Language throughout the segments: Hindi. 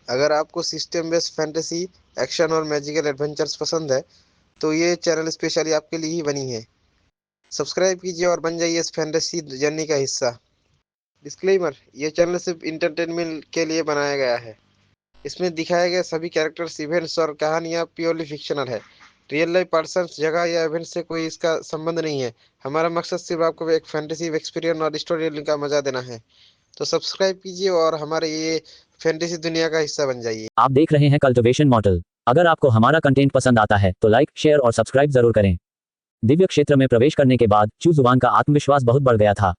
अगर आपको सिस्टम बेस्ड फैंटेसी, एक्शन और मैजिकल एडवेंचर्स पसंद है, तो ये चैनल स्पेशली आपके लिए ही बनी है। सब्सक्राइब कीजिए और बन जाइए इस फैंटेसी जर्नी का हिस्सा। डिस्क्लेमर, ये चैनल सिर्फ इंटरटेनमेंट के लिए बनाया गया है। इसमें दिखाए गए सभी कैरेक्टर्स, इवेंट्स और कहानियाँ प्योरली फिक्शनल है। रियल लाइफ पर्सन्स, जगह या इवेंट से कोई इसका संबंध नहीं है। हमारा मकसद सिर्फ आपको एक फैंटेसी एक्सपीरियंस और स्टोरी टेलिंग का मजा देना है। तो सब्सक्राइब कीजिए और हमारे ये फैंटेसी दुनिया का हिस्सा बन जाइए। आप देख रहे हैं कल्टिवेशन मॉडल। अगर आपको हमारा कंटेंट पसंद आता है तो लाइक, शेयर और सब्सक्राइब जरूर करें। दिव्य क्षेत्र में प्रवेश करने के बाद चू जुवान का आत्मविश्वास बहुत बढ़ गया था।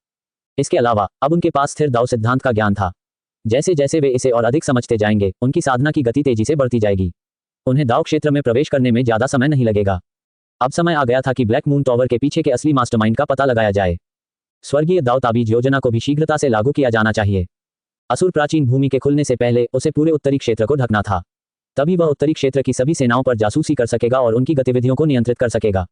इसके अलावा अब उनके पास स्थिर दाव सिद्धांत का ज्ञान था। जैसे जैसे वे इसे और अधिक समझते जाएंगे, उनकी साधना की गति तेजी से बढ़ती जाएगी। उन्हें दाव क्षेत्र में प्रवेश करने में ज्यादा समय नहीं लगेगा। अब समय आ गया था कि ब्लैक मून टॉवर के पीछे के असली मास्टरमाइंड का पता लगाया जाए। स्वर्गीय दाव ताबीज योजना को भी शीघ्रता से लागू किया जाना चाहिए। असुर प्राचीन भूमि के खुलने से पहले उसे पूरे उत्तरी क्षेत्र को ढकना था। तभी वह उत्तरी क्षेत्र की सभी सेनाओं पर जासूसी कर सकेगा और उनकी गतिविधियों को नियंत्रित कर सकेगा।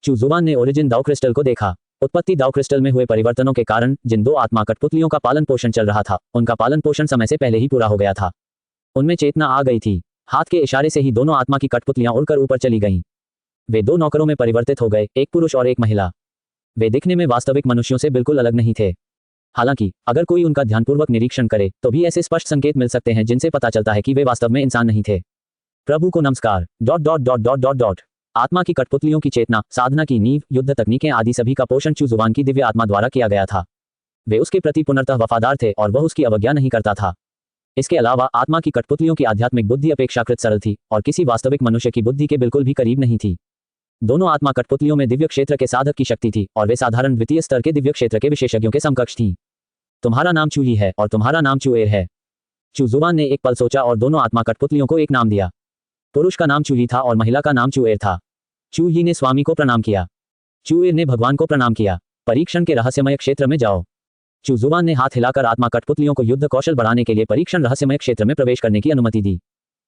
चू जुवान ने ओरिजिन दाव क्रिस्टल को देखा। उत्पत्ति दाव क्रिस्टल में हुए परिवर्तनों के कारण जिन दो आत्मा कठपुतलियों का पालन पोषण चल रहा था, उनका पालन पोषण समय से पहले ही पूरा हो गया था। उनमें चेतना आ गई थी। हाथ के इशारे से ही दोनों आत्मा की कठपुतलियां उड़कर ऊपर चली गईं। वे दो नौकरों में परिवर्तित हो गए, एक पुरुष और एक महिला। वे दिखने में वास्तविक मनुष्यों से बिल्कुल अलग नहीं थे। हालांकि अगर कोई उनका ध्यानपूर्वक निरीक्षण करे तो भी ऐसे स्पष्ट संकेत मिल सकते हैं जिनसे पता चलता है कि वे वास्तव में इंसान नहीं थे। प्रभु को नमस्कार। Dot dot dot dot dot dot आत्मा की कठपुतलियों की चेतना, साधना की नींव, युद्ध तकनीकें आदि सभी का पोषण चू जुवान की दिव्य आत्मा द्वारा किया गया था। वे उसके प्रति पुनर्तः वफादार थे और वह उसकी अवज्ञा नहीं करता था। इसके अलावा आत्मा की कठपुतलियों की आध्यात्मिक बुद्धि अपेक्षाकृत सरल थी और किसी वास्तविक मनुष्य की बुद्धि के बिल्कुल भी करीब नहीं थी। दोनों आत्मा कठपुतलियों में दिव्य क्षेत्र के साधक की शक्ति थी और वे साधारण द्वितीय स्तर के दिव्य क्षेत्र के विशेषज्ञों के समकक्ष थी। तुम्हारा नाम चू ही है और तुम्हारा नाम चूएर है। चू जुवान ने एक पल सोचा और दोनों आत्मा कठपुतलियों को एक नाम दिया। पुरुष का नाम चूही था और महिला का नाम चूएर था। चूही ने स्वामी को प्रणाम किया। चूएर ने भगवान को प्रणाम किया। परीक्षण के रहस्यमय क्षेत्र में जाओ। चू जुवान ने हाथ हिलाकर आत्मा कठपुतलियों को युद्ध कौशल बढ़ाने के लिए परीक्षण रहस्यमय क्षेत्र में प्रवेश करने की अनुमति दी।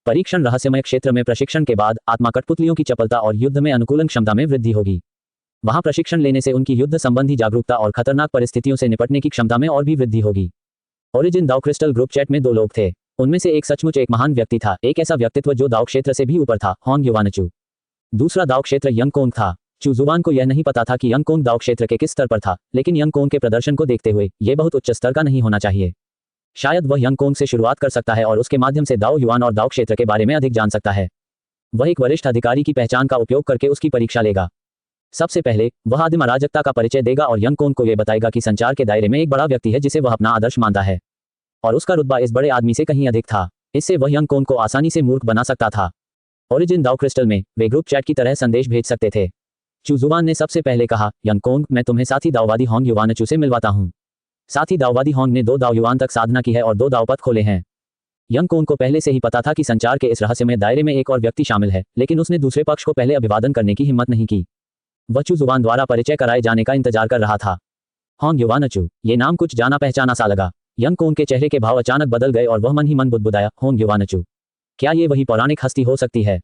परीक्षण रहस्यमय क्षेत्र में प्रशिक्षण के बाद आत्मा कठपुतलियों की चपलता और युद्ध में अनुकूलन क्षमता में वृद्धि होगी। वहां प्रशिक्षण लेने से उनकी युद्ध संबंधी जागरूकता और खतरनाक परिस्थितियों से निपटने की क्षमता में और भी वृद्धि होगी। ओरिजिन दाव क्रिस्टल ग्रुप चैट में दो लोग थे। उनमें से एक सचमुच एक महान व्यक्ति था, एक ऐसा व्यक्तित्व जो दाव क्षेत्र से भी ऊपर था, होंग युवानचू। दूसरा दाव क्षेत्र यंगकोंग था। चू जुवान को यह नहीं पता था कि यंगकोंग दाव क्षेत्र के किस स्तर पर था, लेकिन यंगकोंग के प्रदर्शन को देखते हुए यह बहुत उच्च स्तर का नहीं होना चाहिए। शायद वह यंगकोंग से शुरुआत कर सकता है और उसके माध्यम से दाव युवान और दाव क्षेत्र के बारे में अधिक जान सकता है। वह एक वरिष्ठ अधिकारी की पहचान का उपयोग करके उसकी परीक्षा लेगा। सबसे पहले वह आदिम अराजकता का परिचय देगा और यंगकोंग को यह बताएगा कि संचार के दायरे में एक बड़ा व्यक्ति है जिसे वह अपना आदर्श मानता है और उसका रुतबा इस बड़े आदमी से कहीं अधिक था। इससे वह यंगकोंग को आसानी से मूर्ख बना सकता था। ओरिजिन दाव क्रिस्टल में वे ग्रुप चैट की तरह संदेश भेज सकते थे। चू जुवान ने सबसे पहले कहा, यंगकोंग, मैं तुम्हें साथी दाववादी होंग युवानचू से मिलवाता हूं। साथी दाववादी होंग ने 2 दाव युवान तक साधना की है और 2 दावपथ खोले हैं। यंगकोंग को पहले से ही पता था कि संचार के इस रहस्यमय दायरे में एक और व्यक्ति शामिल है, लेकिन उसने दूसरे पक्ष को पहले अभिवादन करने की हिम्मत नहीं की। वह चू जुवान द्वारा परिचय कराए जाने का इंतजार कर रहा था। होंग युवानचू, ये नाम कुछ जाना पहचाना सा लगा। यंगकोंग के चेहरे के भाव अचानक बदल गए और वह मन ही मन बुदबुदाया, होंग युवानचू, क्या ये वही पौराणिक हस्ती हो सकती है?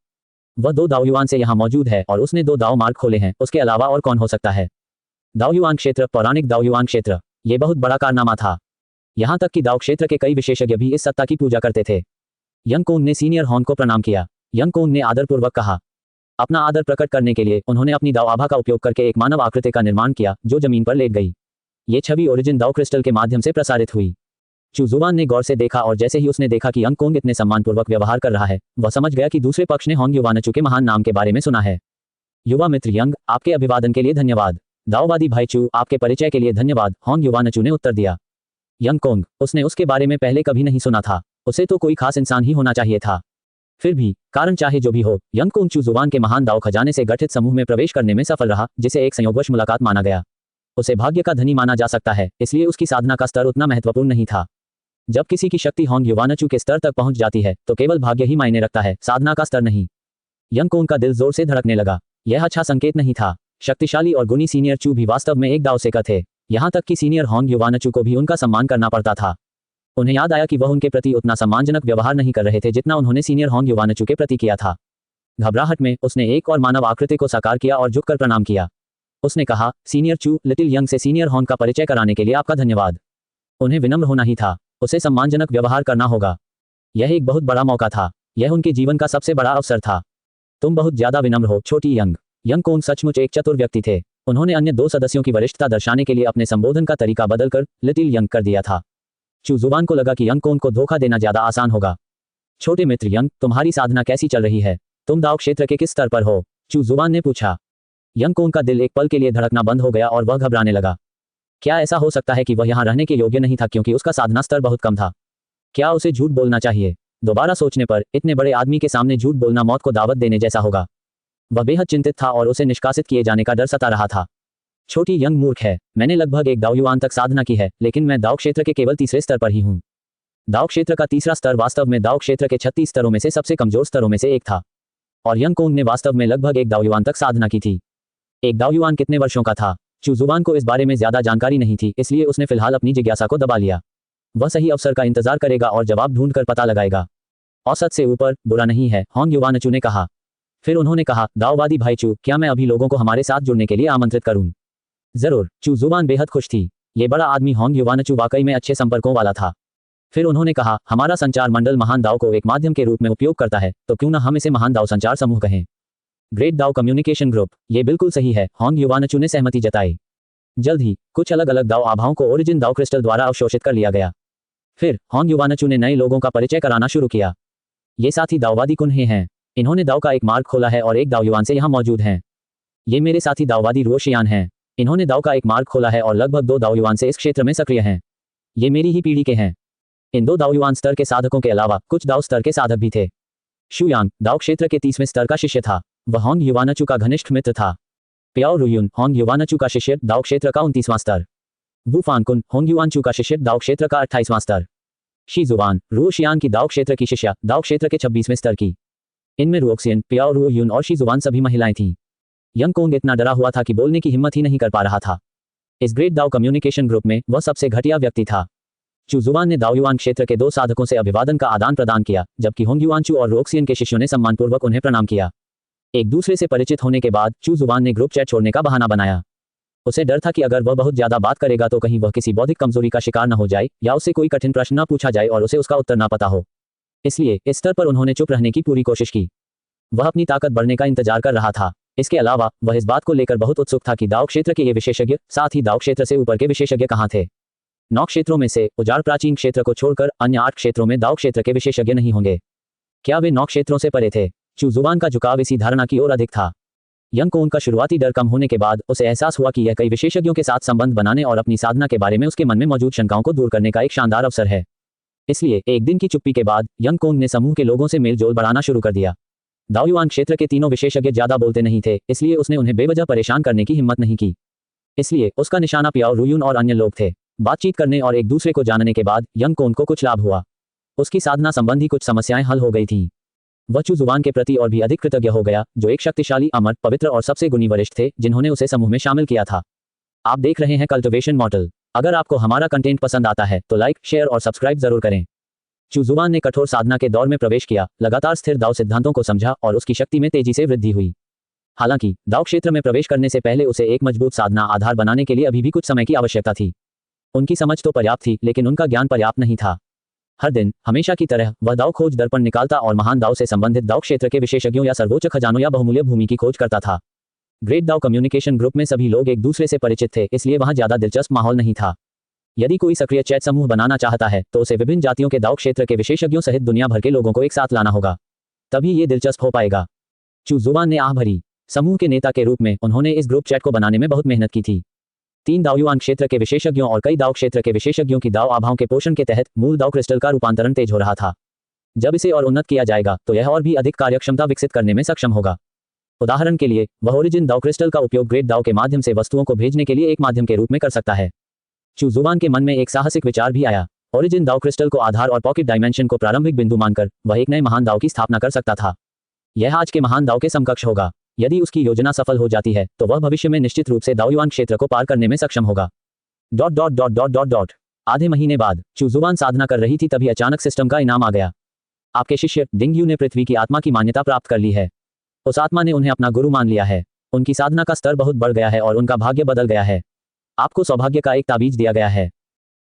वह 2 दाव युवान से यहाँ मौजूद है और उसने 2 दाव मार्ग खोले हैं, उसके अलावा और कौन हो सकता है? दाव युवान क्षेत्र, पौराणिक दाव युवान क्षेत्र, ये बहुत बड़ा कारनामा था। यहाँ तक कि दाव क्षेत्र के कई विशेषज्ञ भी इस सत्ता की पूजा करते थे। यंगकोंग ने सीनियर होंग को प्रणाम किया। यंगकोंग ने आदरपूर्वक कहा। अपना आदर प्रकट करने के लिए उन्होंने अपनी दाव आभा का उपयोग करके एक मानव आकृति का निर्माण किया जो जमीन पर लेट गई। ये छवि ओरिजिन दाव क्रिस्टल के माध्यम से प्रसारित हुई। चू जुवान ने गौर से देखा और जैसे ही उसने देखा कि यंगकोंग इतने सम्मानपूर्वक व्यवहार कर रहा है, वह समझ गया कि दूसरे पक्ष ने होंग युवानचू के महान नाम के बारे में सुना है। युवा मित्र यंग, आपके अभिवादन के लिए धन्यवाद। दाववादी भाई चू, आपके परिचय के लिए धन्यवाद, होंग युवानचू ने उत्तर दिया। यंगकोंग, उसने उसके बारे में पहले कभी नहीं सुना था। उसे तो कोई खास इंसान ही होना चाहिए था। फिर भी कारण चाहे जो भी हो, यंगकोंग चू जुवान के महान दाव खजाने से गठित समूह में प्रवेश करने में सफल रहा, जिसे एक संयोगवश मुलाकात माना गया। उसे भाग्य का धनी माना जा सकता है, इसलिए उसकी साधना का स्तर उतना महत्वपूर्ण नहीं था। जब किसी की शक्ति होंग युवानचू के स्तर तक पहुंच जाती है तो केवल भाग्य ही मायने रखता है, साधना का स्तर नहीं। यंगकोंग का दिल जोर से धड़कने लगा। यह अच्छा संकेत नहीं था। शक्तिशाली और गुणी सीनियर चू भी वास्तव में एक दाव सेका थे। यहाँ तक कि सीनियर होंग युवानचू को भी उनका सम्मान करना पड़ता था। उन्हें याद आया कि वह उनके प्रति उतना सम्मानजनक व्यवहार नहीं कर रहे थे जितना उन्होंने सीनियर होंग युवानचू के प्रति किया था। घबराहट में उसने एक और मानव आकृति को साकार किया और झुककर प्रणाम किया। उसने कहा, सीनियर चू, लिटिल यंग से सीनियर होंग का परिचय कराने के लिए आपका धन्यवाद। उन्हें विनम्र होना ही था। उसे सम्मानजनक व्यवहार करना होगा। यह एक बहुत बड़ा मौका था। यह उनके जीवन का सबसे बड़ा अवसर था। तुम बहुत ज्यादा विनम्र हो, छोटी यंग। यंग कोंग सचमुच एक चतुर व्यक्ति थे। उन्होंने अन्य 2 सदस्यों की वरिष्ठता दर्शाने के लिए अपने संबोधन का तरीका बदलकर लिटिल यंग कर दिया था। चू जुबान को लगा कि यंग कोंग को धोखा देना ज्यादा आसान होगा। छोटे मित्र यंग, तुम्हारी साधना कैसी चल रही है? तुम दाव क्षेत्र के किस स्तर पर हो? चू जुबान ने पूछा। यंग कोंग का दिल एक पल के लिए धड़कना बंद हो गया और वह घबराने लगा। क्या ऐसा हो सकता है कि वह यहाँ रहने के योग्य नहीं था क्योंकि उसका साधना स्तर बहुत कम था? क्या उसे झूठ बोलना चाहिए? दोबारा सोचने पर इतने बड़े आदमी के सामने झूठ बोलना मौत को दावत देने जैसा होगा। वह बेहद चिंतित था और उसे निष्कासित किए जाने का डर सता रहा था। छोटी यंग मूर्ख है। मैंने लगभग 1 दाव युआन तक साधना की है, लेकिन मैं दाव क्षेत्र के केवल तीसरे स्तर पर ही हूँ। दाव क्षेत्र का तीसरा स्तर वास्तव में दाव क्षेत्र के 36 स्तरों में से सबसे कमजोर स्तरों में से एक था। और यंग कोंग ने वास्तव में लगभग 1 दाव युआन तक साधना की थी। 1 दाव युआन कितने वर्षों का था? चू जुबान को इस बारे में ज्यादा जानकारी नहीं थी, इसलिए उसने फिलहाल अपनी जिज्ञासा को दबा लिया। वह सही अवसर का इंतजार करेगा और जवाब ढूंढकर पता लगाएगा। औसत से ऊपर बुरा नहीं है, होंग युवानचू ने कहा। फिर उन्होंने कहा, दाववादी भाई चू, क्या मैं अभी लोगों को हमारे साथ जुड़ने के लिए आमंत्रित करूं? जरूर। चू जुबान बेहद खुश थी। ये बड़ा आदमी होंग युवानचू वाकई में अच्छे संपर्कों वाला था। फिर उन्होंने कहा, हमारा संचार मंडल महान दाव को एक माध्यम के रूप में उपयोग करता है, तो क्यों न हम इसे महान दाव संचार समूह कहें? ग्रेट दाव कम्युनिकेशन ग्रुप। ये बिल्कुल सही है, होंग युवानचू ने सहमति जताई। जल्द ही कुछ अलग अलग दाव आभाओं को ओरिजिन दाव क्रिस्टल द्वारा अवशोषित कर लिया गया। फिर होंग युवानचू ने नए लोगों का परिचय कराना शुरू किया। ये साथी दाववादी कुन्हे हैं। इन्होंने दाव का एक मार्ग खोला है और 1 दाव युआन से यहाँ मौजूद हैं। ये मेरे साथी दाववादी रोशियान हैं। इन्होंने दाव का एक मार्ग खोला है और लगभग 2 दाव युआन से इस क्षेत्र में सक्रिय हैं। ये मेरी ही पीढ़ी के हैं। इन 2 दाव युआन स्तर के साधकों के अलावा कुछ दाव स्तर के साधक भी थे। शुयांग दाव क्षेत्र के 30वें स्तर का शिष्य था। वह होंग युवानचू का घनिष्ठ मित्र था। प्याओ रुयुन होंग युवानचू का शिष्य, दाव क्षेत्र का 29वां स्तर। वू फानकुन होंग युआनचू का शिष्य, दाव क्षेत्र का 28वां स्तर। शी जुबान रूशियान की दाव क्षेत्र की शिष्या, दाव क्षेत्र के 26वें स्तर की। इनमें रुओक्सियन, प्याओ रुयुन और शी जुबान सभी महिलाएं थीं। यंग कोंग इतना डरा हुआ था कि बोलने की हिम्मत ही नहीं कर पा रहा था। इस ग्रेट दाव कम्युनिकेशन ग्रुप में वह सबसे घटिया व्यक्ति था। चू जुबान ने दाव युआन क्षेत्र के 2 साधकों से अभिवादन का आदान प्रदान किया, जबकि होंग युआनचू और रोक्सियन के शिष्यों ने सम्मानपूर्वक उन्हें प्रणाम किया। एक दूसरे से परिचित होने के बाद चू जुबान ने ग्रुप चैट छोड़ने का बहाना बनाया। उसे डर था कि अगर वह बहुत ज्यादा बात करेगा तो कहीं वह किसी बौद्धिक कमजोरी का शिकार न हो जाए या उससे कोई कठिन प्रश्न न पूछा जाए और उसे उसका उत्तर न पता हो। इसलिए इस स्तर पर उन्होंने चुप रहने की पूरी कोशिश की। वह अपनी ताकत बढ़ने का इंतजार कर रहा था। इसके अलावा वह इस बात को लेकर बहुत उत्सुक था कि दाव क्षेत्र के ये विशेषज्ञ, साथ ही दाव क्षेत्र से ऊपर के विशेषज्ञ कहाँ थे। 9 क्षेत्रों में से उजाड़ प्राचीन क्षेत्र को छोड़कर अन्य 8 क्षेत्रों में दाव क्षेत्र के विशेषज्ञ नहीं होंगे। क्या वे 9 क्षेत्रों से परे थे? चू जुबान का झुकाव इसी धारणा की ओर अधिक था। यंग कोंग का शुरुआती डर कम होने के बाद उसे एहसास हुआ कि यह कई विशेषज्ञों के साथ संबंध बनाने और अपनी साधना के बारे में उसके मन में मौजूद शंकाओं को दूर करने का एक शानदार अवसर है। इसलिए एक दिन की चुप्पी के बाद यंग कोंग ने समूह के लोगों से मेलजोल बढ़ाना शुरू कर दिया। दाव युआन क्षेत्र के तीनों विशेषज्ञ ज्यादा बोलते नहीं थे, इसलिए उसने उन्हें बेवजह परेशान करने की हिम्मत नहीं की। इसलिए उसका निशाना प्याओ रुयुन और अन्य लोग थे। बातचीत करने और एक दूसरे को जानने के बाद यंग कोंग को कुछ लाभ हुआ। उसकी साधना संबंधी कुछ समस्याएं हल हो गई थीं। वह चू जुबान के प्रति और भी अधिक कृतज्ञ हो गया, जो एक शक्तिशाली, अमर, पवित्र और सबसे गुणी वरिष्ठ थे जिन्होंने उसे समूह में शामिल किया था। आप देख रहे हैं कल्टिवेशन मॉडल। अगर आपको हमारा कंटेंट पसंद आता है तो लाइक, शेयर और सब्सक्राइब जरूर करें। चू जुबान ने कठोर साधना के दौर में प्रवेश किया, लगातार स्थिर दाव सिद्धांतों को समझा और उसकी शक्ति में तेजी से वृद्धि हुई। हालांकि दाव क्षेत्र में प्रवेश करने से पहले उसे एक मजबूत साधना आधार बनाने के लिए अभी भी कुछ समय की आवश्यकता थी। उनकी समझ तो पर्याप्त थी, लेकिन उनका ज्ञान पर्याप्त नहीं था। हर दिन हमेशा की तरह वह दाव खोज दर्पण निकालता और महान दाव से संबंधित दाव क्षेत्र के विशेषज्ञों या सर्वोच्च खजानों या बहुमूल्य भूमि की खोज करता था। ग्रेट दाव कम्युनिकेशन ग्रुप में सभी लोग एक दूसरे से परिचित थे, इसलिए वहां ज्यादा दिलचस्प माहौल नहीं था। यदि कोई सक्रिय चैट समूह बनाना चाहता है तो उसे विभिन्न जातियों के दाव क्षेत्र के विशेषज्ञों सहित दुनिया भर के लोगों को एक साथ लाना होगा, तभी ये दिलचस्प हो पाएगा। चू जुबान ने आह भरी। समूह के नेता के रूप में उन्होंने इस ग्रुप चैट को बनाने में बहुत मेहनत की थी। 3 दाव युआन क्षेत्र के विशेषज्ञों और कई दाव क्षेत्र के विशेषज्ञों की दाव आभाओं के पोषण के तहत मूल दाव क्रिस्टल का रूपांतरण तेज हो रहा था। जब इसे और उन्नत किया जाएगा तो यह और भी अधिक कार्यक्षमता विकसित करने में सक्षम होगा। उदाहरण के लिए, वह ओरिजिन दाव क्रिस्टल का उपयोग ग्रेट दाव के माध्यम से वस्तुओं को भेजने के लिए एक माध्यम के रूप में कर सकता है। चू जुबान के मन में एक साहसिक विचार भी आया। ओरिजिन दाव क्रिस्टल को आधार और पॉकेट डायमेंशन को प्रारंभिक बिंदु मानकर वह एक नए महान दाव की स्थापना कर सकता था। यह आज के महान दाव के समकक्ष होगा। यदि उसकी योजना सफल हो जाती है तो वह भविष्य में निश्चित रूप से दाव युआन क्षेत्र को पार करने में सक्षम होगा। ... आधे महीने बाद चू जुबान साधना कर रही थी, तभी अचानक सिस्टम का इनाम आ गया। आपके शिष्य डिंग यू ने पृथ्वी की आत्मा की मान्यता प्राप्त कर ली है। उस आत्मा ने उन्हें अपना गुरु मान लिया है। उनकी साधना का स्तर बहुत बढ़ गया है और उनका भाग्य बदल गया है। आपको सौभाग्य का एक ताबीज दिया गया है।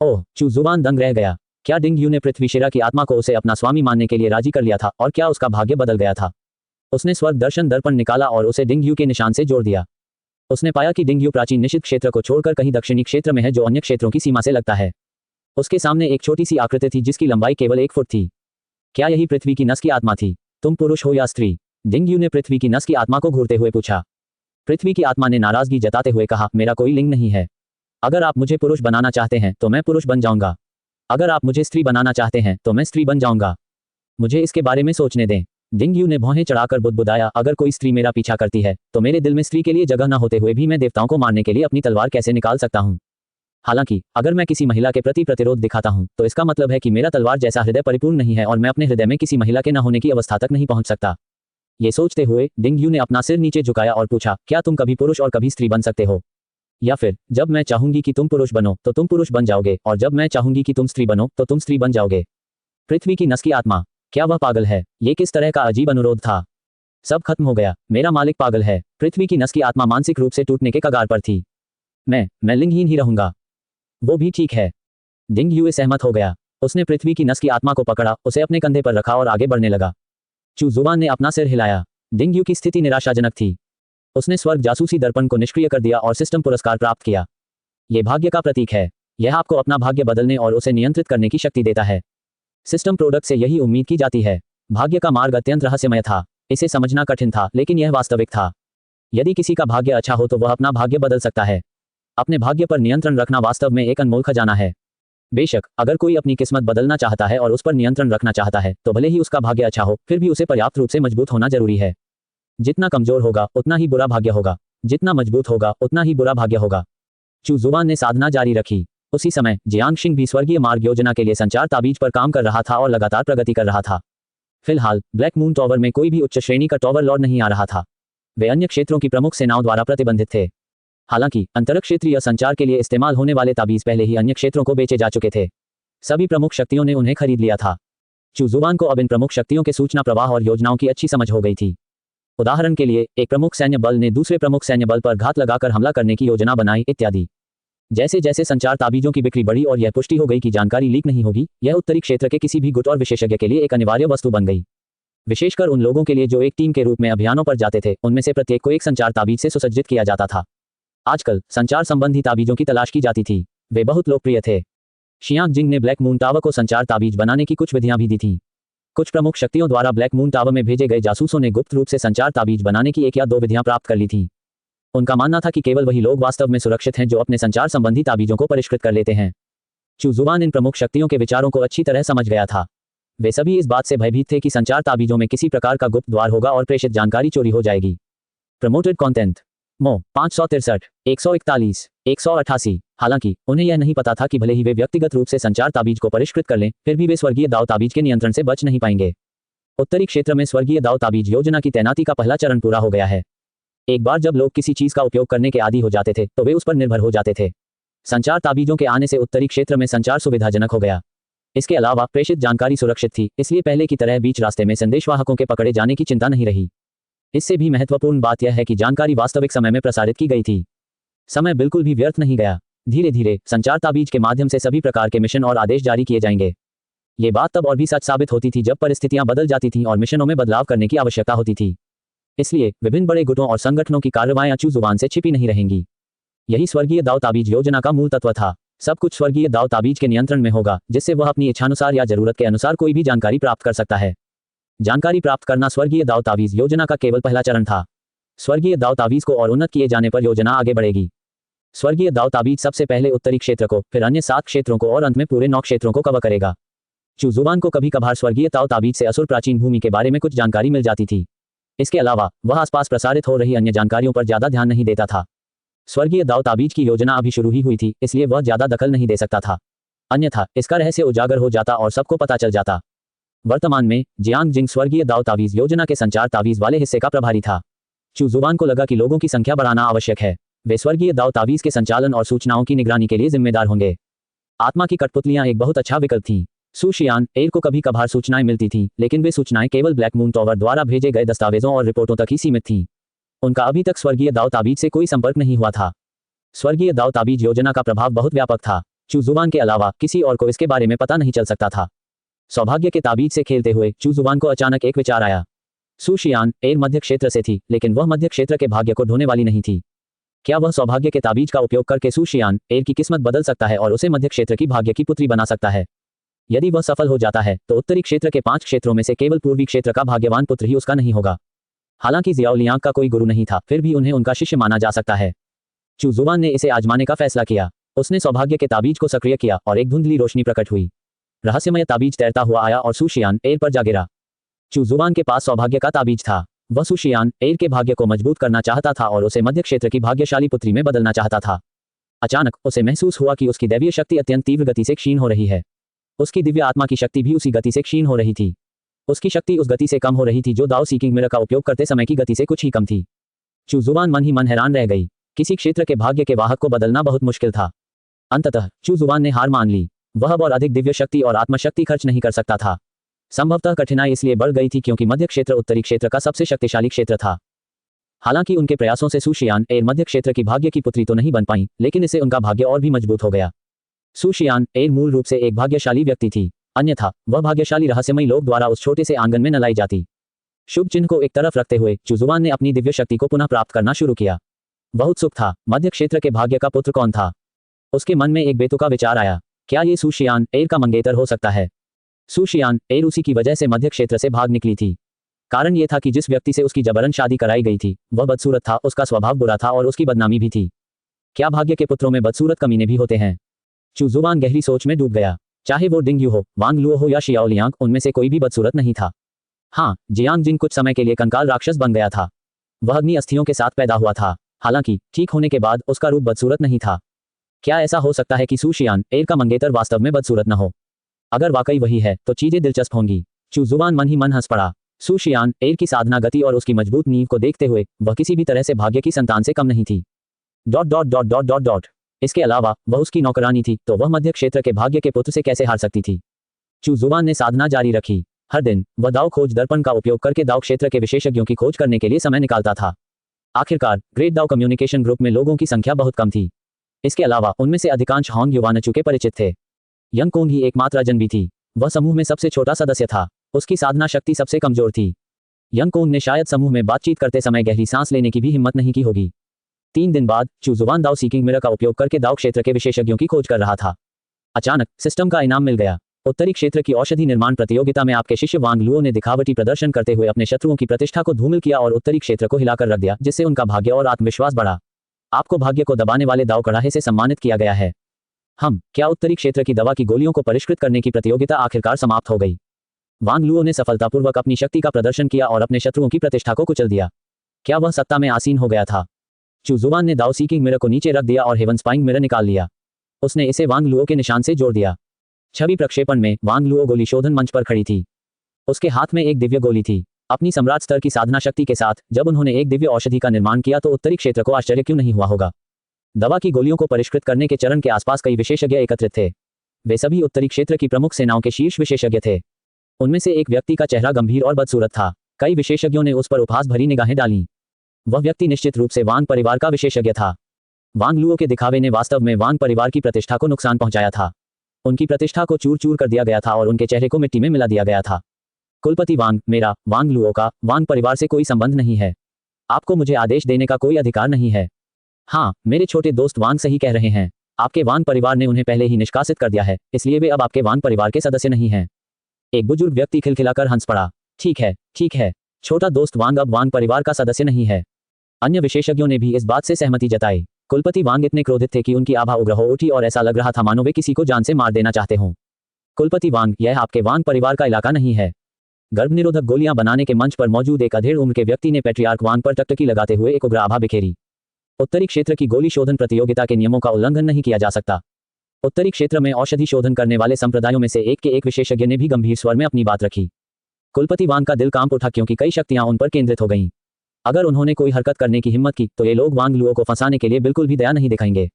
ओह, चू जुबान दंग रह गया। क्या डिंग यू ने पृथ्वी शिरा की आत्मा को उसे अपना स्वामी मानने के लिए राजी कर लिया था और क्या उसका भाग्य बदल गया था? उसने स्वर्ग दर्शन दर्पण निकाला और उसे डिंग यू के निशान से जोड़ दिया। उसने पाया कि डिंग यू प्राचीन निषिद्ध क्षेत्र को छोड़कर कहीं दक्षिणी क्षेत्र में है जो अन्य क्षेत्रों की सीमा से लगता है। उसके सामने एक छोटी सी आकृति थी जिसकी लंबाई केवल 1 फुट थी। क्या यही पृथ्वी की नस की आत्मा थी? तुम पुरुष हो या स्त्री? डिंग यू ने पृथ्वी की नस की आत्मा को घूरते हुए पूछा। पृथ्वी की आत्मा ने नाराजगी जताते हुए कहा, मेरा कोई लिंग नहीं है। अगर आप मुझे पुरुष बनाना चाहते हैं तो मैं पुरुष बन जाऊंगा। अगर आप मुझे स्त्री बनाना चाहते हैं तो मैं स्त्री बन जाऊंगा। मुझे इसके बारे में सोचने दें। डिंग यू ने भौहें चढ़ाकर बुदबुदाया, अगर कोई स्त्री मेरा पीछा करती है तो मेरे दिल में स्त्री के लिए जगह न होते हुए भी मैं देवताओं को मारने के लिए अपनी तलवार कैसे निकाल सकता हूं? हालांकि अगर मैं किसी महिला के प्रति प्रतिरोध दिखाता हूं तो इसका मतलब है कि मेरा तलवार जैसा हृदय परिपूर्ण नहीं है और मैं अपने हृदय में किसी महिला के न होने की अवस्था तक नहीं पहुंच सकता। ये सोचते हुए डिंग यू ने अपना सिर नीचे झुकाया और पूछा, क्या तुम कभी पुरुष और कभी स्त्री बन सकते हो? या फिर जब मैं चाहूंगी कि तुम पुरुष बनो तो तुम पुरुष बन जाओगे और जब मैं चाहूंगी कि तुम स्त्री बनो तो तुम स्त्री बन जाओगे? पृथ्वी की नस की आत्मा, क्या वह पागल है? ये किस तरह का अजीब अनुरोध था? सब खत्म हो गया। मेरा मालिक पागल है। पृथ्वी की नस की आत्मा मानसिक रूप से टूटने के कगार पर थी। मैं लिंगहीन ही रहूंगा। वो भी ठीक है। डिंग यू सहमत हो गया। उसने पृथ्वी की नस की आत्मा को पकड़ा, उसे अपने कंधे पर रखा और आगे बढ़ने लगा। चू जुबान ने अपना सिर हिलाया। डिंग यू की स्थिति निराशाजनक थी। उसने स्वर्ग जासूसी दर्पण को निष्क्रिय कर दिया और सिस्टम पुरस्कार प्राप्त किया। यह भाग्य का प्रतीक है। यह आपको अपना भाग्य बदलने और उसे नियंत्रित करने की शक्ति देता है। सिस्टम प्रोडक्ट से यही उम्मीद की जाती है। भाग्य का मार्ग अत्यंत रहस्यमय था। इसे समझना कठिन था, लेकिन यह वास्तविक था। यदि किसी का भाग्य अच्छा हो तो वह अपना भाग्य बदल सकता है। अपने भाग्य पर नियंत्रण रखना वास्तव में एक अनमोल खजाना है। बेशक अगर कोई अपनी किस्मत बदलना चाहता है और उस पर नियंत्रण रखना चाहता है तो भले ही उसका भाग्य अच्छा हो, फिर भी उसे पर्याप्त रूप से मजबूत होना जरूरी है। जितना कमजोर होगा उतना ही बुरा भाग्य होगा, जितना मजबूत होगा उतना ही बुरा भाग्य होगा। चू जुबान ने साधना जारी रखी। उसी समय जियांगशिंग भी स्वर्गीय मार्ग योजना के लिए संचार ताबीज पर काम कर रहा था और लगातार प्रगति कर रहा था। फिलहाल ब्लैक मून टॉवर में कोई भी उच्च श्रेणी का टॉवर लॉर्ड नहीं आ रहा था। वे अन्य क्षेत्रों की प्रमुख सेनाओं द्वारा प्रतिबंधित थे। हालांकि अंतरिक्ष क्षेत्रीय संचार के लिए इस्तेमाल होने वाले ताबीज पहले ही अन्य क्षेत्रों को बेचे जा चुके थे। सभी प्रमुख शक्तियों ने उन्हें खरीद लिया था। चू जुबान को अब इन प्रमुख शक्तियों के सूचना प्रवाह और योजनाओं की अच्छी समझ हो गई थी। उदाहरण के लिए एक प्रमुख सैन्य बल ने दूसरे प्रमुख सैन्य बल पर घात लगाकर हमला करने की योजना बनाई इत्यादि। जैसे जैसे संचार ताबीजों की बिक्री बढ़ी और यह पुष्टि हो गई कि जानकारी लीक नहीं होगी, यह उत्तरी क्षेत्र के किसी भी गुट और विशेषज्ञ के लिए एक अनिवार्य वस्तु बन गई। विशेषकर उन लोगों के लिए जो एक टीम के रूप में अभियानों पर जाते थे, उनमें से प्रत्येक को एक संचार ताबीज से सुसज्जित किया जाता था। आजकल संचार संबंधी ताबीजों की तलाश की जाती थी। वे बहुत लोकप्रिय थे। शियांग जिंग ने ब्लैक मून टावर को संचार ताबीज बनाने की कुछ विधियां भी दी थीं। कुछ प्रमुख शक्तियों द्वारा ब्लैक मून टावर में भेजे गए जासूसों ने गुप्त रूप से संचार ताबीज बनाने की 1 या 2 विधियां प्राप्त कर ली थीं। उनका मानना था कि केवल वही लोग वास्तव में सुरक्षित हैं जो अपने संचार संबंधी ताबीजों को परिष्कृत कर लेते हैं। चू जुबान इन प्रमुख शक्तियों के विचारों को अच्छी तरह समझ गया था। वे सभी इस बात से भयभीत थे कि संचार ताबीजों में किसी प्रकार का गुप्त द्वार होगा और प्रेषित जानकारी चोरी हो जाएगी। प्रमोटेड कंटेंट मो 563, 141, 188। हालांकि उन्हें यह नहीं पता था कि भले ही वे व्यक्तिगत रूप से संचार ताबीज को परिष्कृत कर लें, फिर भी वे स्वर्गीय दाव ताबीज के नियंत्रण से बच नहीं पाएंगे। उत्तरी क्षेत्र में स्वर्गीय दाव ताबीज योजना की तैनाती का पहला चरण पूरा हो गया है। एक बार जब लोग किसी चीज का उपयोग करने के आदी हो जाते थे तो वे उस पर निर्भर हो जाते थे। संचार ताबीजों के आने से उत्तरी क्षेत्र में संचार सुविधाजनक हो गया। इसके अलावा प्रेषित जानकारी सुरक्षित थी, इसलिए पहले की तरह बीच रास्ते में संदेशवाहकों के पकड़े जाने की चिंता नहीं रही। इससे भी महत्वपूर्ण बात यह है कि जानकारी वास्तविक समय में प्रसारित की गई थी। समय बिल्कुल भी व्यर्थ नहीं गया। धीरे धीरे संचार ताबीज के माध्यम से सभी प्रकार के मिशन और आदेश जारी किए जाएंगे। ये बात तब और भी सच साबित होती थी जब परिस्थितियां बदल जाती थीं और मिशनों में बदलाव करने की आवश्यकता होती थी। इसलिए विभिन्न बड़े गुटों और संगठनों की कार्रवाइयां चू जुबान से छिपी नहीं रहेंगी। यही स्वर्गीय दाव ताबीज योजना का मूल तत्व था। सब कुछ स्वर्गीय दाव ताबीज के नियंत्रण में होगा, जिससे वह अपनी इच्छानुसार या जरूरत के अनुसार कोई भी जानकारी प्राप्त कर सकता है। जानकारी प्राप्त करना स्वर्गीय दाव ताबीज योजना का केवल पहला चरण था। स्वर्गीय दाव ताबीज को और उन्नत किए जाने पर योजना आगे बढ़ेगी। स्वर्गीय दाव ताबीज सबसे पहले उत्तरी क्षेत्र को, फिर अन्य 7 क्षेत्रों को और अंत में पूरे 9 क्षेत्रों को कवर करेगा। चू जुबान को कभी कभार स्वर्गीय दाव ताबीज से असुर प्राचीन भूमि के बारे में कुछ जानकारी मिल जाती थी। इसके अलावा वह आसपास प्रसारित हो रही अन्य जानकारियों पर ज्यादा ध्यान नहीं देता था। स्वर्गीय दाव ताबीज की योजना अभी शुरू ही हुई थी, इसलिए वह ज्यादा दखल नहीं दे सकता था। अन्यथा इसका रहस्य उजागर हो जाता और सबको पता चल जाता। वर्तमान में जियांग जिंग स्वर्गीय दाव ताबीज योजना के संचार ताबीज वाले हिस्से का प्रभारी था। चू जुबान को लगा कि लोगों की संख्या बढ़ाना आवश्यक है। वे स्वर्गीय दाव ताबीज के संचालन और सूचनाओं की निगरानी के लिए जिम्मेदार होंगे। आत्मा की कठपुतलियां एक बहुत अच्छा विकल्प थीं। सुशियान एयर को कभी कभार सूचनाएं मिलती थीं, लेकिन वे सूचनाएं केवल ब्लैक मून टॉवर द्वारा भेजे गए दस्तावेजों और रिपोर्टों तक ही सीमित थीं। उनका अभी तक स्वर्गीय दाव ताबीज से कोई संपर्क नहीं हुआ था। स्वर्गीय दाव ताबीज योजना का प्रभाव बहुत व्यापक था। चू जुबान के अलावा किसी और को इसके बारे में पता नहीं चल सकता था। सौभाग्य के ताबीज से खेलते हुए चू जुबान को अचानक एक विचार आया। सू शियान एर मध्य क्षेत्र से थी, लेकिन वह मध्य क्षेत्र के भाग्य को ढोने वाली नहीं थी। क्या वह सौभाग्य के ताबीज का उपयोग करके सू शियान एर की किस्मत बदल सकता है और उसे मध्य क्षेत्र की भाग्य की पुत्री बना सकता है? यदि वह सफल हो जाता है तो उत्तरी क्षेत्र के 5 क्षेत्रों में से केवल पूर्वी क्षेत्र का भाग्यवान पुत्र ही उसका नहीं होगा। हालांकि जियाओ लियांग का कोई गुरु नहीं था, फिर भी उन्हें उनका शिष्य माना जा सकता है। चू जुबान ने इसे आजमाने का फैसला किया। उसने सौभाग्य के ताबीज को सक्रिय किया और एक धुंधली रोशनी प्रकट हुई। रहस्यमय ताबीज तैरता हुआ आया और सू शियान एर पर जा गिरा। चू जुबान के पास सौभाग्य का ताबीज था। वह सू शियान एर के भाग्य को मजबूत करना चाहता था और उसे मध्य क्षेत्र की भाग्यशाली पुत्री में बदलना चाहता था। अचानक उसे महसूस हुआ कि उसकी दैवीय शक्ति अत्यंत तीव्र गति से क्षीण हो रही है। उसकी दिव्य आत्मा की शक्ति भी उसी गति से क्षीण हो रही थी। उसकी शक्ति उस गति से कम हो रही थी जो दाओ सीकिंग मिरर का उपयोग करते समय की गति से कुछ ही कम थी। चू जुबान मन ही मन हैरान रह गई। किसी क्षेत्र के भाग्य के वाहक को बदलना बहुत मुश्किल था। अंततः चू जुबान ने हार मान ली। वह अब और अधिक दिव्य शक्ति और आत्मशक्ति खर्च नहीं कर सकता था। संभवतः कठिनाई इसलिए बढ़ गई थी क्योंकि मध्य क्षेत्र उत्तरी क्षेत्र का सबसे शक्तिशाली क्षेत्र था। हालांकि उनके प्रयासों से सू शियान एर मध्य क्षेत्र की भाग्य की पुत्री तो नहीं बन पाई, लेकिन इससे उनका भाग्य और भी मजबूत हो गया। सू शियान एर मूल रूप से एक भाग्यशाली व्यक्ति थी, अन्यथा वह भाग्यशाली रहस्यमयी लोक द्वारा उस छोटे से आंगन में न लाई जाती। शुभ चिन्ह को एक तरफ रखते हुए चू जुबान ने अपनी दिव्य शक्ति को पुनः प्राप्त करना शुरू किया। बहुत सुख था। मध्य क्षेत्र के भाग्य का पुत्र कौन था? उसके मन में एक बेतुका विचार आया। क्या ये सू शियान एर का मंगेतर हो सकता है? सू शियान एर उसी की वजह से मध्य क्षेत्र से भाग निकली थी। कारण यह था कि जिस व्यक्ति से उसकी जबरन शादी कराई गई थी वह बदसूरत था, उसका स्वभाव बुरा था और उसकी बदनामी भी थी। क्या भाग्य के पुत्रों में बदसूरत कमीने भी होते हैं? चू जुबान गहरी सोच में डूब गया। चाहे वो डिंग यू हो, वांग लुओ हो या शियाओ लियांग, उनमें से कोई भी बदसूरत नहीं था। हाँ, जियांग जिंग कुछ समय के लिए कंकाल राक्षस बन गया था। वह अग्नि अस्थियों के साथ पैदा हुआ था। हालांकि ठीक होने के बाद उसका रूप बदसूरत नहीं था। क्या ऐसा हो सकता है कि सू शियान एर का मंगेतर वास्तव में बदसूरत न हो? अगर वाकई वही है तो चीजें दिलचस्प होंगी। चू जुबान मन ही मन हंस पड़ा। सू शियान एर की साधना गति और उसकी मजबूत नींव को देखते हुए वह किसी भी तरह से भाग्य की संतान से कम नहीं थी। Dot dot dot dot dot dot इसके अलावा वह उसकी नौकरानी थी, तो वह मध्य क्षेत्र के भाग्य के पुत्र से कैसे हार सकती थी? चू जुबान ने साधना जारी रखी। हर दिन वह दाव खोज दर्पण का उपयोग करके दाव क्षेत्र के विशेषज्ञों की खोज करने के लिए समय निकालता था। आखिरकार ग्रेट दाव कम्युनिकेशन ग्रुप में लोगों की संख्या बहुत कम थी। इसके अलावा उनमें से अधिकांश होंग युवानचू के परिचित थे। यंग कोंग ही एकमात्र अजनबी थी। वह समूह में सबसे छोटा सदस्य था। उसकी साधना शक्ति सबसे कमजोर थी। यंग कोंग ने शायद समूह में बातचीत करते समय गहरी सांस लेने की भी हिम्मत नहीं की होगी। 3 दिन बाद चू जुबान दाव सीकिंग मिरर का उपयोग करके दाव क्षेत्र के विशेषज्ञों की खोज कर रहा था। अचानक सिस्टम का इनाम मिल गया। उत्तरी क्षेत्र की औषधि निर्माण प्रतियोगिता में आपके शिष्य वांग लुओ ने दिखावटी प्रदर्शन करते हुए अपने शत्रुओं की प्रतिष्ठा को धूमिल किया और उत्तरी क्षेत्र को हिलाकर रख दिया, जिससे उनका भाग्य और आत्मविश्वास बढ़ा। आपको भाग्य को दबाने वाले दाव कड़ाहे से सम्मानित किया गया है। क्या उत्तरी क्षेत्र की दवा की गोलियों को परिष्कृत करने की प्रतियोगिता आखिरकार समाप्त हो गई? वांग लुओ ने सफलतापूर्वक अपनी शक्ति का प्रदर्शन किया और अपने शत्रुओं की प्रतिष्ठा को कुचल दिया। क्या वह सत्ता में आसीन हो गया था? चू जुबान ने दाव सीकिंग मिरर को नीचे रख दिया और हेवन स्पाइंग मिरर निकाल लिया। उसने इसे वांग लुओ के निशान से जोड़ दिया। छवि प्रक्षेपण में वांग लुओ गोली शोधन मंच पर खड़ी थी। उसके हाथ में एक दिव्य गोली थी। अपनी सम्राट स्तर की साधना शक्ति के साथ जब उन्होंने एक दिव्य औषधि का निर्माण किया तो उत्तरी क्षेत्र को आश्चर्य क्यों नहीं हुआ होगा? दवा की गोलियों को परिष्कृत करने के चरण के आसपास कई विशेषज्ञ एकत्रित थे। वे सभी उत्तरी क्षेत्र की प्रमुख सेनाओं के शीर्ष विशेषज्ञ थे। उनमें से एक व्यक्ति का चेहरा गंभीर और बदसूरत था। कई विशेषज्ञों ने उस पर उपहास भरी निगाहें डालीं। वह व्यक्ति निश्चित रूप से वांग परिवार का विशेषज्ञ था। वांग लुओ के दिखावे ने वास्तव में वांग परिवार की प्रतिष्ठा को नुकसान पहुंचाया था। उनकी प्रतिष्ठा को चूर चूर कर दिया गया था और उनके चेहरे को मिट्टी में मिला दिया गया था। कुलपति वांग, मेरा वांग लुओ का वांग परिवार से कोई संबंध नहीं है। आपको मुझे आदेश देने का कोई अधिकार नहीं है। हाँ, मेरे छोटे दोस्त वांग सही कह रहे हैं। आपके वांग परिवार ने उन्हें पहले ही निष्कासित कर दिया है, इसलिए वे अब आपके वांग परिवार के सदस्य नहीं हैं। एक बुजुर्ग व्यक्ति खिलखिलाकर हंस पड़ा। ठीक है, ठीक है। छोटा दोस्त वांग अब वांग परिवार का सदस्य नहीं है। अन्य विशेषज्ञों ने भी इस बात से सहमति जताई। कुलपति वांग इतने क्रोधित थे कि उनकी आभा उग्र हो उठी और ऐसा लग रहा था मानो वे किसी को जान से मार देना चाहते हों। कुलपति वांग, यह आपके वांग परिवार का इलाका नहीं है। गर्भनिरोधक गोलियां बनाने के मंच पर मौजूद एक अधेड़ उम्र के व्यक्ति ने पैट्रियार्क वांग पर टकटकी लगाते हुए एक उग्र आभा बिखेरी। उत्तरी क्षेत्र की गोली शोधन प्रतियोगिता के नियमों का उल्लंघन नहीं किया जा सकता। उत्तरी क्षेत्र में औषधि शोधन करने वाले संप्रदायों में से एक के एक विशेषज्ञ ने भी गंभीर स्वर में अपनी बात रखी। कुलपति वांग का दिल कांप उठा क्योंकि कई शक्तियां उन पर केंद्रित हो गईं। अगर उन्होंने कोई हरकत करने की हिम्मत की तो ये लोग वांग लुओ को फंसाने के लिए बिल्कुल भी दया नहीं दिखाएंगे।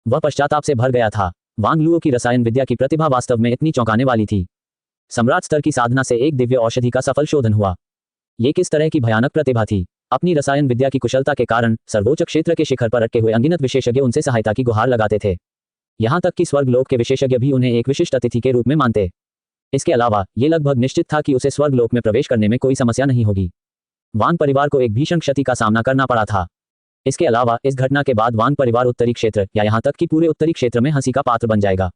वह पश्चाताप से भर गया था। वांग लुओ की रसायन विद्या की प्रतिभा वास्तव में इतनी चौंकाने वाली थी। सम्राट स्तर की साधना से एक दिव्य औषधि का सफल शोधन हुआ। ये किस तरह की भयानक प्रतिभा थी? अपनी रसायन विद्या की कुशलता के कारण सर्वोच्च क्षेत्र के शिखर पर अटके हुए अनगिनत विशेषज्ञ उनसे सहायता की गुहार लगाते थे। यहाँ तक कि स्वर्ग लोक के विशेषज्ञ भी उन्हें एक विशिष्ट अतिथि के रूप में मानते। इसके अलावा ये लगभग निश्चित था कि उसे स्वर्ग लोक में प्रवेश करने में कोई समस्या नहीं होगी। वांग परिवार को एक भीषण क्षति का सामना करना पड़ा था। इसके अलावा इस घटना के बाद वांग परिवार उत्तरी क्षेत्र या यहाँ तक कि पूरे उत्तरी क्षेत्र में हंसी का पात्र बन जाएगा।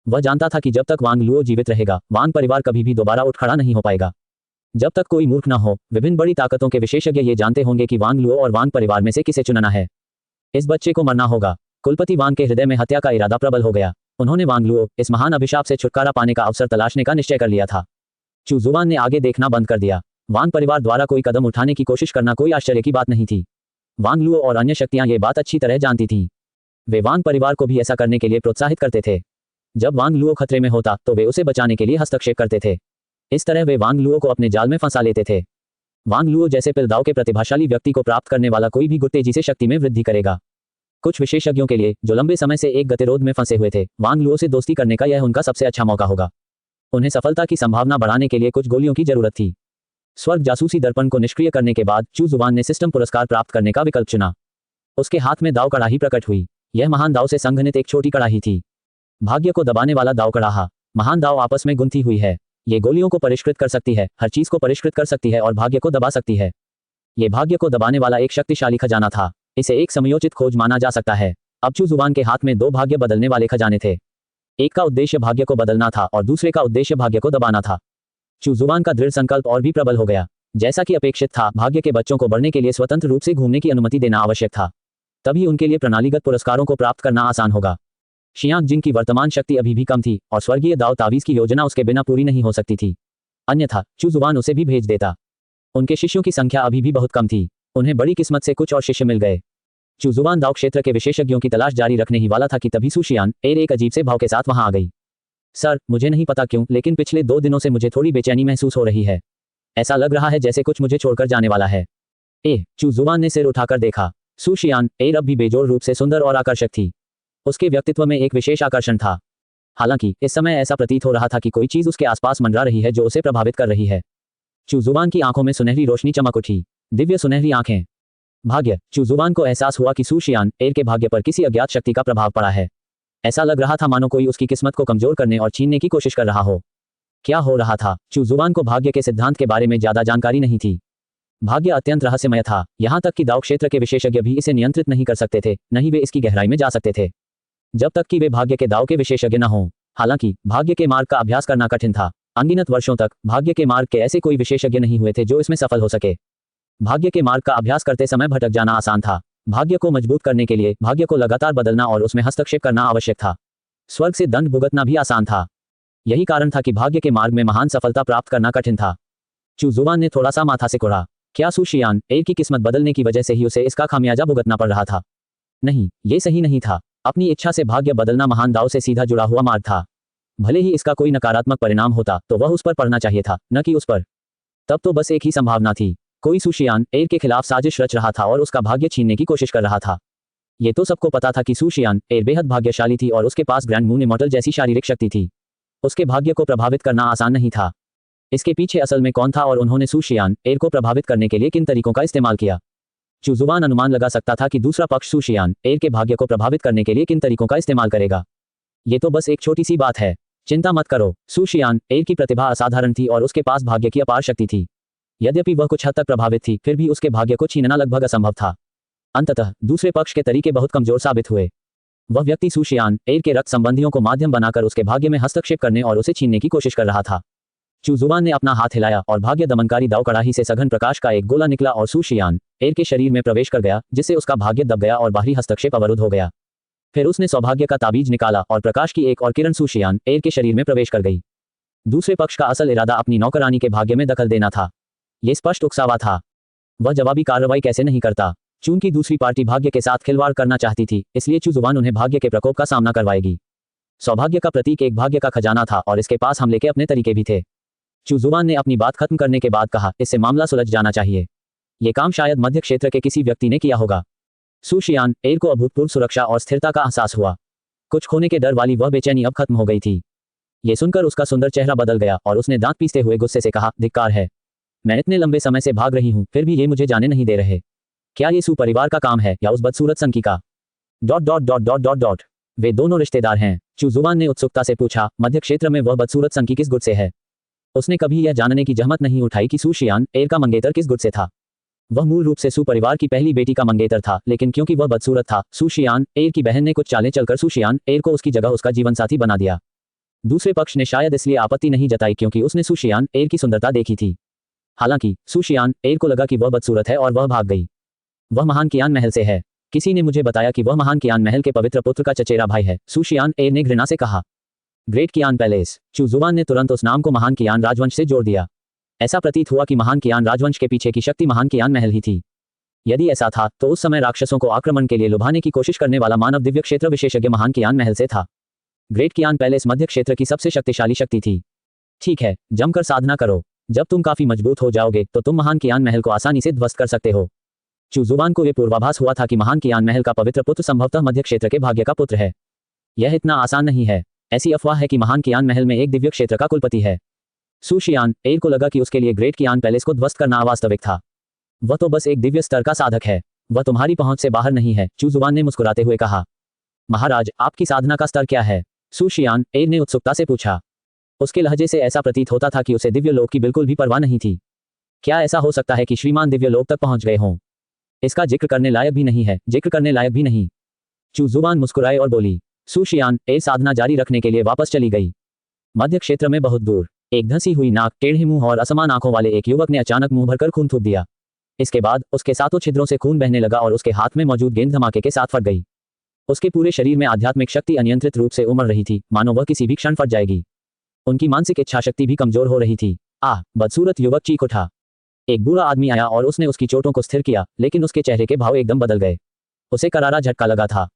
वह जानता था कि जब तक वांग लुओ जीवित रहेगा, वांग परिवार कभी भी दोबारा उठ खड़ा नहीं हो पाएगा। जब तक कोई मूर्ख न हो, विभिन्न बड़ी ताकतों के विशेषज्ञ ये जानते होंगे कि वांग लुओ और वांग परिवार में से किसे चुनना है। इस बच्चे को मरना होगा। कुलपति वांग के हृदय में हत्या का इरादा प्रबल हो गया। उन्होंने वांग लुओ, इस महान अभिशाप से छुटकारा पाने का अवसर तलाशने का निश्चय कर लिया था। चू जुवान ने आगे देखना बंद कर दिया। वांग परिवार द्वारा कोई कदम उठाने की कोशिश करना कोई आश्चर्य की बात नहीं थी। वांग लुओ और अन्य शक्तियां ये बात अच्छी तरह जानती थीं। वे वांग परिवार को भी ऐसा करने के लिए प्रोत्साहित करते थे। जब वांग लुओ खतरे में होता तो वे उसे बचाने के लिए हस्तक्षेप करते थे। इस तरह वे वांग लुओ को अपने जाल में फंसा लेते थे। वांग लुओ जैसे पिलदाव के प्रतिभाशाली व्यक्ति को प्राप्त करने वाला कोई भी गुट तेजी से शक्ति में वृद्धि करेगा। कुछ विशेषज्ञों के लिए, जो लंबे समय से एक गतिरोध में फंसे हुए थे, वांग लुओ से दोस्ती करने का यह उनका सबसे अच्छा मौका होगा। उन्हें सफलता की संभावना बढ़ाने के लिए कुछ गोलियों की जरूरत थी। स्वर्ग जासूसी दर्पण को निष्क्रिय करने के बाद चू जुवान ने सिस्टम पुरस्कार प्राप्त करने का विकल्प चुना। उसके हाथ में दाव कड़ाही प्रकट हुई। यह महान दाव से संघनित एक छोटी कड़ाही थी। भाग्य को दबाने वाला दाव कड़ाहा। महान दाव आपस में गुंथी हुई है। ये गोलियों को परिष्कृत कर सकती है, हर चीज को परिष्कृत कर सकती है और भाग्य को दबा सकती है। ये भाग्य को दबाने वाला एक शक्तिशाली खजाना था। इसे एक समयोचित खोज माना जा सकता है। अब चू जुवान के हाथ में दो भाग्य बदलने वाले खजाने थे। एक का उद्देश्य भाग्य को बदलना था और दूसरे का उद्देश्य भाग्य को दबाना था। चू जुवान का दृढ़ संकल्प और भी प्रबल हो गया। जैसा कि अपेक्षित था, भाग्य के बच्चों को बढ़ने के लिए स्वतंत्र रूप से घूमने की अनुमति देना आवश्यक था। तभी उनके लिए प्रणालीगत पुरस्कारों को प्राप्त करना आसान होगा। शियांग जिंग की वर्तमान शक्ति अभी भी कम थी और स्वर्गीय दाव तावीज की योजना उसके बिना पूरी नहीं हो सकती थी। अन्यथा चू जुवान उसे भी भेज देता। उनके शिष्यों की संख्या अभी भी बहुत कम थी। उन्हें बड़ी किस्मत से कुछ और शिष्य मिल गए। चू जुवान दाव क्षेत्र के विशेषज्ञों की तलाश जारी रखने ही वाला था कि तभी सुशियान एर एक अजीब से भाव के साथ वहां आ गई। सर, मुझे नहीं पता क्यों, लेकिन पिछले 2 दिनों से मुझे थोड़ी बेचैनी महसूस हो रही है। ऐसा लग रहा है जैसे कुछ मुझे छोड़कर जाने वाला है। चू जुवान ने सिर उठाकर देखा। सुशियान एर अब भी बेजोड़ रूप से सुंदर और आकर्षक थी। उसके व्यक्तित्व में एक विशेष आकर्षण था। हालांकि इस समय ऐसा प्रतीत हो रहा था कि कोई चीज उसके आसपास मंडरा रही है जो उसे प्रभावित कर रही है। चू जुवान की आंखों में सुनहरी रोशनी चमक उठी। दिव्य सुनहरी आंखें। भाग्य। चू जुवान को एहसास हुआ कि सुशियान एर के भाग्य पर किसी अज्ञात शक्ति का प्रभाव पड़ा है। ऐसा लग रहा था मानो कोई उसकी किस्मत को कमजोर करने और छीनने की कोशिश कर रहा हो। क्या हो रहा था? चू जुवान को भाग्य के सिद्धांत के बारे में ज्यादा जानकारी नहीं थी। भाग्य अत्यंत रहस्यमय था। यहाँ तक कि दाव क्षेत्र के विशेषज्ञ भी इसे नियंत्रित नहीं कर सकते थे, न ही वे इसकी गहराई में जा सकते थे, जब तक कि वे भाग्य के दाव के विशेषज्ञ न हों। हालांकि भाग्य के मार्ग का अभ्यास करना कठिन था। अनगिनत वर्षों तक भाग्य के मार्ग के ऐसे कोई विशेषज्ञ नहीं हुए थे जो इसमें सफल हो सके। भाग्य के मार्ग का अभ्यास करते समय भटक जाना आसान था। भाग्य को मजबूत करने के लिए भाग्य को लगातार बदलना और उसमें हस्तक्षेप करना आवश्यक था। स्वर्ग से दंड भुगतना भी आसान था। यही कारण था कि भाग्य के मार्ग में महान सफलता प्राप्त करना कठिन था। चू जुवान ने थोड़ा सा माथा से कुड़ा। क्या सुशियान एर की किस्मत बदलने की वजह से ही उसे इसका खामियाजा भुगतना पड़ रहा था? नहीं, ये सही नहीं था। अपनी इच्छा से भाग्य बदलना महान दाव से सीधा जुड़ा हुआ मार्ग था। भले ही इसका कोई नकारात्मक परिणाम होता तो वह उस पर पड़ना चाहिए था, न कि उस पर। तब तो बस एक ही संभावना थी, कोई सुशियान एर के खिलाफ साजिश रच रहा था और उसका भाग्य छीनने की कोशिश कर रहा था। ये तो सबको पता था कि सुशियान एर बेहद भाग्यशाली थी और उसके पास ग्रैंड मून इमॉर्टल जैसी शारीरिक शक्ति थी। उसके भाग्य को प्रभावित करना आसान नहीं था। इसके पीछे असल में कौन था और उन्होंने सुशियान एर को प्रभावित करने के लिए किन तरीकों का इस्तेमाल किया? चू जुवान अनुमान लगा सकता था कि दूसरा पक्ष सुशियान एर के भाग्य को प्रभावित करने के लिए किन तरीकों का इस्तेमाल करेगा। ये तो बस एक छोटी सी बात है। चिंता मत करो। सुशियान एर की प्रतिभा असाधारण थी और उसके पास भाग्य की अपार शक्ति थी। यद्यपि वह कुछ हद तक प्रभावित थी, फिर भी उसके भाग्य को छीनना लगभग असंभव था। अंततः दूसरे पक्ष के तरीके बहुत कमजोर साबित हुए। वह व्यक्ति सुशियान एर के रक्त संबंधियों को माध्यम बनाकर उसके भाग्य में हस्तक्षेप करने और उसे छीनने की कोशिश कर रहा था। चू जुवान ने अपना हाथ हिलाया और भाग्य दमनकारी दाव कड़ाही से सघन प्रकाश का एक गोला निकला और सुशियान एर के शरीर में प्रवेश कर गया, जिससे उसका भाग्य दब गया और बाहरी हस्तक्षेप अवरुद्ध हो गया। फिर उसने सौभाग्य का ताबीज निकाला और प्रकाश की एक और किरण सुशियान एर के शरीर में प्रवेश कर गई। दूसरे पक्ष का असल इरादा अपनी नौकरानी के भाग्य में दखल देना था। यह स्पष्ट उकसावा था। वह जवाबी कार्रवाई कैसे नहीं करता? चूंकि दूसरी पार्टी भाग्य के साथ खिलवाड़ करना चाहती थी, इसलिए चू जुवान उन्हें भाग्य के प्रकोप का सामना करवाएगी। सौभाग्य का प्रतीक एक भाग्य का खजाना था और इसके पास हमले के अपने तरीके भी थे। चू जुवान ने अपनी बात खत्म करने के बाद कहा, इससे मामला सुलझ जाना चाहिए। यह काम शायद मध्य क्षेत्र के किसी व्यक्ति ने किया होगा। सुशियान एर को अभूतपूर्व सुरक्षा और स्थिरता का एहसास हुआ। कुछ खोने के डर वाली वह बेचैनी अब खत्म हो गई थी। यह सुनकर उसका सुंदर चेहरा बदल गया और उसने दांत पीसते हुए गुस्से से कहा, धिक्कार है। मैं इतने लंबे समय से भाग रही हूं, फिर भी ये मुझे जाने नहीं दे रहे। क्या ये सु परिवार का काम है या उस बदसूरत संकी का? ... वे दोनों रिश्तेदार हैं। चू जुबान ने उत्सुकता से पूछा, मध्य क्षेत्र में वह बदसूरत सन की किस गुट से है? उसने कभी यह जानने की जहमत नहीं उठाई कि सू शियान एर का मंगेतर किस गुट से था। वह मूल रूप से सू परिवार की पहली बेटी का मंगेतर था, लेकिन क्योंकि वह बदसूरत था, सू शियान एर की बहन ने कुछ चालें चलकर सू शियान एर को उसकी जगह उसका जीवनसाथी बना दिया। दूसरे पक्ष ने शायद इसलिए आपत्ति नहीं जताई क्योंकि उसने सू शियान एर की सुंदरता देखी थी। हालांकि सू शियान एर को लगा कि वह बदसूरत है और वह भाग गई। वह महान कियान महल से है। किसी ने मुझे बताया कि वह महान कियान महल के पवित्र पुत्र का चचेरा भाई है, सू शियान एर ने घृणा से कहा। ग्रेट कियान पैलेस। चू जुबान ने तुरंत उस नाम को महान कियान राजवंश से जोड़ दिया। ऐसा प्रतीत हुआ कि महान कियान राजवंश के पीछे की शक्ति महान कियान महल ही थी। यदि ऐसा था तो उस समय राक्षसों को आक्रमण के लिए लुभाने की कोशिश करने वाला मानव दिव्य क्षेत्र विशेषज्ञ महान कियान महल से था। ग्रेट कियान पैलेस मध्य क्षेत्र की सबसे शक्तिशाली शक्ति थी। ठीक है, जमकर साधना करो। जब तुम काफी मजबूत हो जाओगे तो तुम महान कियान महल को आसानी से ध्वस्त कर सकते हो। चू जुबान को यह पूर्वाभास हुआ था कि महान कियान महल का पवित्र पुत्र संभवतः मध्य क्षेत्र के भाग्य का पुत्र है। यह इतना आसान नहीं है। ऐसी अफवाह है कि महान कियान महल में एक दिव्य क्षेत्र का कुलपति है। सू शियान एर को लगा कि उसके लिए ग्रेट कियान पैलेस को ध्वस्त करना अवास्तविक था। वह तो बस एक दिव्य स्तर का साधक है। वह तुम्हारी पहुंच से बाहर नहीं है, चू जुबान ने मुस्कुराते हुए कहा। महाराज, आपकी साधना का स्तर क्या है? सू शियान एर ने उत्सुकता से पूछा। उसके लहजे से ऐसा प्रतीत होता था कि उसे दिव्य लोक की बिल्कुल भी परवाह नहीं थी। क्या ऐसा हो सकता है कि श्रीमान दिव्य लोक तक पहुंच गए हों? इसका जिक्र करने लायक भी नहीं है, जिक्र करने लायक भी नहीं। चू जुबान मुस्कुराए और बोली। सू शियान एर साधना जारी रखने के लिए वापस चली गई। मध्य क्षेत्र में बहुत दूर एक धंसी हुई नाक, टेढ़े मुंह और असमान आंखों वाले एक युवक ने अचानक मुंह भरकर खून थूक दिया। इसके बाद उसके सातों छिद्रों से खून बहने लगा और उसके हाथ में मौजूद गेंद धमाके के साथ फट गई। उसके पूरे शरीर में आध्यात्मिक शक्ति अनियंत्रित रूप से उमड़ रही थी, मानो वह किसी भी क्षण फट जाएगी। उनकी मानसिक इच्छा शक्ति भी कमजोर हो रही थी। आह! बदसूरत युवक चीख उठा। एक बूढ़ा आदमी आया और उसने उसकी चोटों को स्थिर किया, लेकिन उसके चेहरे के भाव एकदम बदल गए। उसे करारा झटका लगा था।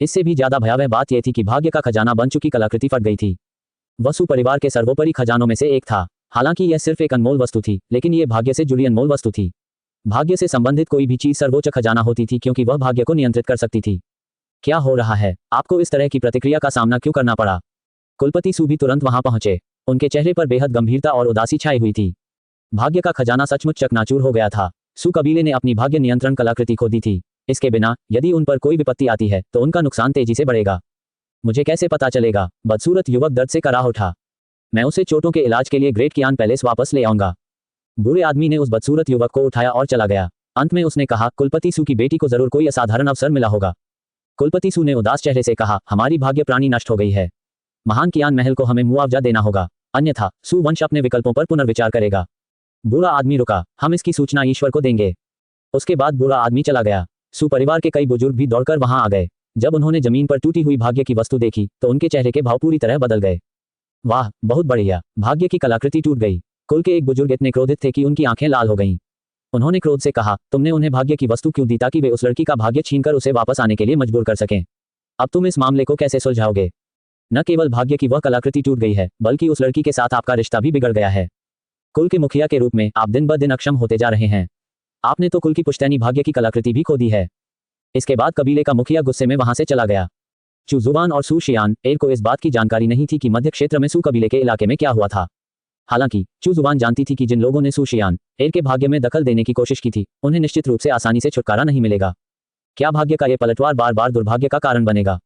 इससे भी ज्यादा भयावह बात यह थी कि भाग्य का खजाना बन चुकी कलाकृति फट गई थी। वह सू परिवार के सर्वोपरि खजानों में से एक था। हालांकि यह सिर्फ एक अनमोल वस्तु थी, लेकिन यह भाग्य से जुड़ी अनमोल वस्तु थी। भाग्य से संबंधित कोई भी चीज सर्वोच्च खजाना होती थी क्योंकि वह भाग्य को नियंत्रित कर सकती थी। क्या हो रहा है? आपको इस तरह की प्रतिक्रिया का सामना क्यों करना पड़ा? कुलपति सू भी तुरंत वहां पहुंचे। उनके चेहरे पर बेहद गंभीरता और उदासी छाई हुई थी। भाग्य का खजाना सचमुच चकनाचूर हो गया था। सू कबीले ने अपनी भाग्य नियंत्रण कलाकृति खो दी थी। इसके बिना यदि उन पर कोई विपत्ति आती है तो उनका नुकसान तेजी से बढ़ेगा। मुझे कैसे पता चलेगा? बदसूरत युवक दर्द से कराह उठा। मैं उसे चोटों के इलाज के लिए ग्रेट कियान पैलेस वापस ले आऊंगा। बूढ़े आदमी ने उस बदसूरत युवक को उठाया और चला गया। अंत में उसने कहा, कुलपति सू की बेटी को जरूर कोई असाधारण अवसर मिला होगा। कुलपति सू ने उदास चेहरे से कहा, हमारी भाग्य प्राणी नष्ट हो गई है। महान कियान महल को हमें मुआवजा देना होगा, अन्यथा सू वंश अपने विकल्पों पर पुनर्विचार करेगा। बूढ़ा आदमी रुका। हम इसकी सूचना ईश्वर को देंगे। उसके बाद बूढ़ा आदमी चला गया। सू परिवार के कई बुजुर्ग भी दौड़कर वहां आ गए। जब उन्होंने जमीन पर टूटी हुई भाग्य की वस्तु देखी तो उनके चेहरे के भाव पूरी तरह बदल गए। वाह, बहुत बढ़िया! भाग्य की कलाकृति टूट गई। कुल के एक बुजुर्ग इतने क्रोधित थे कि उनकी आंखें लाल हो गईं। उन्होंने क्रोध से कहा, तुमने उन्हें भाग्य की वस्तु क्यों दी ताकि वे उस लड़की का भाग्य छीनकर उसे वापस आने के लिए मजबूर कर सकें? अब तुम इस मामले को कैसे सुलझाओगे? न केवल भाग्य की वह कलाकृति टूट गई है, बल्कि उस लड़की के साथ आपका रिश्ता भी बिगड़ गया है। कुल के मुखिया के रूप में आप दिन ब दिन अक्षम होते जा रहे हैं। आपने तो कुल की पुश्तैनी भाग्य की कलाकृति भी खो दी है। इसके बाद कबीले का मुखिया गुस्से में वहां से चला गया। चू जुबान और सू शियान एर को इस बात की जानकारी नहीं थी कि मध्य क्षेत्र में सू कबीले के इलाके में क्या हुआ था। हालांकि चू जुबान जानती थी कि जिन लोगों ने सू शियान एर के भाग्य में दखल देने की कोशिश की थी, उन्हें निश्चित रूप से आसानी से छुटकारा नहीं मिलेगा। क्या भाग्य का यह पलटवार बार बार दुर्भाग्य का कारण बनेगा?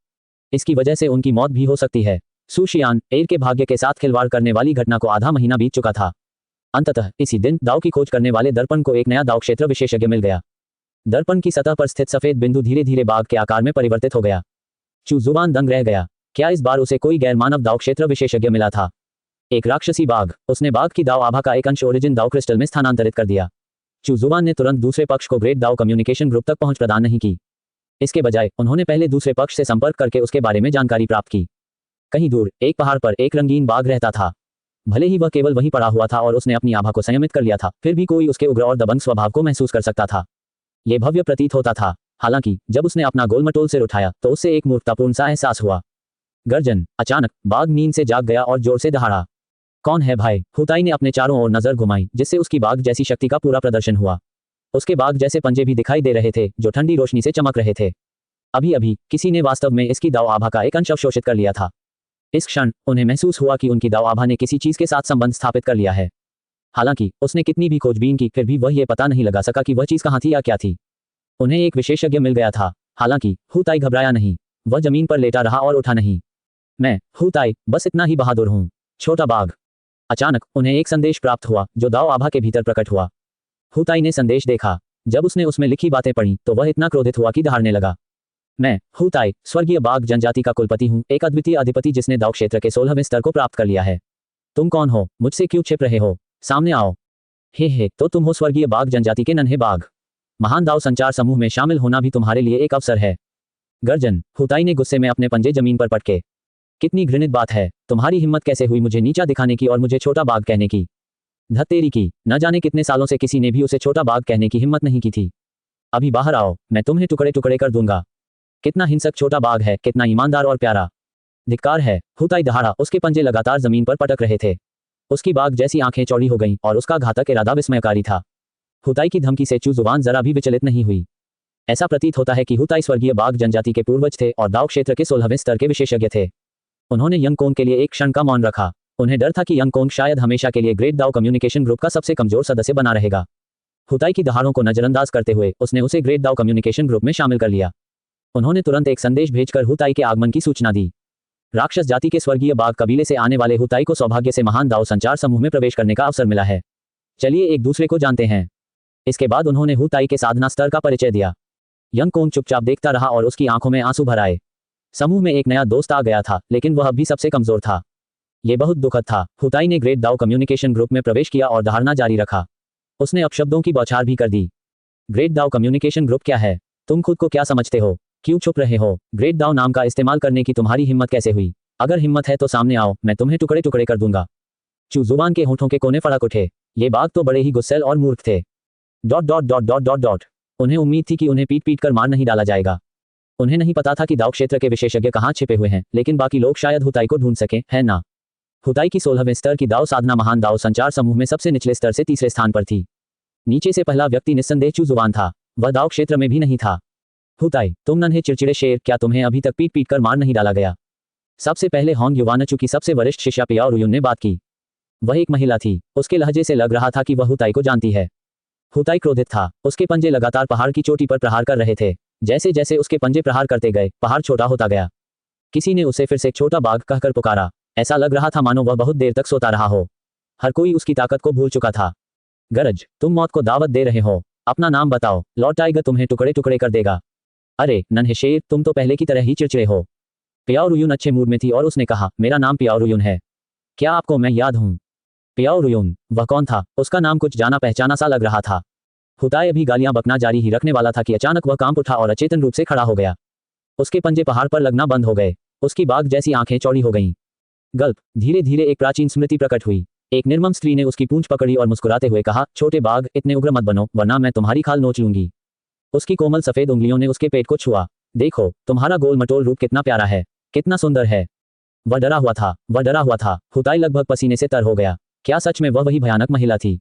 इसकी वजह से उनकी मौत भी हो सकती है। सू शियान एर के भाग्य के साथ खिलवाड़ करने वाली घटना को आधा महीना बीत चुका था। अंततः इसी दिन दाव की खोज करने वाले दर्पण को एक नया दाव क्षेत्र विशेषज्ञ मिल गया। दर्पण की सतह पर स्थित सफेद बिंदु धीरे धीरे बाघ के आकार में परिवर्तित हो गया। चू जुबान दंग रह गया। क्या इस बार उसे कोई गैर मानव दाव क्षेत्र विशेषज्ञ मिला था? एक राक्षसी बाघ। उसने बाघ की दाव आभा का एक अंश ओरिजिन दाव क्रिस्टल में स्थानांतरित कर दिया। चू जुबान ने तुरंत दूसरे पक्ष को ग्रेट दाव कम्युनिकेशन ग्रुप तक पहुंच प्रदान नहीं की। इसके बजाय उन्होंने पहले दूसरे पक्ष से संपर्क करके उसके बारे में जानकारी प्राप्त की। कहीं दूर एक पहाड़ पर एक रंगीन बाघ रहता था। भले ही वह केवल वहीं पड़ा हुआ था और उसने अपनी आभा को संयमित कर लिया था, फिर भी कोई उसके उग्र और दबंग स्वभाव को महसूस कर सकता था। यह भव्य प्रतीत होता था। हालांकि जब उसने अपना गोलमटोल सिर उठाया तो उससे एक मूर्खतापूर्ण सा एहसास हुआ। गर्जन। अचानक बाघ नींद से जाग गया और जोर से दहाड़ा। कौन है भाई? हुताई ने अपने चारों ओर नजर घुमाई, जिससे उसकी बाघ जैसी शक्ति का पूरा प्रदर्शन हुआ। उसके बाघ जैसे पंजे भी दिखाई दे रहे थे जो ठंडी रोशनी से चमक रहे थे। अभी अभी किसी ने वास्तव में इसकी दाव आभा का एक अंश अवशोषित कर लिया था। इस क्षण उन्हें महसूस हुआ कि उनकी दाव आभा ने किसी चीज के साथ संबंध स्थापित कर लिया है। हालांकि उसने कितनी भी खोजबीन की, फिर भी वह यह पता नहीं लगा सका कि वह चीज कहां थी या क्या थी। उन्हें एक विशेषज्ञ मिल गया था। हालांकि हुताई घबराया नहीं। वह जमीन पर लेटा रहा और उठा नहीं। मैं हुताई बस इतना ही बहादुर हूँ। छोटा बाघ। अचानक उन्हें एक संदेश प्राप्त हुआ जो दाव आभा के भीतर प्रकट हुआ। हुताई ने संदेश देखा। जब उसने उसमें लिखी बातें पढ़ी तो वह इतना क्रोधित हुआ कि दहाड़ने लगा। मैं हुताई स्वर्गीय बाघ जनजाति का कुलपति हूँ, एक अद्वितीय अधिपति जिसने दाव क्षेत्र के 16वें स्तर को प्राप्त कर लिया है। तुम कौन हो? मुझसे क्यों छिप रहे हो? सामने आओ। हे तो तुम हो स्वर्गीय बाघ जनजाति के नन्हे बाघ। महान दाव संचार समूह में शामिल होना भी तुम्हारे लिए एक अवसर है। गर्जन। हुताई ने गुस्से में अपने पंजे जमीन पर पटके। कितनी घृणित बात है। तुम्हारी हिम्मत कैसे हुई मुझे नीचा दिखाने की और मुझे छोटा बाघ कहने की? धत्तेरी की। न जाने कितने सालों से किसी ने भी उसे छोटा बाघ कहने की हिम्मत नहीं की थी। अभी बाहर आओ, मैं तुम्हें टुकड़े टुकड़े कर दूंगा। कितना हिंसक छोटा बाघ है, कितना ईमानदार और प्यारा। धिक्कार है। हुताई दहाड़ा। उसके पंजे लगातार जमीन पर पटक रहे थे। उसकी बाघ जैसी आंखें चौड़ी हो गईं और उसका घातक इरादा विस्मयकारी था। हुताई की धमकी से जुबान जरा भी विचलित नहीं हुई। ऐसा प्रतीत होता है कि हुताई स्वर्गीय बाघ जनजाति के पूर्वज थे और दाव क्षेत्र के 16वें स्तर के विशेषज्ञ थे। उन्होंने यंगकोंग के लिए एक क्षण का मौन रखा। उन्हें डर था कि यंगकोंग शायद हमेशा के लिए ग्रेट दाव कम्युनिकेशन ग्रुप का सबसे कमजोर सदस्य बना रहेगा। हुताई की दहाड़ों को नजरअंदाज करते हुए उसने उसे ग्रेट दाव कम्युनिकेशन ग्रुप में शामिल कर लिया। उन्होंने तुरंत एक संदेश भेजकर हुताई के आगमन की सूचना दी। राक्षस जाति के स्वर्गीय बाघ कबीले से आने वाले हुताई को सौभाग्य से महान दाव संचार समूह में प्रवेश करने का अवसर मिला है। चलिए एक दूसरे को जानते हैं। इसके बाद उन्होंने हुताई के साधना स्तर का परिचय दिया। यंगकोंग चुपचाप देखता रहा और उसकी आंखों में आंसू भर आए। समूह में एक नया दोस्त आ गया था, लेकिन वह अब भी सबसे कमजोर था। यह बहुत दुखद था। हुताई ने ग्रेट दाव कम्युनिकेशन ग्रुप में प्रवेश किया और दहाड़ना जारी रखा। उसने अपशब्दों की बौछार भी कर दी। ग्रेट दाव कम्युनिकेशन ग्रुप क्या है? तुम खुद को क्या समझते हो? क्यों चुप रहे हो? ग्रेट दाव नाम का इस्तेमाल करने की तुम्हारी हिम्मत कैसे हुई? अगर हिम्मत है तो सामने आओ, मैं तुम्हें टुकड़े टुकड़े कर दूंगा। जुबान के होठों के कोने फड़क उठे। ये बाघ तो बड़े ही गुस्सैल और मूर्ख थे। ... उन्हें उम्मीद थी कि उन्हें पीट पीट कर मार नहीं डाला जाएगा। उन्हें नहीं पता था कि दाव क्षेत्र के विशेषज्ञ कहाँ छिपे हुए हैं, लेकिन बाकी लोग शायद हुताई को ढूंढ सके, है ना? हुताई की 16वें स्तर की दाव साधना महान दाव संचार समूह में सबसे निचले स्तर से तीसरे स्थान पर थी। नीचे से पहला व्यक्ति निस्संदेह जुबान था। वह दाव क्षेत्र में भी नहीं था। हुताई, तुम नन्हे चिड़चिड़े शेर, क्या तुम्हें अभी तक पीट पीट कर मार नहीं डाला गया? सबसे पहले होंग युवानचू की सबसे वरिष्ठ शिष्या पियाओ रुयुन ने बात की। वह एक महिला थी। उसके लहजे से लग रहा था कि वह हुताई को जानती है। हुताई क्रोधित था। उसके पंजे लगातार पहाड़ की चोटी पर प्रहार कर रहे थे। जैसे जैसे उसके पंजे प्रहार करते गए, पहाड़ छोटा होता गया। किसी ने उसे फिर से छोटा बाघ कहकर पुकारा। ऐसा लग रहा था मानो वह बहुत देर तक सोता रहा हो। हर कोई उसकी ताकत को भूल चुका था। गरज, तुम मौत को दावत दे रहे हो। अपना नाम बताओ, लॉर्ड टाइगर तुम्हें टुकड़े टुकड़े कर देगा। अरे नन्हे शेर, तुम तो पहले की तरह ही चिड़चिड़े हो। पियाओ रुयुन अच्छे मूड में थी और उसने कहा, मेरा नाम पियाओ रुयुन है। क्या आपको मैं याद हूँ? पियाओ रुयुन, वह कौन था? उसका नाम कुछ जाना पहचाना सा लग रहा था। हुताई अभी गालियां बकना जारी ही रखने वाला था कि अचानक वह कांप उठा और अचेतन रूप से खड़ा हो गया। उसके पंजे पहाड़ पर लगना बंद हो गए। उसकी बाघ जैसी आंखें चौड़ी हो गईं। गल्प। धीरे धीरे एक प्राचीन स्मृति प्रकट हुई। एक निर्मम स्त्री ने उसकी पूंछ पकड़ी और मुस्कुराते हुए कहा, छोटे बाघ, इतने उग्र मत बनो, वरना मैं तुम्हारी खाल नोच लूंगी। उसकी कोमल सफेद उंगलियों ने उसके पेट को छुआ। देखो, तुम्हारा गोल मटोल रूप कितना प्यारा है, कितना सुंदर है। वह डरा हुआ था। वह डरा हुआ था। हुताई लगभग पसीने से तर हो गया। क्या सच में वह वही भयानक महिला थी?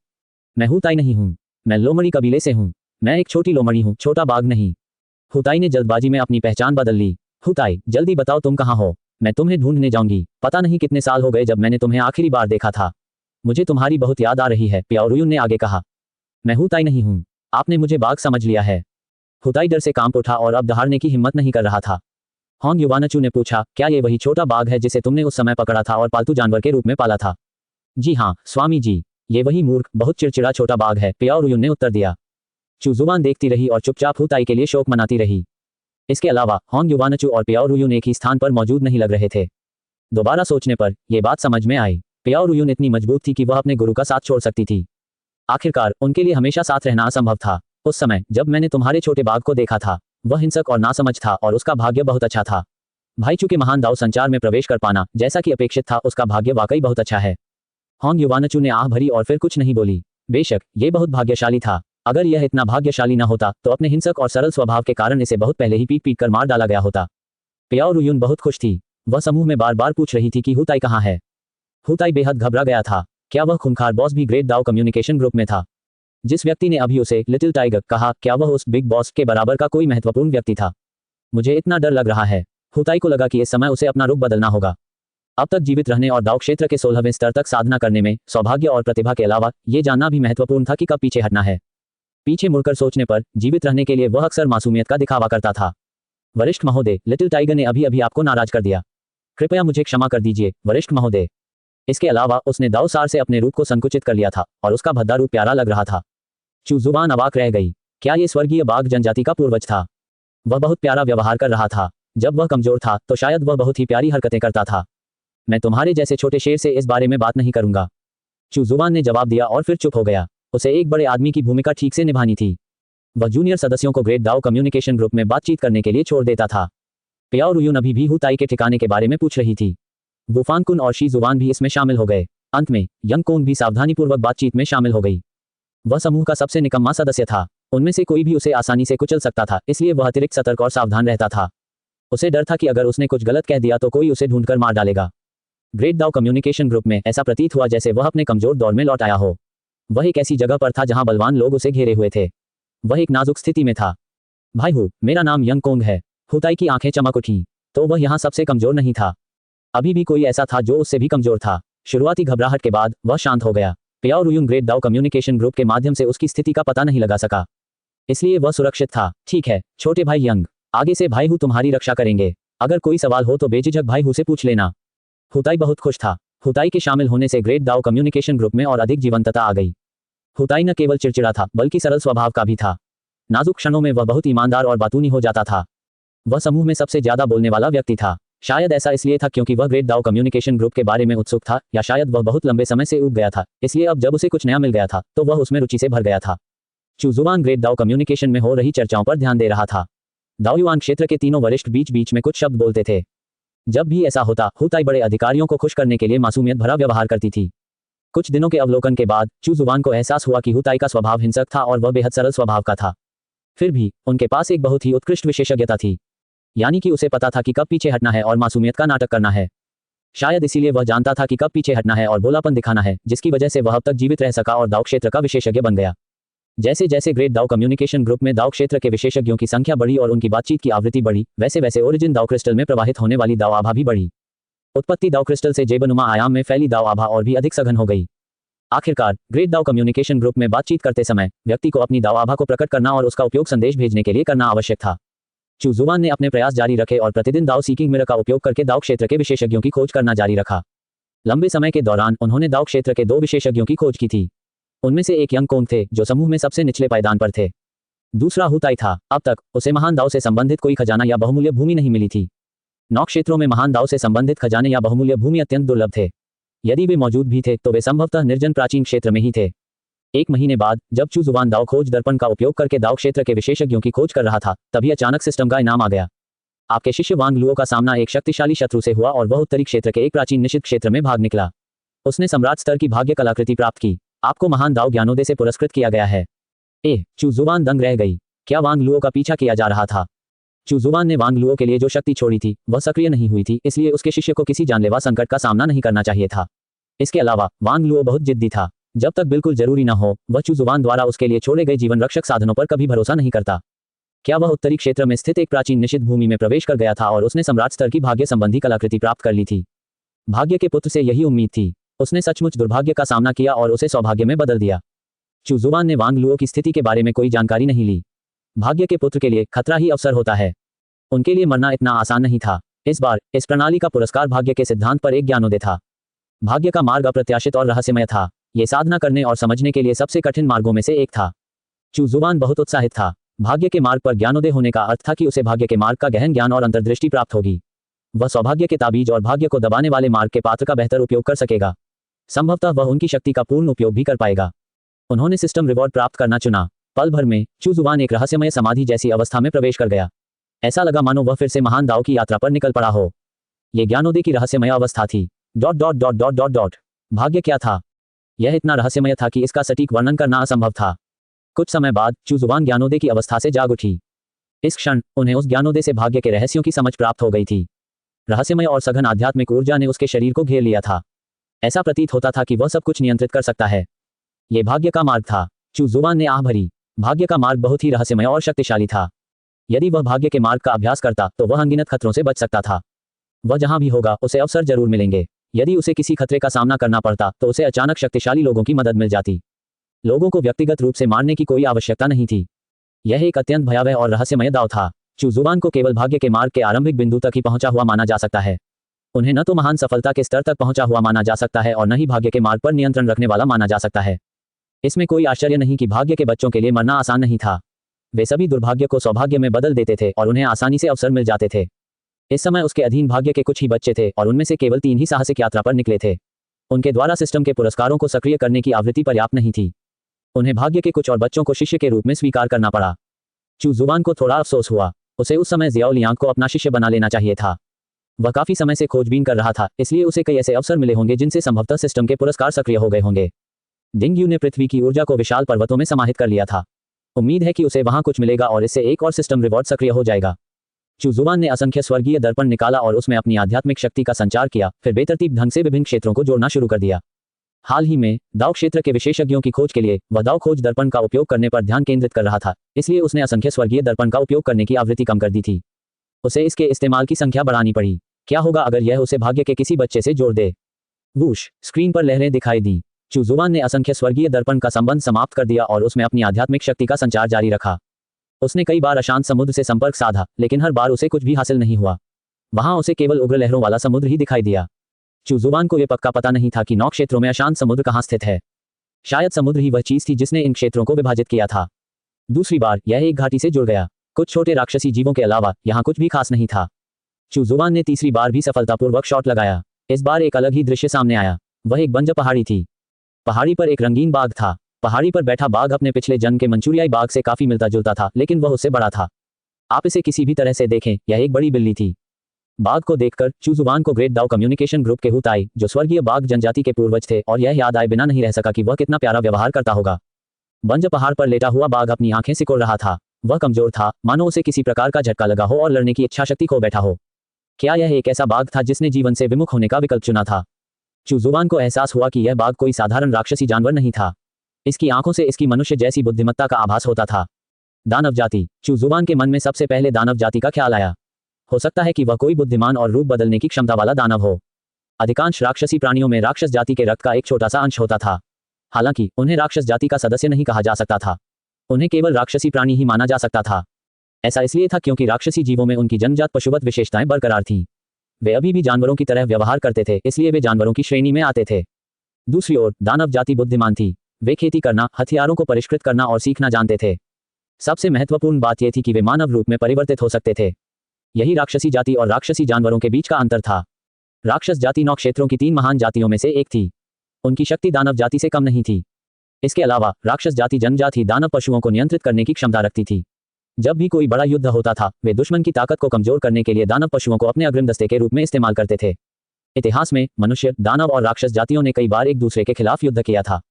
मैं हुताई नहीं हूँ। मैं लोमड़ी कबीले से हूँ। मैं एक छोटी लोमड़ी हूँ, छोटा बाघ नहीं। हुताई ने जल्दबाजी में अपनी पहचान बदल ली। हुताई, जल्दी बताओ तुम कहाँ हो? मैं तुम्हें ढूंढने जाऊंगी। पता नहीं कितने साल हो गए जब मैंने तुम्हें आखिरी बार देखा था। मुझे तुम्हारी बहुत याद आ रही है, पियाओ रुयुन ने आगे कहा। मैं हुताई नहीं हूँ। आपने मुझे बाघ समझ लिया है। हुताई डर से कांप उठा और अब दहाड़ने की हिम्मत नहीं कर रहा था। होंग युवानचू ने पूछा, क्या ये वही छोटा बाघ है जिसे तुमने उस समय पकड़ा था और पालतू जानवर के रूप में पाला था? जी हाँ स्वामी जी, ये वही मूर्ख, बहुत चिड़चिड़ा छोटा बाघ है, पियाओ रुयुन ने उत्तर दिया। जुबान देखती रही और चुपचाप हुताई के लिए शोक मनाती रही। इसके अलावा होंग युवानचू और पियाओ रुयुन एक ही स्थान पर मौजूद नहीं लग रहे थे। दोबारा सोचने पर यह बात समझ में आई। पियाओ रुयुन इतनी मजबूत थी कि वह अपने गुरु का साथ छोड़ सकती थी। आखिरकार उनके लिए हमेशा साथ रहना असंभव था। उस समय जब मैंने तुम्हारे छोटे बाघ को देखा था, वह हिंसक और नासमझ था और उसका भाग्य बहुत अच्छा था। भाईचू के महान दाव संचार में प्रवेश कर पाना, जैसा कि अपेक्षित था, उसका भाग्य वाकई बहुत अच्छा है। होंग युवानचू ने आह भरी और फिर कुछ नहीं बोली। बेशक ये बहुत भाग्यशाली था। अगर यह इतना भाग्यशाली न होता तो अपने हिंसक और सरल स्वभाव के कारण इसे बहुत पहले ही पीट पीट कर मार डाला गया होता। पियाओ रुयुन बहुत खुश थी। वह समूह में बार बार पूछ रही थी कि हुताई कहाँ है। हुताई बेहद घबरा गया था। क्या वह खूंखार बॉस भी ग्रेट दाव कम्युनिकेशन ग्रुप में था? जिस व्यक्ति ने अभी उसे लिटिल टाइगर कहा, क्या वह उस बिग बॉस के बराबर का कोई महत्वपूर्ण व्यक्ति था? मुझे इतना डर लग रहा है। हुताई को लगा कि इस समय उसे अपना रुख बदलना होगा। अब तक जीवित रहने और दाव क्षेत्र के 16वें स्तर तक साधना करने में सौभाग्य और प्रतिभा के अलावा ये जानना भी महत्वपूर्ण था कि कब पीछे हटना है। पीछे मुड़कर सोचने पर जीवित रहने के लिए वह अक्सर मासूमियत का दिखावा करता था। वरिष्ठ महोदय, लिटिल टाइगर ने अभी अभी आपको नाराज कर दिया। कृपया मुझे क्षमा कर दीजिए, वरिष्ठ महोदय। इसके अलावा उसने दावसार से अपने रूप को संकुचित कर लिया था और उसका भद्दा रूप प्यारा लग रहा था। चू जुबान अवाक रह गई। क्या ये स्वर्गीय बाघ जनजाति का पूर्वज था? वह बहुत प्यारा व्यवहार कर रहा था। जब वह कमजोर था तो शायद वह बहुत ही प्यारी हरकतें करता था। मैं तुम्हारे जैसे छोटे शेर से इस बारे में बात नहीं करूंगा, चू जुबान ने जवाब दिया और फिर चुप हो गया। उसे एक बड़े आदमी की भूमिका ठीक से निभानी थी। वह जूनियर सदस्यों को ग्रेट दाओ कम्युनिकेशन ग्रुप में बातचीत करने के लिए छोड़ देता था। प्याओ रुयुन अभी भी हु ताई के ठिकाने के बारे में पूछ रही थी। वुफांगकुन और शी जुबान भी इसमें शामिल हो गए। अंत में यंग कोंग भी सावधानीपूर्वक बातचीत में शामिल हो गई। वह समूह का सबसे निकम्मा सदस्य था। उनमें से कोई भी उसे आसानी से कुचल सकता था, इसलिए वह अतिरिक्त सतर्क और सावधान रहता था। उसे डर था कि अगर उसने कुछ गलत कह दिया तो कोई उसे ढूंढकर मार डालेगा। ग्रेट दाओ कम्युनिकेशन ग्रुप में ऐसा प्रतीत हुआ जैसे वह अपने कमजोर दौर में लौट आया हो। वह एक ऐसी जगह पर था जहां बलवान लोग उसे घेरे हुए थे। वह एक नाजुक स्थिति में था। भाई हु, मेरा नाम यंग कोंग है। हुताई की आंखें चमक उठी। तो वह यहाँ सबसे कमजोर नहीं था। अभी भी कोई ऐसा था जो उससे भी कमजोर था। शुरुआती घबराहट के बाद वह शांत हो गया। प्याओ रुयुन ग्रेट दाओ कम्युनिकेशन ग्रुप के माध्यम से उसकी स्थिति का पता नहीं लगा सका, इसलिए वह सुरक्षित था। ठीक है छोटे भाई यंग, आगे से भाई हु तुम्हारी रक्षा करेंगे। अगर कोई सवाल हो तो बेझिझक भाई हु से पूछ लेना। हुताई बहुत खुश था। हुताई के शामिल होने से ग्रेट दाओ कम्युनिकेशन ग्रुप में और अधिक जीवंतता आ गई। हुताई न केवल चिड़चिड़ा था बल्कि सरल स्वभाव का भी था। नाजुक क्षणों में वह बहुत ईमानदार और बातूनी हो जाता था। वह समूह में सबसे ज्यादा बोलने वाला व्यक्ति था। शायद ऐसा इसलिए था क्योंकि वह ग्रेट दाओ कम्युनिकेशन ग्रुप के बारे में उत्सुक था, या शायद वह बहुत लंबे समय से ऊब गया था, इसलिए अब जब उसे कुछ नया मिल गया था तो वह उसमें रुचि से भर गया था। चू जुबान ग्रेट दाओ कम्युनिकेशन में हो रही चर्चाओं पर ध्यान दे रहा था। दाओयुआन क्षेत्र के तीनों वरिष्ठ बीच बीच में कुछ शब्द बोलते थे। जब भी ऐसा होता हुताई बड़े अधिकारियों को खुश करने के लिए मासूमियत भरा व्यवहार करती थी। कुछ दिनों के अवलोकन के बाद चू जुबान को एहसास हुआ कि हुताई का स्वभाव हिंसक था और वह बेहद सरल स्वभाव का था। फिर भी उनके पास एक बहुत ही उत्कृष्ट विशेषज्ञता थी, यानी कि उसे पता था कि कब पीछे हटना है और मासूमियत का नाटक करना है। शायद इसीलिए वह जानता था कि कब पीछे हटना है और भोलापन दिखाना है, जिसकी वजह से वह अब तक जीवित रह सका और दाव क्षेत्र का विशेषज्ञ बन गया। जैसे जैसे ग्रेट दाव कम्युनिकेशन ग्रुप में दाव क्षेत्र के विशेषज्ञों की संख्या बढ़ी और उनकी बातचीत की आवृत्ति बढ़ी, वैसे वैसे ओरिजिन दाव क्रिस्टल में प्रवाहित होने वाली दाव आभा भी बढ़ी। उत्पत्ति दाव क्रिस्टल से जेबनुमा आयाम में फैली दाव आभा और भी अधिक सघन हो गई। आखिरकार ग्रेट दाव कम्युनिकेशन ग्रुप में बातचीत करते समय व्यक्ति को अपनी दाव आभा को प्रकट करना और उसका उपयोग संदेश भेजने के लिए करना आवश्यक था। चू जुबान ने अपने प्रयास जारी रखे और प्रतिदिन दाव सीकिंग मिरर का उपयोग करके दाव क्षेत्र के विशेषज्ञों की खोज करना जारी रखा। लंबे समय के दौरान उन्होंने दाव क्षेत्र के 2 विशेषज्ञों की खोज की थी। उनमें से एक यंग कोंग थे जो समूह में सबसे निचले पायदान पर थे। दूसरा हुताई था। अब तक उसे महान दाव से संबंधित कोई खजाना या बहुमूल्य भूमि नहीं मिली थी। 9 क्षेत्रों में महान दाव से संबंधित खजाने या बहुमूल्य भूमि अत्यंत दुर्लभ थे। यदि वे मौजूद भी थे तो वे संभवतः निर्जन प्राचीन क्षेत्र में ही थे। 1 महीने बाद जब चू जुबान दाव खोज दर्पण का उपयोग करके दाव क्षेत्र के विशेषज्ञों की खोज कर रहा था, तभी अचानक सिस्टम का इनाम आ गया। आपके शिष्य वांग लुओ का सामना एक शक्तिशाली शत्रु से हुआ और वह उत्तरी क्षेत्र के एक प्राचीन निषिद्ध क्षेत्र में भाग निकला। उसने सम्राट स्तर की भाग्य कलाकृति प्राप्त की। आपको महान दाव ज्ञानोदय से पुरस्कृत किया गया है। चू जुबान दंग रह गई। क्या वांग लुओ का पीछा किया जा रहा था? चू जुबान ने वांग लुओ के लिए जो शक्ति छोड़ी थी वह सक्रिय नहीं हुई थी, इसलिए उसके शिष्य को किसी जानलेवा संकट का सामना नहीं करना चाहिए था। इसके अलावा वांग लुओ बहुत जिद्दी था। जब तक बिल्कुल जरूरी न हो वह चू जुबान द्वारा उसके लिए छोड़े गए जीवन रक्षक साधनों पर कभी भरोसा नहीं करता। क्या वह उत्तरी क्षेत्र में स्थित एक प्राचीन निषिद्ध भूमि में प्रवेश कर गया था और उसने सम्राट स्तर की भाग्य संबंधी कलाकृति प्राप्त कर ली थी? भाग्य के पुत्र से यही उम्मीद थी। उसने सचमुच दुर्भाग्य का सामना किया और उसे सौभाग्य में बदल दिया। चू जुबान ने वांग लुओ की स्थिति के बारे में कोई जानकारी नहीं ली। भाग्य के पुत्र के लिए खतरा ही अवसर होता है। उनके लिए मरना इतना आसान नहीं था। इस बार इस प्रणाली का पुरस्कार भाग्य के सिद्धांत पर एक ज्ञानोदय था। भाग्य का मार्ग अप्रत्याशित और रहस्यमय था। ये साधना करने और समझने के लिए सबसे कठिन मार्गों में से एक था। चू जुबान बहुत उत्साहित था। भाग्य के मार्ग पर ज्ञानोदय होने का अर्थ था कि उसे भाग्य के मार्ग का गहन ज्ञान और अंतर्दृष्टि प्राप्त होगी। वह सौभाग्य के ताबीज और भाग्य को दबाने वाले मार्ग के पात्र का बेहतर उपयोग कर सकेगा। संभवतः वह उनकी शक्ति का पूर्ण उपयोग भी कर पाएगा। उन्होंने सिस्टम रिवॉर्ड प्राप्त करना चुना। पल भर में चू जुबान एक रहस्यमय समाधि जैसी अवस्था में प्रवेश कर गया। ऐसा लगा मानो वह फिर से महान दाव की यात्रा पर निकल पड़ा हो। यह ज्ञानोदय की रहस्यमय अवस्था थी। ... भाग्य क्या था? यह इतना रहस्यमय था कि इसका सटीक वर्णन करना असंभव था। कुछ समय बाद चू जुबान ज्ञानोदय की अवस्था से जाग उठी। इस क्षण उन्हें उस ज्ञानोदय से भाग्य के रहस्यों की समझ प्राप्त हो गई थी। रहस्यमय और सघन आध्यात्मिक ऊर्जा ने उसके शरीर को घेर लिया था। ऐसा प्रतीत होता था कि वह सब कुछ नियंत्रित कर सकता है। यह भाग्य का मार्ग था। चू जुबान ने आह भरी। भाग्य का मार्ग बहुत ही रहस्यमय और शक्तिशाली था। यदि वह भाग्य के मार्ग का अभ्यास करता तो वह अनगिनत खतरों से बच सकता था। वह जहां भी होगा उसे अवसर जरूर मिलेंगे। यदि उसे किसी खतरे का सामना करना पड़ता तो उसे अचानक शक्तिशाली लोगों की मदद मिल जाती। लोगों को व्यक्तिगत रूप से मारने की कोई आवश्यकता नहीं थी। यह एक अत्यंत भयावह और रहस्यमय दाव था। चूजुवान को केवल भाग्य के मार्ग के आरंभिक बिंदु तक ही पहुंचा हुआ माना जा सकता है। उन्हें न तो महान सफलता के स्तर तक पहुंचा हुआ माना जा सकता है और न ही भाग्य के मार्ग पर नियंत्रण रखने वाला माना जा सकता है। इसमें कोई आश्चर्य नहीं कि भाग्य के बच्चों के लिए मरना आसान नहीं था। वे सभी दुर्भाग्य को सौभाग्य में बदल देते थे और उन्हें आसानी से अवसर मिल जाते थे। इस समय उसके अधीन भाग्य के कुछ ही बच्चे थे और उनमें से केवल 3 ही साहसिक यात्रा पर निकले थे। उनके द्वारा सिस्टम के पुरस्कारों को सक्रिय करने की आवृत्ति पर्याप्त नहीं थी। उन्हें भाग्य के कुछ और बच्चों को शिष्य के रूप में स्वीकार करना पड़ा। चूजुवान को थोड़ा अफसोस हुआ। उसे उस समय ज़ियाओ लियांग को अपना शिष्य बना लेना चाहिए था। वह काफी समय से खोजबीन कर रहा था, इसलिए उसे कई ऐसे अवसर मिले होंगे जिनसे संभवतः सिस्टम के पुरस्कार सक्रिय हो गए होंगे। डिंग यू ने पृथ्वी की ऊर्जा को विशाल पर्वतों में समाहित कर लिया था। उम्मीद है कि उसे वहां कुछ मिलेगा और इससे एक और सिस्टम रिवॉर्ड सक्रिय हो जाएगा। चूजुवान ने असंख्य स्वर्गीय दर्पण निकाला और उसमें अपनी आध्यात्मिक शक्ति का संचार किया, फिर बेतरतीब ढंग से विभिन्न क्षेत्रों को जोड़ना शुरू कर दिया। हाल ही में दाव क्षेत्र के विशेषज्ञों की खोज के लिए वह दाव खोज दर्पण का उपयोग करने पर ध्यान केंद्रित कर रहा था, इसलिए उसने असंख्य स्वर्गीय दर्पण का उपयोग करने की आवृत्ति कम कर दी थी। उसे इसके इस्तेमाल की संख्या बढ़ानी पड़ी। क्या होगा अगर यह उसे भाग्य के किसी बच्चे से जोड़ दे? वूश, स्क्रीन पर लहरें दिखाई दी। चूजुवान ने असंख्य स्वर्गीय दर्पण का संबंध समाप्त कर दिया और उसमें अपनी आध्यात्मिक शक्ति का संचार जारी रखा। उसने कई बार अशांत समुद्र से संपर्क साधा, लेकिन हर बार उसे कुछ भी हासिल नहीं हुआ। वहां उसे केवल उग्र लहरों वाला समुद्र ही दिखाई दिया। चूजुवान को यह पक्का पता नहीं था कि 9 क्षेत्रों में अशांत समुद्र कहां स्थित है। शायद समुद्र ही वह चीज थी जिसने इन क्षेत्रों को विभाजित किया था। दूसरी बार यह एक घाटी से जुड़ गया। कुछ छोटे राक्षसी जीवों के अलावा यहां कुछ भी खास नहीं था। चूजुवान ने तीसरी बार भी सफलतापूर्वक शॉट लगाया। इस बार एक अलग ही दृश्य सामने आया। वह एक बंजर पहाड़ी थी। पहाड़ी पर एक रंगीन बाघ था। पहाड़ी पर बैठा बाघ अपने पिछले जन्म के मंचूरियाई बाघ से काफी मिलता जुलता था, लेकिन वह उससे बड़ा था। आप इसे किसी भी तरह से देखें, यह एक बड़ी बिल्ली थी। बाघ को देखकर चूजुवान को ग्रेट दाव कम्युनिकेशन ग्रुप के हुताई, जो स्वर्गीय बाघ जनजाति के पूर्वज थे, और यह याद आए बिना नहीं रह सका कि वह कितना प्यारा व्यवहार करता होगा। बंजर पहाड़ पर लेटा हुआ बाघ अपनी आंखें सिकोड़ रहा था। वह कमजोर था, मानो उसे किसी प्रकार का झटका लगा हो और लड़ने की इच्छा शक्ति खो बैठा हो। क्या यह एक ऐसा बाघ था जिसने जीवन से विमुख होने का विकल्प चुना था? चूजुवान को एहसास हुआ कि यह बाघ कोई साधारण राक्षसी जानवर नहीं था। इसकी आंखों से इसकी मनुष्य जैसी बुद्धिमत्ता का आभास होता था। दानव जाति। चूजुवान के मन में सबसे पहले दानव जाति का ख्याल आया। हो सकता है कि वह कोई बुद्धिमान और रूप बदलने की क्षमता वाला दानव हो। अधिकांश राक्षसी प्राणियों में राक्षस जाति के रक्त का एक छोटा सा अंश होता था। हालांकि उन्हें राक्षस जाति का सदस्य नहीं कहा जा सकता था। उन्हें केवल राक्षसी प्राणी ही माना जा सकता था। ऐसा इसलिए था क्योंकि राक्षसी जीवों में उनकी जन्मजात पशुवत विशेषताएं बरकरार थीं। वे अभी भी जानवरों की तरह व्यवहार करते थे, इसलिए वे जानवरों की श्रेणी में आते थे। दूसरी ओर दानव जाति बुद्धिमान थी। वे खेती करना, हथियारों को परिष्कृत करना और सीखना जानते थे। सबसे महत्वपूर्ण बात यह थी कि वे मानव रूप में परिवर्तित हो सकते थे। यही राक्षसी जाति और राक्षसी जानवरों के बीच का अंतर था। राक्षस जाति 9 क्षेत्रों की 3 महान जातियों में से एक थी। उनकी शक्ति दानव जाति से कम नहीं थी। इसके अलावा राक्षस जाति जन्मजात ही दानव पशुओं को नियंत्रित करने की क्षमता रखती थी। जब भी कोई बड़ा युद्ध होता था, वे दुश्मन की ताकत को कमजोर करने के लिए दानव पशुओं को अपने अग्रिम दस्ते के रूप में इस्तेमाल करते थे। इतिहास में मनुष्य, दानव और राक्षस जातियों ने कई बार एक दूसरे के खिलाफ युद्ध किया था।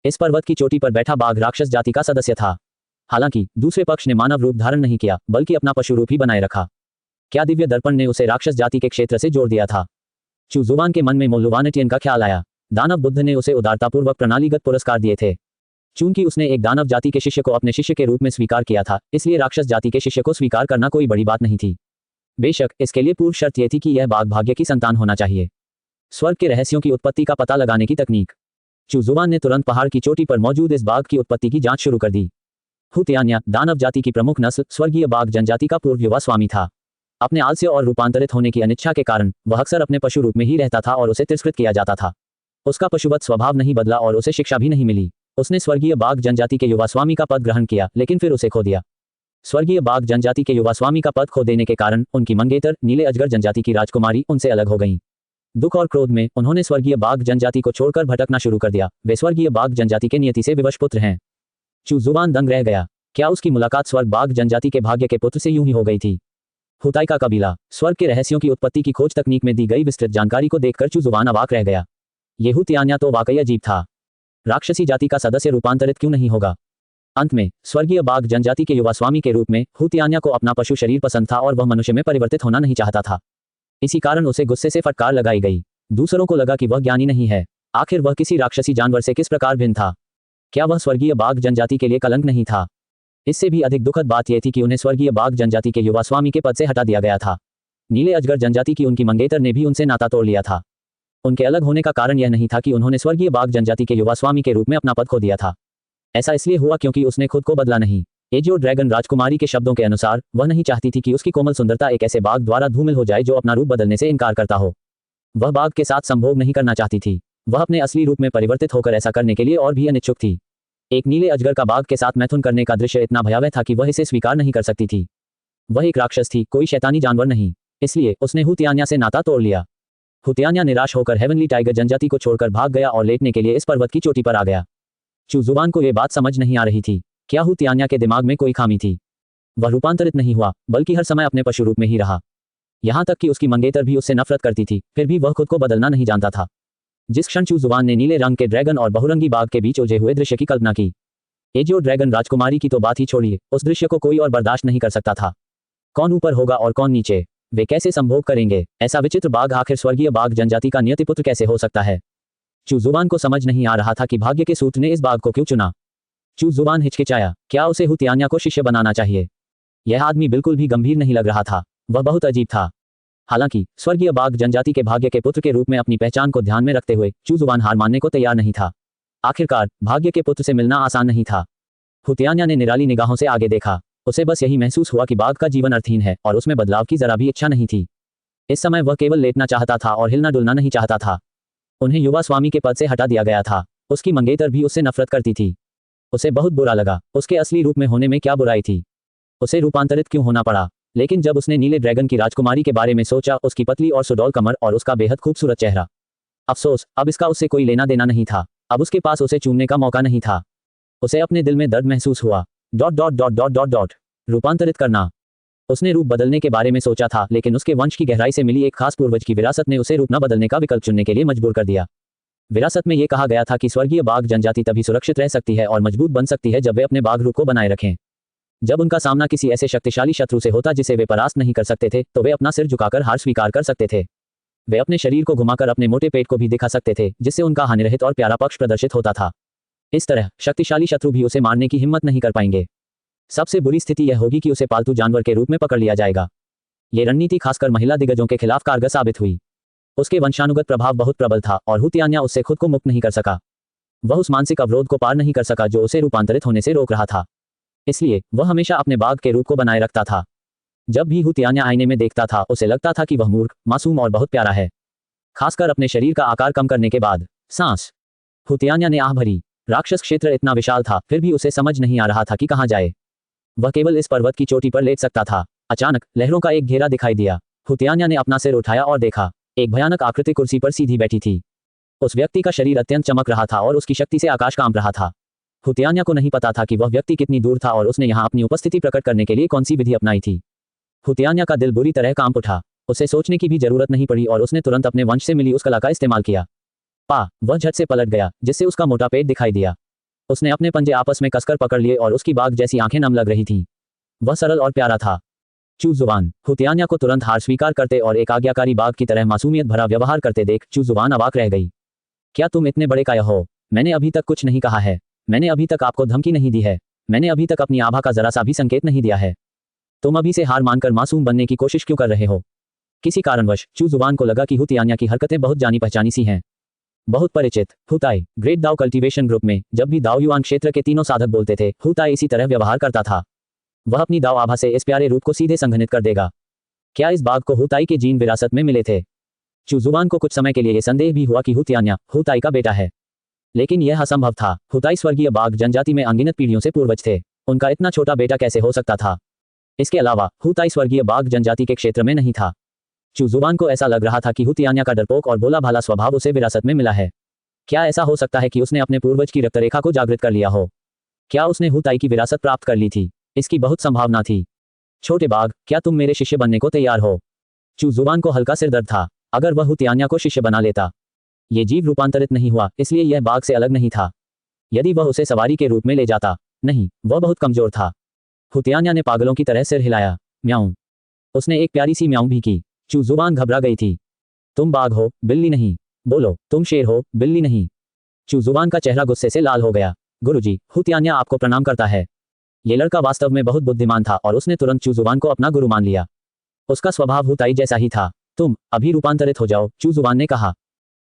इस पर्वत की चोटी पर बैठा बाघ राक्षस जाति का सदस्य था। हालांकि दूसरे पक्ष ने मानव रूप धारण नहीं किया, बल्कि अपना पशु रूप ही बनाए रखा। क्या दिव्य दर्पण ने उसे राक्षस जाति के क्षेत्र से जोड़ दिया था? चूजुवान के मन में मोलुवानटियन का ख्याल आया। दानव बुद्ध ने उसे उदारतापूर्वक प्रणालीगत पुरस्कार दिए थे। चूंकि उसने एक दानव जाति के शिष्य को अपने शिष्य के रूप में स्वीकार किया था, इसलिए राक्षस जाति के शिष्य को स्वीकार करना कोई बड़ी बात नहीं थी। बेशक इसके लिए पूर्व शर्त यह थी कि यह बाघ भाग्य की संतान होना चाहिए। स्वर्ग के रहस्यों की उत्पत्ति का पता लगाने की तकनीक। चूजुवान ने तुरंत पहाड़ की चोटी पर मौजूद इस बाघ की उत्पत्ति की जांच शुरू कर दी। हुतियान्या, दानव जाति की प्रमुख नस्ल, स्वर्गीय बाघ जनजाति का पूर्व युवा स्वामी था। अपने आलस्य और रूपांतरित होने की अनिच्छा के कारण वह अक्सर अपने पशु रूप में ही रहता था और उसे तिरस्कृत किया जाता था। उसका पशुवत स्वभाव नहीं बदला और उसे शिक्षा भी नहीं मिली। उसने स्वर्गीय बाघ जनजाति के युवा स्वामी का पद ग्रहण किया, लेकिन फिर उसे खो दिया। स्वर्गीय बाघ जनजाति के युवा स्वामी का पद खो देने के कारण उनकी मंगेतर नीले अजगर जनजाति की राजकुमारी उनसे अलग हो गईं। दुख और क्रोध में उन्होंने स्वर्गीय बाघ जनजाति को छोड़कर भटकना शुरू कर दिया। वे स्वर्गीय बाघ जनजाति के नियति से विवश पुत्र हैं। चूजुवान दंग रह गया। क्या उसकी मुलाकात स्वर्ग बाघ जनजाति के भाग्य के पुत्र से यूं ही हो गई थी? हुताई का कबीला। स्वर्ग के रहस्यों की उत्पत्ति की खोज तकनीक में दी गई विस्तृत जानकारी को देखकर चूजुवान अवाक रह गया। ये हुतियान्या तो वाकई अजीब था। राक्षसी जाति का सदस्य रूपांतरित क्यों नहीं होगा? अंत में स्वर्गीय बाघ जनजाति के युवा स्वामी के रूप में हुतियान्या को अपना पशु शरीर पसंद था और वह मनुष्य में परिवर्तित होना नहीं चाहता था। इसी कारण उसे गुस्से से फटकार लगाई गई। दूसरों को लगा कि वह ज्ञानी नहीं है। आखिर वह किसी राक्षसी जानवर से किस प्रकार भिन्न था? क्या वह स्वर्गीय बाघ जनजाति के लिए कलंक नहीं था? इससे भी अधिक दुखद बात यह थी कि उन्हें स्वर्गीय बाघ जनजाति के युवा स्वामी के पद से हटा दिया गया था। नीले अजगर जनजाति की उनकी मंगेतर ने भी उनसे नाता तोड़ लिया था। उनके अलग होने का कारण यह नहीं था कि उन्होंने स्वर्गीय बाघ जनजाति के युवा स्वामी के रूप में अपना पद खो दिया था। ऐसा इसलिए हुआ क्योंकि उसने खुद को बदला नहीं। एजियो ड्रैगन राजकुमारी के शब्दों के अनुसार वह नहीं चाहती थी कि उसकी कोमल सुंदरता एक ऐसे बाघ द्वारा धूमिल हो जाए जो अपना रूप बदलने से इनकार करता हो। वह बाघ के साथ संभोग नहीं करना चाहती थी। वह अपने असली रूप में परिवर्तित होकर ऐसा करने के लिए और भी अनिच्छुक थी। एक नीले अजगर का बाघ के साथ मैथुन करने का दृश्य इतना भयावह था कि वह इसे स्वीकार नहीं कर सकती थी। वह एक राक्षस थी, कोई शैतानी जानवर नहीं। इसलिए उसने हू तियान्या से नाता तोड़ लिया। हू तियान्या निराश होकर हेवनली टाइगर जनजाति को छोड़कर भाग गया और लेटने के लिए इस पर्वत की चोटी पर आ गया। चू जुबान को यह बात समझ नहीं आ रही थी। क्या हू तियान्या के दिमाग में कोई खामी थी? वह रूपांतरित नहीं हुआ, बल्कि हर समय अपने पशु रूप में ही रहा। यहाँ तक कि उसकी मंगेतर भी उससे नफरत करती थी, फिर भी वह खुद को बदलना नहीं जानता था। जिस क्षण चू जुबान ने नीले रंग के ड्रैगन और बहुरंगी बाघ के बीच उलझे हुए दृश्य की कल्पना की, एजियो ड्रैगन राजकुमारी की तो बात ही छोड़िए, उस दृश्य को कोई और बर्दाश्त नहीं कर सकता था। कौन ऊपर होगा और कौन नीचे? वे कैसे संभोग करेंगे? ऐसा विचित्र बाघ आखिर स्वर्गीय बाघ जनजाति का नियतिपुत्र कैसे हो सकता है? चू जुबान को समझ नहीं आ रहा था कि भाग्य के सूत्र ने इस बाघ को क्यों चुना। चू जुबान हिचकिचाया। क्या उसे हू तियान्या को शिष्य बनाना चाहिए? यह आदमी बिल्कुल भी गंभीर नहीं लग रहा था। वह बहुत अजीब था। हालांकि स्वर्गीय बाघ जनजाति के भाग्य के पुत्र के रूप में अपनी पहचान को ध्यान में रखते हुए चू जुबान हार मानने को तैयार नहीं था। आखिरकार भाग्य के पुत्र से मिलना आसान नहीं था। हू तियान्या ने निराली निगाहों से आगे देखा। उसे बस यही महसूस हुआ कि बाघ का जीवन अर्थहीन है और उसमें बदलाव की जरा भी इच्छा नहीं थी। इस समय वह केवल लेटना चाहता था और हिलना डुलना नहीं चाहता था। उन्हें युवा स्वामी के पद से हटा दिया गया था। उसकी मंगेतर भी उससे नफरत करती थी। उसे बहुत बुरा लगा। उसके असली रूप में होने में क्या बुराई थी? उसे रूपांतरित क्यों होना पड़ा? लेकिन जब उसने नीले ड्रैगन की राजकुमारी के बारे में सोचा, उसकी पतली और सुडौल कमर और उसका बेहद खूबसूरत चेहरा, अफसोस, अब इसका उससे कोई लेना देना नहीं था। अब उसके पास उसे चूमने का मौका नहीं था। उसे अपने दिल में दर्द महसूस हुआ। Dot dot dot dot dot dot रूपांतरित करना। उसने रूप बदलने के बारे में सोचा था, लेकिन उसके वंश की गहराई से मिली एक खास पूर्वज की विरासत ने उसे रूप न बदलने का विकल्प चुनने के लिए मजबूर कर दिया। विरासत में यह कहा गया था कि स्वर्गीय बाघ जनजाति तभी सुरक्षित रह सकती है और मजबूत बन सकती है जब वे अपने बाघ रूप को बनाए रखें। जब उनका सामना किसी ऐसे शक्तिशाली शत्रु से होता जिसे वे परास्त नहीं कर सकते थे, तो वे अपना सिर झुकाकर हार स्वीकार कर सकते थे। वे अपने शरीर को घुमाकर अपने मोटे पेट को भी दिखा सकते थे, जिससे उनका हानिरहित और प्यारा पक्ष प्रदर्शित होता था। इस तरह शक्तिशाली शत्रु भी उसे मारने की हिम्मत नहीं कर पाएंगे। सबसे बुरी स्थिति यह होगी कि उसे पालतू जानवर के रूप में पकड़ लिया जाएगा। ये रणनीति खासकर महिला दिग्गजों के खिलाफ कारगर साबित हुई। उसके वंशानुगत प्रभाव बहुत प्रबल था और हू तियान्या उससे खुद को मुक्त नहीं कर सका। वह उस मानसिक अवरोध को पार नहीं कर सका जो उसे रूपांतरित होने से रोक रहा था। इसलिए वह हमेशा अपने बाघ के रूप को बनाए रखता था। जब भी हू तियान्या आईने में देखता था, उसे लगता था कि वह मूर्ख, मासूम और बहुत प्यारा है, खासकर अपने शरीर का आकार कम करने के बाद। सांस। हू तियान्या ने आह भरी। राक्षस क्षेत्र इतना विशाल था, फिर भी उसे समझ नहीं आ रहा था कि कहाँ जाए। वह केवल इस पर्वत की चोटी पर लेट सकता था। अचानक लहरों का एक घेरा दिखाई दिया। हू तियान्या ने अपना सिर उठाया और देखा। एक भयानक आकृति कुर्सी पर सीधी बैठी थी। उस व्यक्ति का शरीर अत्यंत चमक रहा था और उसकी शक्ति से आकाश कांप रहा था। हू तियान्या को नहीं पता था कि वह व्यक्ति कितनी दूर था और उसने यहाँ अपनी उपस्थिति प्रकट करने के लिए कौन सी विधि अपनाई थी। हू तियान्या का दिल बुरी तरह कांप उठा। उसे सोचने की भी जरूरत नहीं पड़ी और उसने तुरंत अपने वंश से मिली उस कला का इस्तेमाल किया। वह झट से पलट गया, जिससे उसका मोटा पेट दिखाई दिया। उसने अपने पंजे आपस में कसकर पकड़ लिए और उसकी बाघ जैसी आंखें नम लग रही थीं। वह सरल और प्यारा था। चू जुबान। हू तियान्या को तुरंत हार स्वीकार करते और एक आज्ञाकारी बाघ की तरह मासूमियत भरा व्यवहार करते देख चू जुबान अवाक रह गई। क्या तुम इतने बड़े काया हो? मैंने अभी तक कुछ नहीं कहा है। मैंने अभी तक आपको धमकी नहीं दी है। मैंने अभी तक अपनी आभा का जरा सा भी संकेत नहीं दिया है। तुम अभी से हार मानकर मासूम बनने की कोशिश क्यों कर रहे हो? किसी कारणवश चू जुबान को लगा कि हू तियान्या की हरकतें बहुत जानी पहचानी सी हैं, बहुत परिचित। हू ताई ग्रेट दाओ कल्टीवेशन ग्रुप में जब भी दाओ युआन क्षेत्र के तीनों साधक बोलते थे, हू ताई इसी तरह व्यवहार करता था। वह अपनी दाव आभा से इस प्यारे रूप को सीधे संघनित कर देगा। क्या इस बाघ को हू ताई के जीन विरासत में मिले थे? चू जुबान को कुछ समय के लिए यह संदेह भी हुआ कि हू तियान्या हू ताई का बेटा है, लेकिन यह असंभव था। हू ताई स्वर्गीय बाघ जनजाति में अनगिनत पीढ़ियों से पूर्वज थे। उनका इतना छोटा बेटा कैसे हो सकता था? इसके अलावा हू ताई स्वर्गीय बाघ जनजाति के क्षेत्र में नहीं था। चू जुबान को ऐसा लग रहा था कि हू तियान्या का डरपोक और भोला भाला स्वभाव उसे विरासत में मिला है। क्या ऐसा हो सकता है कि उसने अपने पूर्वज की रक्तरेखा को जागृत कर लिया हो? क्या उसने हू ताई की विरासत प्राप्त कर ली थी? इसकी बहुत संभावना थी। छोटे बाघ, क्या तुम मेरे शिष्य बनने को तैयार हो? चू जुबान को हल्का सिर दर्द था। अगर वह हू तियान्या को शिष्य बना लेता। ये जीव रूपांतरित नहीं हुआ, इसलिए यह बाघ से अलग नहीं था। यदि वह उसे सवारी के रूप में ले जाता, नहीं, वह बहुत कमजोर था। हू तियान्या ने पागलों की तरह सिर हिलाया। म्याऊं। उसने एक प्यारी सी म्याऊं भी की। चू जुबान घबरा गई थी। तुम बाघ हो, बिल्ली नहीं। बोलो, तुम शेर हो, बिल्ली नहीं। चू जुबान का चेहरा गुस्से से लाल हो गया। गुरुजी, हू तियान्या आपको प्रणाम करता है। ये लड़का वास्तव में बहुत बुद्धिमान था और उसने तुरंत चू जुबान को अपना गुरु मान लिया। उसका स्वभाव हू ताई जैसा ही था। तुम अभी रूपांतरित हो जाओ, चू जुबान ने कहा।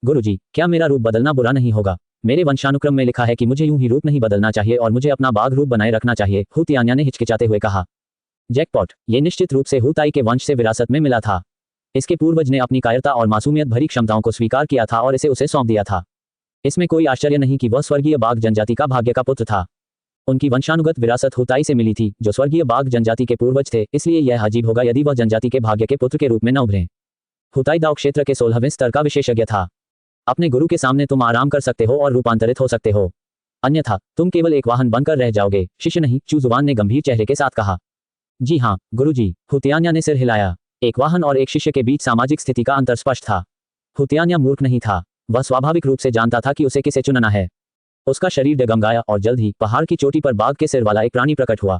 गुरुजी, क्या मेरा रूप बदलना बुरा नहीं होगा? मेरे वंशानुक्रम में लिखा है कि मुझे यूं ही रूप नहीं बदलना चाहिए और मुझे अपना बाघ रूप बनाए रखना चाहिए, हू तियान्या ने हिचकिचाते हुए कहा। जैकपॉट, ये निश्चित रूप से हू ताई के वंश से विरासत में मिला था। इसके पूर्वज ने अपनी कायरता और मासूमियत भरी क्षमताओं को स्वीकार किया था और इसे उसे सौंप दिया था। इसमें कोई आश्चर्य नहीं कि वह स्वर्गीय बाघ जनजाति का भाग्य का पुत्र था। उनकी वंशानुगत विरासत हू ताई से मिली थी, जो स्वर्गीय बाघ जनजाति के पूर्वज थे, इसलिए यह अजीब होगा यदि वह जनजाति के भाग्य के पुत्र के रूप में न उभरे। हू ताई दाव क्षेत्र के 16वें स्तर का विशेषज्ञ था। अपने गुरु के सामने तुम आराम कर सकते हो और रूपांतरित हो सकते हो, अन्यथा तुम केवल एक वाहन बनकर रह जाओगे, शिष्य नहीं, चू जुबान ने गंभीर चेहरे के साथ कहा। जी हाँ गुरुजी, हू तियान्या ने सिर हिलाया। एक वाहन और एक शिष्य के बीच सामाजिक स्थिति का अंतर स्पष्ट था। हू तियान्या मूर्ख नहीं था, वह स्वाभाविक रूप से जानता था कि उसे किसे चुनना है। उसका शरीर डगमगाया और जल्द ही पहाड़ की चोटी पर बाघ के सिर वाला एक प्राणी प्रकट हुआ।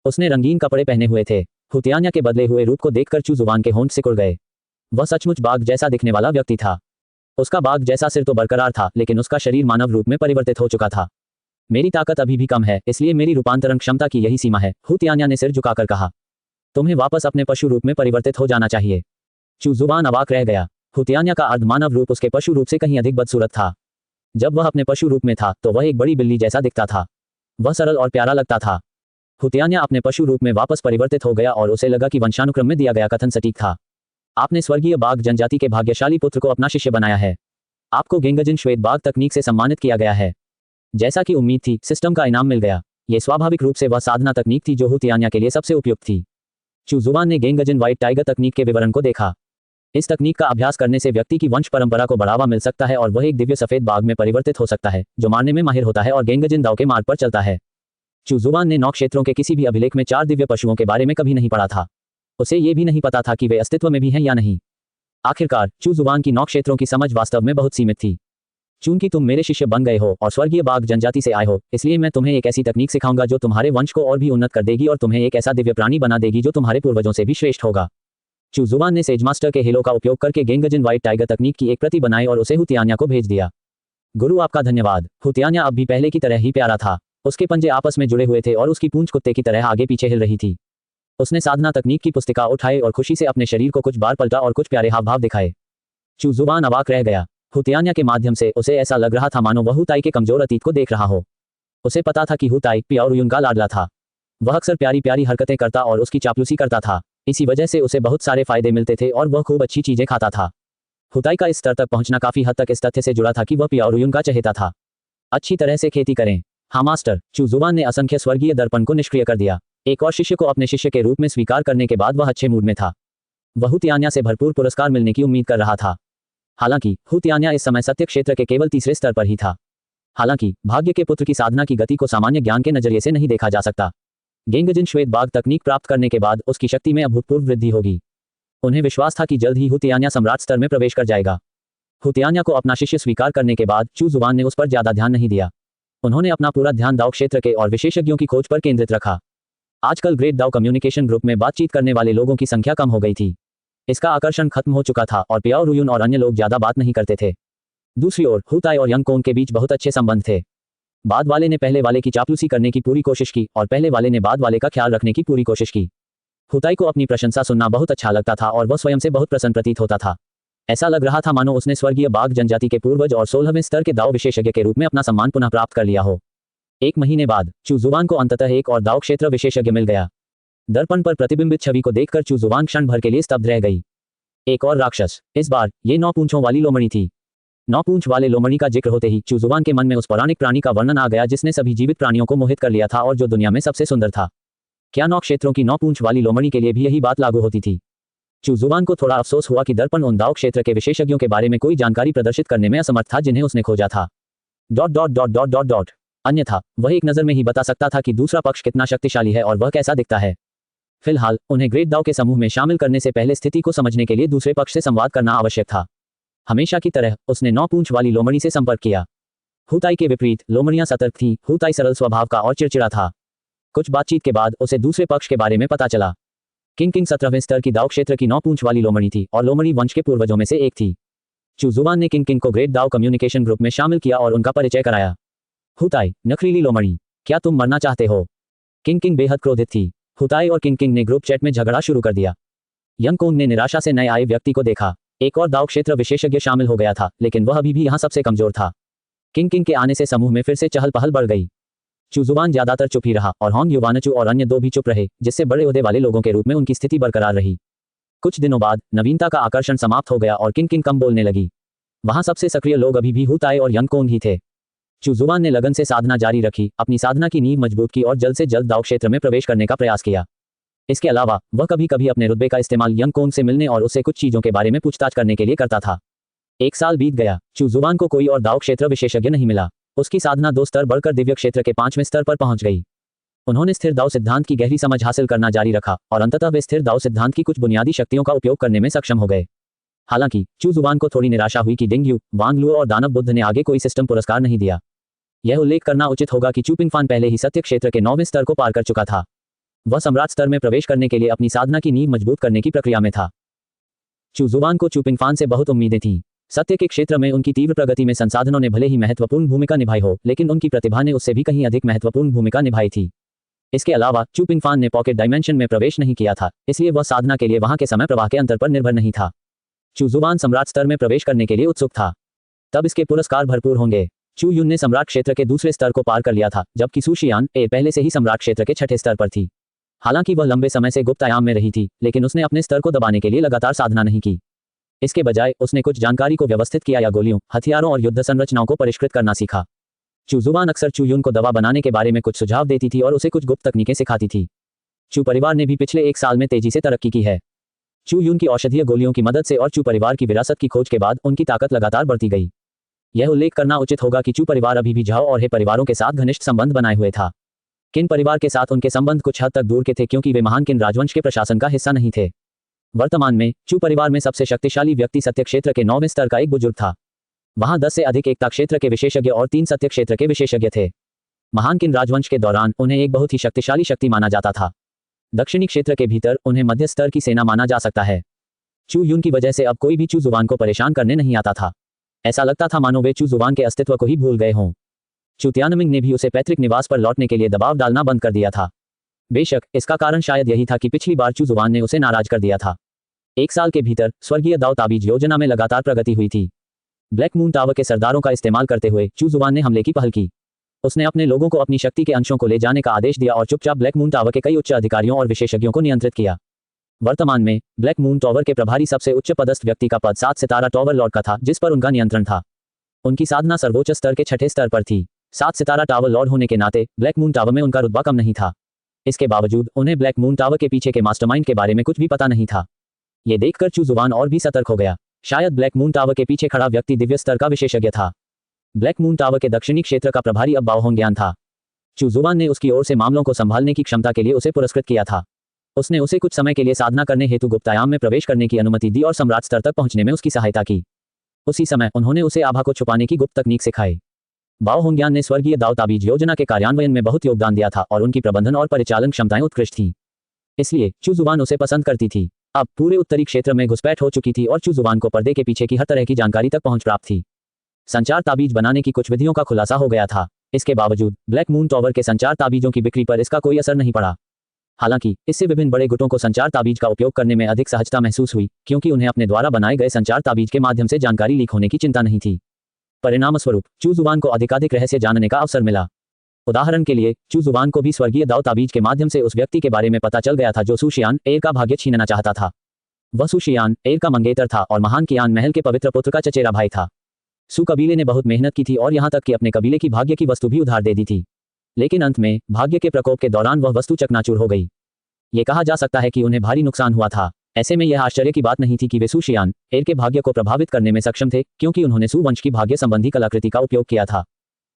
उसने रंगीन कपड़े पहने हुए थे। हू तियान्या के बदले हुए रूप को देखकर चू जुबान के होंठ सिकुड़ गए। वह सचमुच बाघ जैसा दिखने वाला व्यक्ति था। उसका बाघ जैसा सिर तो बरकरार था, लेकिन उसका शरीर मानव रूप में परिवर्तित हो चुका था। मेरी ताकत अभी भी कम है, इसलिए मेरी रूपांतरण क्षमता की यही सीमा है, हू तियान्या ने सिर झुकाकर कहा। तुम्हें वापस अपने पशु रूप में परिवर्तित हो जाना चाहिए। चू जुबान अवाक रह गया। हू तियान्या का अर्धमानव रूप उसके पशु रूप से कहीं अधिक बदसूरत था। जब वह अपने पशु रूप में था तो वह एक बड़ी बिल्ली जैसा दिखता था। वह सरल और प्यारा लगता था। हू तियान्या अपने पशु रूप में वापस परिवर्तित हो गया और उसे लगा कि वंशानुक्रम में दिया गया कथन सटीक था। आपने स्वर्गीय बाघ जनजाति के भाग्यशाली पुत्र को अपना शिष्य बनाया है। आपको गेंगजिन श्वेत बाघ तकनीक से सम्मानित किया गया है। जैसा कि उम्मीद थी, सिस्टम का इनाम मिल गया। ये स्वाभाविक रूप से वह साधना तकनीक थी जो हू तियान्या के लिए सबसे उपयुक्त थी। चू जुबान ने गेंगजिन व्हाइट टाइगर तकनीक के विवरण को देखा। इस तकनीक का अभ्यास करने से व्यक्ति की वंश परंपरा को बढ़ावा मिल सकता है और वह एक दिव्य सफेद बाघ में परिवर्तित हो सकता है, जो मारने में माहिर होता है और गेंगजिन दाव के मार्ग पर चलता है। चू जुबान ने 9 क्षेत्रों के किसी भी अभिलेख में 4 दिव्य पशुओं के बारे में कभी नहीं पढ़ा था। उसे ये भी नहीं पता था कि वे अस्तित्व में भी हैं या नहीं। आखिरकार चू जुबान की 9 क्षेत्रों की समझ वास्तव में बहुत सीमित थी। चूंकि तुम मेरे शिष्य बन गए हो और स्वर्गीय बाघ जनजाति से आए हो, इसलिए मैं तुम्हें एक ऐसी तकनीक सिखाऊंगा जो तुम्हारे वंश को और भी उन्नत कर देगी और तुम्हें एक ऐसा दिव्य प्राणी बना देगी जो तुम्हारे पूर्वजों से भी श्रेष्ठ होगा। चू जुबान ने सेजमास्टर के हेलो का उपयोग करके गेंगजिन व्हाइट टाइगर तकनीक की एक प्रति बनाई और उसे हू तियान्या को भेज दिया। गुरु आपका धन्यवाद। हू तियान्या अब भी पहले की तरह ही प्यारा था। उसके पंजे आपस में जुड़े हुए थे और उसकी पूंछ कुत्ते की तरह आगे पीछे हिल रही थी। उसने साधना तकनीक की पुस्तिका उठाई और खुशी से अपने शरीर को कुछ बार पलटा और कुछ प्यारे हाव भाव दिखाए। चू जुबान अवाक रह गया। हू तियान्या के माध्यम से उसे ऐसा लग रहा था मानो वह हू ताई के कमजोर अतीत को देख रहा हो। उसे पता था कि हू ताई पियाओ रुयुन का लाडला था। वह अक्सर प्यारी प्यारी हरकतें करता और उसकी चापलूसी करता था। इसी वजह से उसे बहुत सारे फायदे मिलते थे और वह खूब अच्छी चीजें खाता था। हू ताई का इस स्तर तक पहुंचना काफी हद तक इस तथ्य से जुड़ा था कि वह पियाओ रुयुन का चहेता था। अच्छी तरह से खेती करें। हाँ मास्टर। चू जुबान ने असंख्य स्वर्गीय दर्पण को निष्क्रिय कर दिया। एक और शिष्य को अपने शिष्य के रूप में स्वीकार करने के बाद वह अच्छे मूड में था। वह हू तियान्या से भरपूर पुरस्कार मिलने की उम्मीद कर रहा था। हालांकि हू तियान्या इस समय सत्य क्षेत्र के केवल तीसरे स्तर पर ही था। हालांकि भाग्य के पुत्र की साधना की गति को सामान्य ज्ञान के नजरिए से नहीं देखा जा सकता। गेंगजिन श्वेत बाघ तकनीक प्राप्त करने के बाद उसकी शक्ति में अभूतपूर्व वृद्धि होगी। उन्हें विश्वास था कि जल्द ही हू तियान्या सम्राट स्तर में प्रवेश कर जाएगा। हू तियान्या को अपना शिष्य स्वीकार करने के बाद चू जुबान ने उस पर ज्यादा ध्यान नहीं दिया। उन्होंने अपना पूरा ध्यान दाव क्षेत्र के और विशेषज्ञों की खोज पर केंद्रित रखा। आजकल ग्रेट दाव कम्युनिकेशन ग्रुप में बातचीत करने वाले लोगों की संख्या कम हो गई थी। इसका आकर्षण खत्म हो चुका था और पियाओ रुयुन और अन्य लोग ज्यादा बात नहीं करते थे। दूसरी ओर हू ताई और यंग कोंग के बीच बहुत अच्छे संबंध थे। बाद वाले ने पहले वाले की चापलूसी करने की पूरी कोशिश की और पहले वाले ने बाद वाले का ख्याल रखने की पूरी कोशिश की। हू ताई को अपनी प्रशंसा सुनना बहुत अच्छा लगता था और वह स्वयं से बहुत प्रसन्न प्रतीत होता था। ऐसा लग रहा था मानो उसने स्वर्गीय बाघ जनजाति के पूर्वज और 16वें स्तर के दाव विशेषज्ञ के रूप में अपना सम्मान पुनः प्राप्त कर लिया हो। 1 महीने बाद चू जुबान को अंततः एक और दाव क्षेत्र विशेषज्ञ मिल गया। दर्पण पर प्रतिबिंबित छवि को देखकर चू जुबान क्षण भर के लिए स्तब्ध रह गई। एक और राक्षस। इस बार ये 9 पूंछों वाली लोमड़ी थी। 9 पूंछ वाले लोमड़ी का जिक्र होते ही चू जुबान के मन में उस पौराणिक प्राणी का वर्णन आ गया जिसने सभी जीवित प्राणियों को मोहित कर लिया था और जो दुनिया में सबसे सुंदर था। क्या 9 क्षेत्रों की 9 पूंछ वाली लोमड़ी के लिए भी यही बात लागू होती थी? चू जुबान को थोड़ा अफसोस हुआ कि दर्पण उन दाव क्षेत्र के विशेषज्ञों के बारे में कोई जानकारी प्रदर्शित करने में असमर्थ था जिन्हें उसने खोजा था। ... अन्यथा वह एक नजर में ही बता सकता था कि दूसरा पक्ष कितना शक्तिशाली है और वह कैसा दिखता है। फिलहाल उन्हें ग्रेट दाव के समूह में शामिल करने से पहले स्थिति को समझने के लिए दूसरे पक्ष से संवाद करना आवश्यक था। हमेशा की तरह उसने 9 पूंछ वाली लोमड़ी से संपर्क किया। हू ताई के विपरीत लोमड़ियां सतर्क थीं। हू ताई सरल स्वभाव का और चिड़चिड़ा था। कुछ बातचीत के बाद उसे दूसरे पक्ष के बारे में पता चला। किंग 17वें स्तर की दाव क्षेत्र की 9 पूंछ वाली लोमड़ी थी और लोमड़ी वंश के पूर्वजों में से एक थी। चू जुबान ने किंग को ग्रेट दाव कम्युनिकेशन ग्रुप में शामिल किया और उनका परिचय कराया। हू ताई, नखरीली लोमड़ी, क्या तुम मरना चाहते हो? किंग बेहद क्रोधित थी। हू ताई और किंग ने ग्रुप चैट में झगड़ा शुरू कर दिया। यंग कोंग ने निराशा से नए आए व्यक्ति को देखा। एक और दाव क्षेत्र विशेषज्ञ शामिल हो गया था, लेकिन वह अभी भी यहाँ सबसे कमजोर था। किंग किंग के आने से समूह में फिर से चहल पहल बढ़ गई। चूजुवान ज्यादातर चुप ही रहा और होंग युवानचू और अन्य दो भी चुप रहे, जिससे बड़े ओहदे वाले लोगों के रूप में उनकी स्थिति बरकरार रही। कुछ दिनों बाद नवीनता का आकर्षण समाप्त हो गया और किंग किंग कम बोलने लगी। वहां सबसे सक्रिय लोग अभी भी हु ताए और यंग कोंग ही थे। चूजुवान ने लगन से साधना जारी रखी, अपनी साधना की नींव मजबूत की और जल्द से जल्द दाव क्षेत्र में प्रवेश करने का प्रयास किया। इसके अलावा वह कभी कभी अपने रुतबे का इस्तेमाल यंग कोंग से मिलने और उससे कुछ चीजों के बारे में पूछताछ करने के लिए करता था। 1 साल बीत गया, चूजुवान को कोई और दाव क्षेत्र विशेषज्ञ नहीं मिला। उसकी साधना 2 स्तर बढ़कर दिव्य क्षेत्र के 5वें स्तर पर पहुंच गई। उन्होंने स्थिर दाव सिद्धांत की गहरी समझ हासिल करना जारी रखा और अंततः वे स्थिर दाव सिद्धांत की कुछ बुनियादी शक्तियों का उपयोग करने में सक्षम हो गए। हालांकि चूजुवान को थोड़ी निराशा हुई कि डिंग यू, वांग लुओ और दानव बुद्ध ने आगे कोई सिस्टम पुरस्कार नहीं दिया। यह उल्लेख करना उचित होगा कि चूपिंगफान पहले ही सत्य क्षेत्र के 9वें स्तर को पार कर चुका था। वह सम्राट स्तर में प्रवेश करने के लिए अपनी साधना की नींव मजबूत करने की प्रक्रिया में था। चूजुवान को चूपिंगफान से बहुत उम्मीदें थीं। सत्य के क्षेत्र में उनकी तीव्र प्रगति में संसाधनों ने भले ही महत्वपूर्ण भूमिका निभाई हो, लेकिन उनकी प्रतिभा ने उससे भी कहीं अधिक महत्वपूर्ण भूमिका निभाई थी। इसके अलावा चूपिंगफान ने पॉकेट डायमेंशन में प्रवेश नहीं किया था, इसलिए वह साधना के लिए वहां के समय प्रवाह के अंतर पर निर्भर नहीं था। चूजुवान सम्राट स्तर में प्रवेश करने के लिए उत्सुक था। तब इसके पुरस्कार भरपूर होंगे। चू युन ने सम्राट क्षेत्र के दूसरे स्तर को पार कर लिया था, जबकि सू शियान ए पहले से ही सम्राट क्षेत्र के 6ठे स्तर पर थी। हालांकि वह लंबे समय से गुप्त आयाम में रही थी, लेकिन उसने अपने स्तर को दबाने के लिए लगातार साधना नहीं की। इसके बजाय उसने कुछ जानकारी को व्यवस्थित किया या गोलियों, हथियारों और युद्ध संरचनाओं को परिष्कृत करना सीखा। चूजुवान अक्सर चू युन को दवा बनाने के बारे में कुछ सुझाव देती थी और उसे कुछ गुप्त तकनीकें सिखाती थी। चू परिवार ने भी पिछले 1 साल में तेजी से तरक्की की है। चू युन की औषधीय गोलियों की मदद से और चू परिवार की विरासत की खोज के बाद उनकी ताकत लगातार बढ़ती गई। यह उल्लेख करना उचित होगा कि चू परिवार अभी भी झाओ और हे परिवारों के साथ घनिष्ठ संबंध बनाए हुए था। किन परिवार के साथ उनके संबंध कुछ हद तक दूर के थे क्योंकि वे महान किन राजवंश के प्रशासन का हिस्सा नहीं थे। वर्तमान में चू परिवार में सबसे शक्तिशाली व्यक्ति सत्य क्षेत्र के 9वें स्तर का एक बुजुर्ग था। वहां 10 से अधिक एकता क्षेत्र के विशेषज्ञ और 3 सत्य क्षेत्र के विशेषज्ञ थे। महान किन राजवंश के दौरान उन्हें एक बहुत ही शक्तिशाली शक्ति माना जाता था। दक्षिणी क्षेत्र के भीतर उन्हें मध्य स्तर की सेना माना जा सकता है। चू युन की वजह से अब कोई भी चू जुबान को परेशान करने नहीं आता था। ऐसा लगता था मानो वे चू जुबान के अस्तित्व को ही भूल गए हों। चू तियानमिंग ने भी उसे पैतृक निवास पर लौटने के लिए दबाव डालना बंद कर दिया था। बेशक इसका कारण शायद यही था कि पिछली बार चू जुबान ने उसे नाराज कर दिया था। 1 साल के भीतर स्वर्गीय दाव ताबीज योजना में लगातार प्रगति हुई थी। ब्लैक मून टावर के सरदारों का इस्तेमाल करते हुए चू जुबान ने हमले की पहल की। उसने अपने लोगों को अपनी शक्ति के अंशों को ले जाने का आदेश दिया और चुपचाप ब्लैक मून टावर के कई उच्च अधिकारियों और विशेषज्ञों को नियंत्रित किया। वर्तमान में ब्लैक मून टावर के प्रभारी सबसे उच्च पदस्थ व्यक्ति का पद 7 सितारा टावर लॉर्ड का था, जिस पर उनका नियंत्रण था। उनकी साधना सर्वोच्च स्तर के 6ठे स्तर पर थी। 7 सितारा टावर लॉर्ड होने के नाते ब्लैक मून टावर में उनका रुतबा कम नहीं था। इसके बावजूद उन्हें ब्लैक मून टावर के पीछे के मास्टरमाइंड के बारे में कुछ भी पता नहीं था। ये देखकर चू जुबान और भी सतर्क हो गया। शायद ब्लैक मून टावर के पीछे खड़ा व्यक्ति दिव्य स्तर का विशेषज्ञ था। ब्लैक मून टावर के दक्षिणी क्षेत्र का प्रभारी अब बाओहोंग ज्ञान था। चू जुबान ने उसकी ओर से मामलों को संभालने की क्षमता के लिए उसे पुरस्कृत किया था। उसने उसे कुछ समय के लिए साधना करने हेतु गुप्तायाम में प्रवेश करने की अनुमति दी और सम्राट स्तर तक पहुंचने में उसकी सहायता की। उसी समय उन्होंने उसे आभा को छुपाने की गुप्त तकनीक सिखाई। बाओहोंग ज्ञान ने स्वर्गीय दाव ताबीज योजना के कार्यान्वयन में बहुत योगदान दिया था और उनकी प्रबंधन और परिचालन क्षमताएं उत्कृष्ट थीं। इसलिए चू जुबान उसे पसंद करती थी। अब पूरे उत्तरी क्षेत्र में घुसपैठ हो चुकी थी और चू जुबान को पर्दे के पीछे की हर तरह की जानकारी तक पहुंच प्राप्त थी। संचार ताबीज बनाने की कुछ विधियों का खुलासा हो गया था। इसके बावजूद ब्लैक मून टावर के संचार ताबीजों की बिक्री पर इसका कोई असर नहीं पड़ा। हालांकि इससे विभिन्न बड़े गुटों को संचार ताबीज का उपयोग करने में अधिक सहजता महसूस हुई, क्योंकि उन्हें अपने द्वारा बनाए गए संचार ताबीज के माध्यम से जानकारी लीक होने की चिंता नहीं थी। परिणामस्वरूप चू जुबान को अधिकाधिक रहस्य जानने का अवसर मिला। उदाहरण के लिए चू जुबान को भी स्वर्गीय दाव ताबीज के माध्यम से उस व्यक्ति के बारे में पता चल गया था जो सू शियान एर का भाग्य छीनना चाहता था। वह सू शियान एर का मंगेतर था और महान कियान महल के पवित्र पुत्र का चचेरा भाई था। सू कबीले ने बहुत मेहनत की थी और यहाँ तक कि अपने कबीले की भाग्य की वस्तु भी उधार दे दी थी, लेकिन अंत में भाग्य के प्रकोप के दौरान वह वस्तु चकनाचूर हो गई। ये कहा जा सकता है कि उन्हें भारी नुकसान हुआ था। ऐसे में यह आश्चर्य की बात नहीं थी कि वे सू शियान एर के भाग्य को प्रभावित करने में सक्षम थे, क्योंकि उन्होंने सू वंश की भाग्य संबंधी कलाकृति का उपयोग किया था।